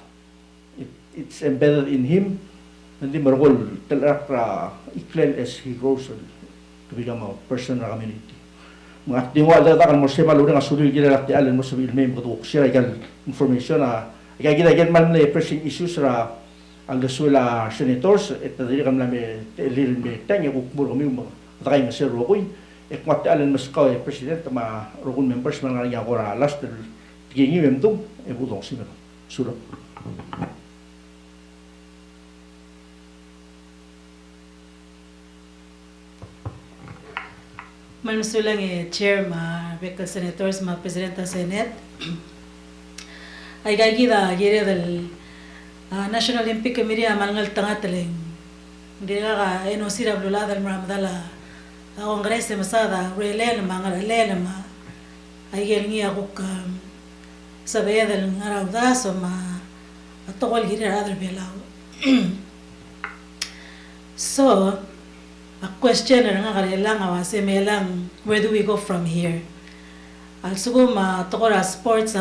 It's embedded in him, and the Margol Telakra Iklen as he grows to become a person in the community. Mga tingwa data kan mo siya maluring asulil gila lati alin mo sabi ilmem ko siya ikan information na ikagita ikan man na pressing issues ra ang gasula senators at dili kam lami telil me tanya ko muro kami mga takay na sir rokoy ekmat alin mas ka president ma rokon members man nga ko ra last gingi memtum e budong simero sura Manusulang chair ma bekel senators ma presidenta Senate ay gagida gire del National Olympic Committee amangal tangateleng dira ka NOC rablula del maradala Kongres masada relel mangalele ma ay gelngi ako sa del ngarawda ma atokol gire other belaw so a question nga kailang awase melang where do we go from here also ma tokora sports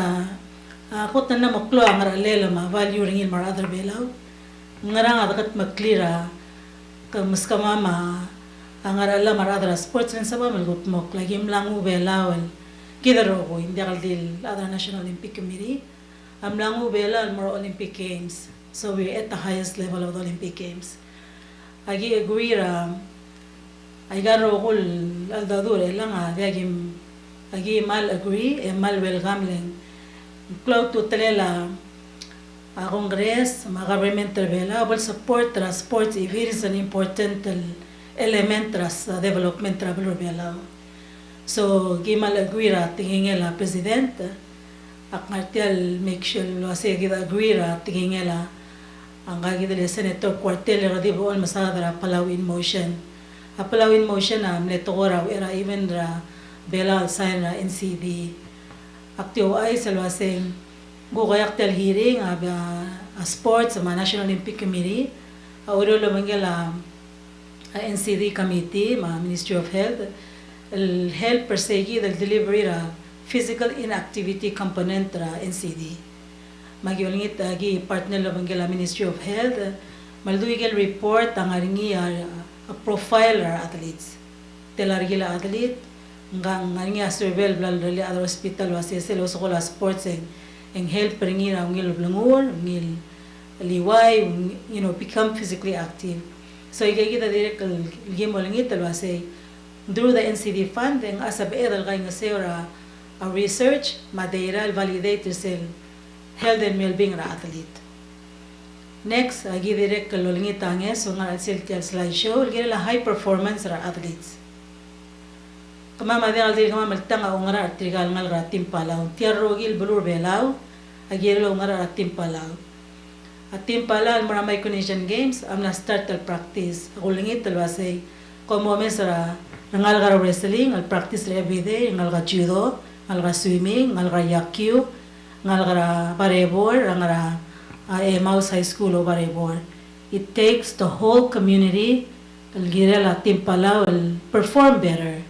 ako tan na moklo ang ralela ma value ringin mar other belaw ngarang akat maklira kamuskama ma ang arala mar other sports rin sa malgut mok lagi lang belaw kidaro ko hindi kaldil other National Olympic Committee lang belaw more Olympic Games, so we're at the highest level of the Olympic Games. Agi agree ay garo ko aldadur lang agi mal agree e mal welcome lang cloud to telela Congress ma government bela will support the sports if it is an important element tras development travel bela so gimal agree ra tingingela president ak martial make sure lo ase gida agree ra tingingela ang gagidele senator quartel ra di bol masadra palaw in motion Apalawin motion na mletokora era even ra bela sign ra NCD. Aktio ay salwaseng gugayak tel hearing a sports sa National Olympic Committee. Auro lo mangela NCD committee ma Ministry of Health el help persegi del delivery ra physical inactivity component ra NCD. Magyolingit agi partner lo mangela Ministry of Health malduigel report ang aringi a profiler athletes telargila athlete ngang nga surveil blal dali other hospital wasi selo sokola sports en help ringira ngil blangur ngil liway become physically active so igigita direct gimol ngit wasi through the NCD fund and asab edal kay nga sera a research, Madeira, validator sel health and well-being ra athlete. Next, agi direct kalolingit tange, so nga sel slideshow, gira la high performance ra athletes. Kama madingal diri kama maltanga ungara artigal ngal ra timpalaw. Tiarrogil bulur belaw, agi lo ungara ra timpalaw. At timpalaw mara may condition games, am na start al practice. Kulingit talwasay, como mes ra ngal ga wrestling, al practice every day, ngal ga judo, ngal ga swimming, ngal ga yakyu, ngal ga barebor, ngal ga Mouse High School o barebor. It takes the whole community, al girela timpalaw, al perform better.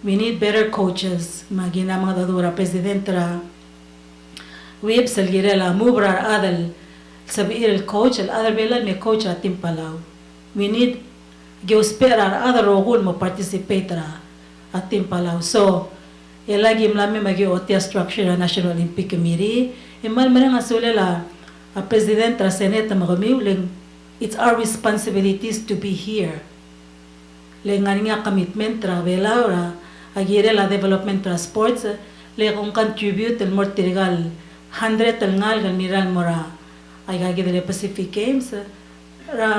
We need better coaches. Magina mga dadura presidente ra whips al girela mubra adal sabi el coach al other bela may coach ra timpalaw. We need geospera other rogul mo participate ra at timpalaw. So elagi mlami magi otia structure ra National Olympic Committee. Imal man nga sulela a president ra senate magamiuling, it's our responsibilities to be here. Lengan nga commitment ra bela ra agire la development tra sports le kung contribute el mortigal 100 el ngal gal miral mora ay gagi de Pacific Games ra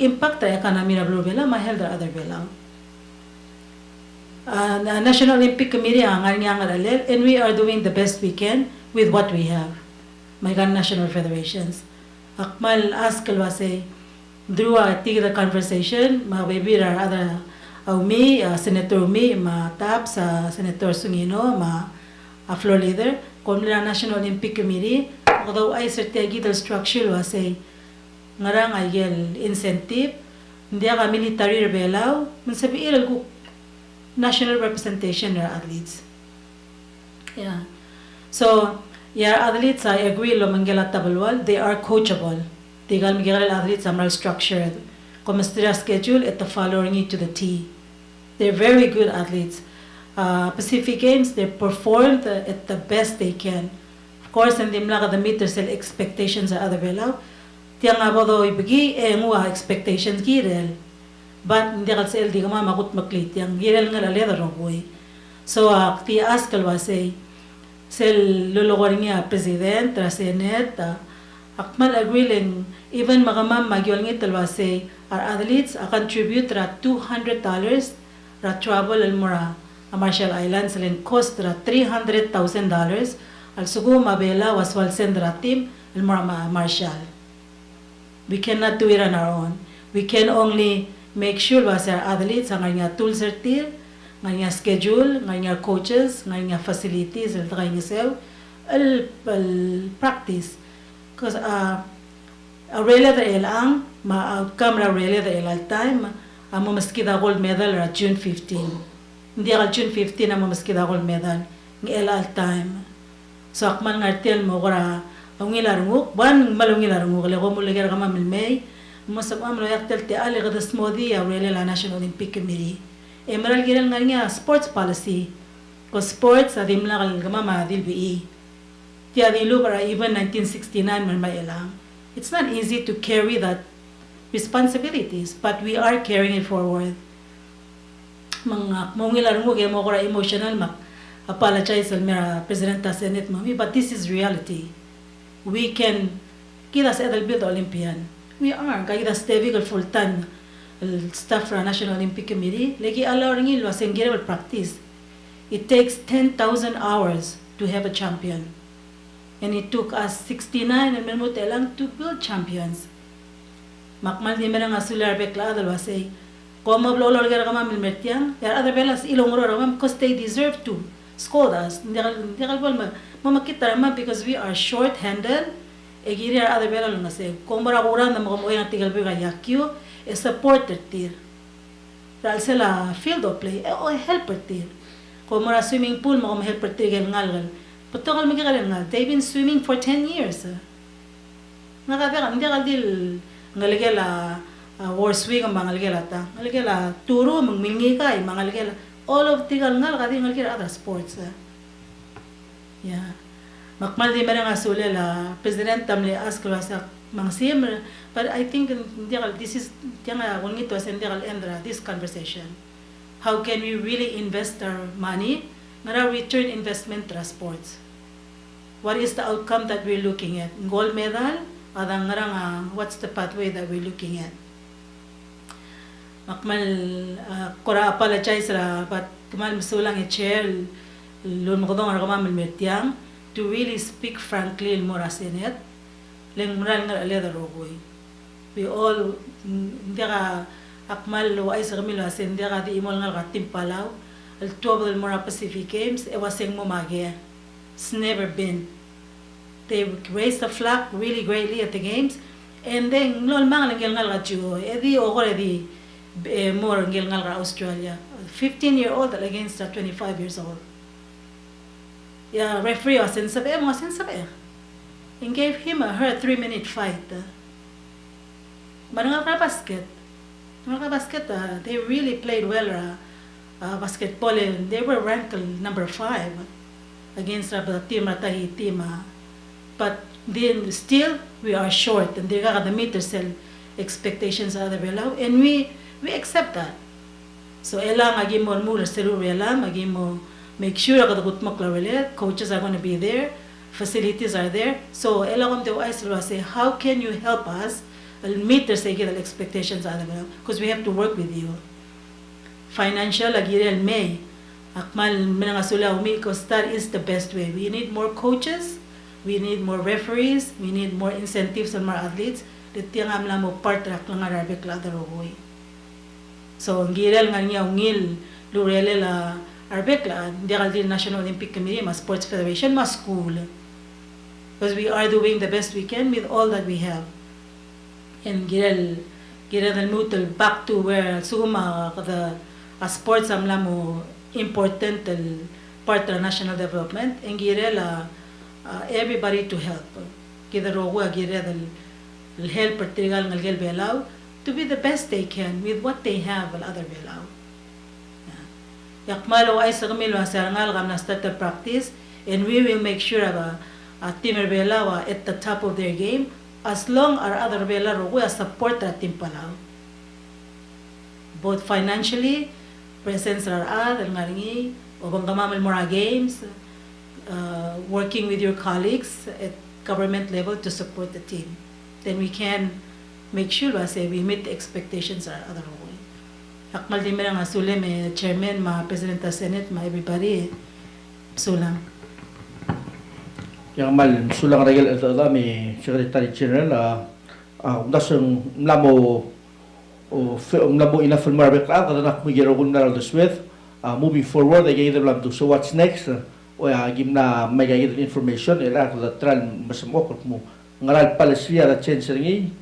impact ra economy ra blue bela ma held other bela National Olympic Committee ang nga ngalel, and we are doing the best we can with what we have. My national federations akmal askal wase drew a the conversation ma baby ra other Umi, Senator Umi, tap sa Senator Sungino, floor leader, kung nila National Olympic Committee, although ay certiagi del structure wase ngarang ay incentive, hindi ka military rebelaw, mansabi ilal ko national representation ng athletes. Yeah. So, yeah, athletes, I agree, lo manggala tabalwal, they are coachable. Tigal manggala athletes, amal structured. Commissioner schedule at the following it to the T. They're very good athletes. Pacific Games, they performed at the best they can. Of course, hindi mlaka the meter sel expectations sa other belaw. Tiyang abodo ibigi ngua expectations girel. But hindi ka sel di ka makut maklit yang girel nga laleda roboy. So ti askal wase sel lulogor niya president, senate, akmal agwiling even magamam magyol ngi talwase our athletes contribute ra $200 ra travel al mura a Marshall Islands len cost ra $300,000 al sugo mabela waswal sendra team al mura Marshall. We cannot do it on our own. We can only make sure was our athletes ang nga tools ertir, nga schedule, nga coaches, nga facilities al nga sel al practice. Because really the elang outcome ra really the elal time amo maski da gold medal ra June 15. Hindi ka June 15 amo maski da gold medal ng elal time. So akman ngartel mo ra ang ilarnguk ban malung ilarnguk le ko muligar ka mamil May mo sa amlo yaktel te ali gada smodi ya really la National Olympic Committee. Emerald giral nga sports policy. Ko sports adim la kal gama dilbi. Ti adilu para even 1969 man may elang. It's not easy to carry that responsibilities, but we are carrying it forward. Mga mongilar mo kaya mo ko emotional apologize sa mera Presidenta Senate mami, but this is reality. We can kita sa edal build Olympian. We are kaya stevig full time staff for National Olympic Committee. Lagi alaw ring ilo sa engagement practice. It takes 10,000 hours to have a champion. And it took us 69 and lang to build champions. Makmal di merang asular bekla adal wasay. Kung mablolol gara kama milmertian, yar other belas ilong ro ramam because they deserve to scold us. Hindi ka mamakita ramam because we are short-handed. Egiri yar other belas lang nasay. Kung marakuran na makamuhay ng tigal bega yakyo, e supporter tir. Dahil sila field of play, o helper tir. Kung mara swimming pool, helper tir ngal. Patokal magkakaroon nga, they've been swimming for 10 years. Nakabeka, hindi ka dil ngaligela war swing ang mga ta. Ngaligela turo, mangmingi ka, mga ngaligela. All of tigal nga, ngaligela other sports. Yeah. Makmal di merang asule la President Tamle ask sa mga sim, but I think this is kung ito sa endra this conversation. How can we really invest our money ngara return investment tra sports. What is the outcome that we're looking at? Gold medal, adang ngara what's the pathway that we're looking at? Makmal kora apologize ra but kamal masulang chair lun mo dong arama milmetiang to really speak frankly il mora senet leng moral ngal ale darogoy. We all ndira akmal lo ay sa kamilo asen ndira di imol ngal katim palaw al 12 del Mora Pacific Games e waseng mo mage. It's never been. They raised the flag really greatly at the games and then lol mang ngel ngal gachu edi ogore di more ngel ngal ga Australia 15-year-old against a 25 years old. Yeah, referee wasen sabe and gave him her 3-minute fight. Marang ka basket. Mga basket, they really played well basketball and they were ranked number 5 against the team Ratahi team. But then still we are short and they got the meter cell expectations are the below and we accept that. So elang agim mo mula seru elang agim mo make sure that the good coaches are going to be there, facilities are there. So elang the wise say how can you help us meet the expectations are the below because we have to work with you. Financial agirel may akmal menangasula umi that is the best way. We need more coaches, we need more referees, we need more incentives on more athletes. Dito nga amla mo part rak lang arabic la darogoy. So ngirel nga niya ungil lurele la arabic la di National Olympic Committee ma Sports Federation ma school. Because we are doing the best we can with all that we have. And girel al mutal back to where suma the sports amla mo important part of national development and girel everybody to help. Kita rogo girel al help partigal ngal belaw to be the best they can with what they have al other belaw. Yakmalo ay sa kamilo sa ngal gam na start practice and we will make sure team belaw at the top of their game as long our other belaw rogo support that team palaw. Both financially, presence are ngaringi o bangamamal mora games, working with your colleagues at government level to support the team. Then we can make sure we meet the expectations of other way. Akmal din nga sule may chairman, ma president of Senate, ma everybody sulang. Yang mal sulang regal ito may Secretary General dasang mlamo mlamo ina film marbek kada nak migero gunal with moving forward ay gayud lam so what's next o gimna may gayud information ila ko tran masamo mo ngaral palesya at change ringi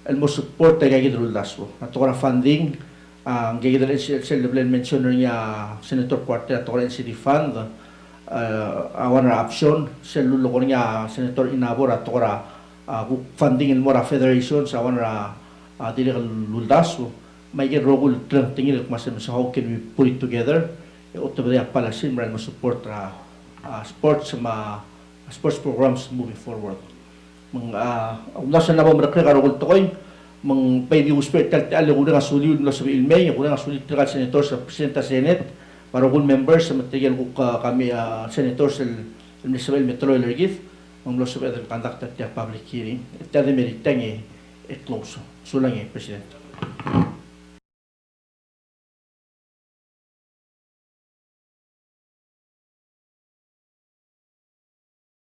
el mo support ay gayud rulaswo ato ra funding ang gayud el level mention niya Senator Quarter ato ra city fund awan ra option selulo ko niya Senator Inabor ato ra funding in mora federation sa awan ra dili luldaso may rogul tingil masam so how can we put it together utobaya pala simran mo support sports programs moving forward nasa na mo rekre karogul tokoy mang pwede usper tal nga suli no sa ilmay nga suli tra senator sa presidente Senate parogul members sa material ko kami senators sa municipal metro lergif mang lo sa conduct at public hearing tadi meritang close. Sulang Presidente.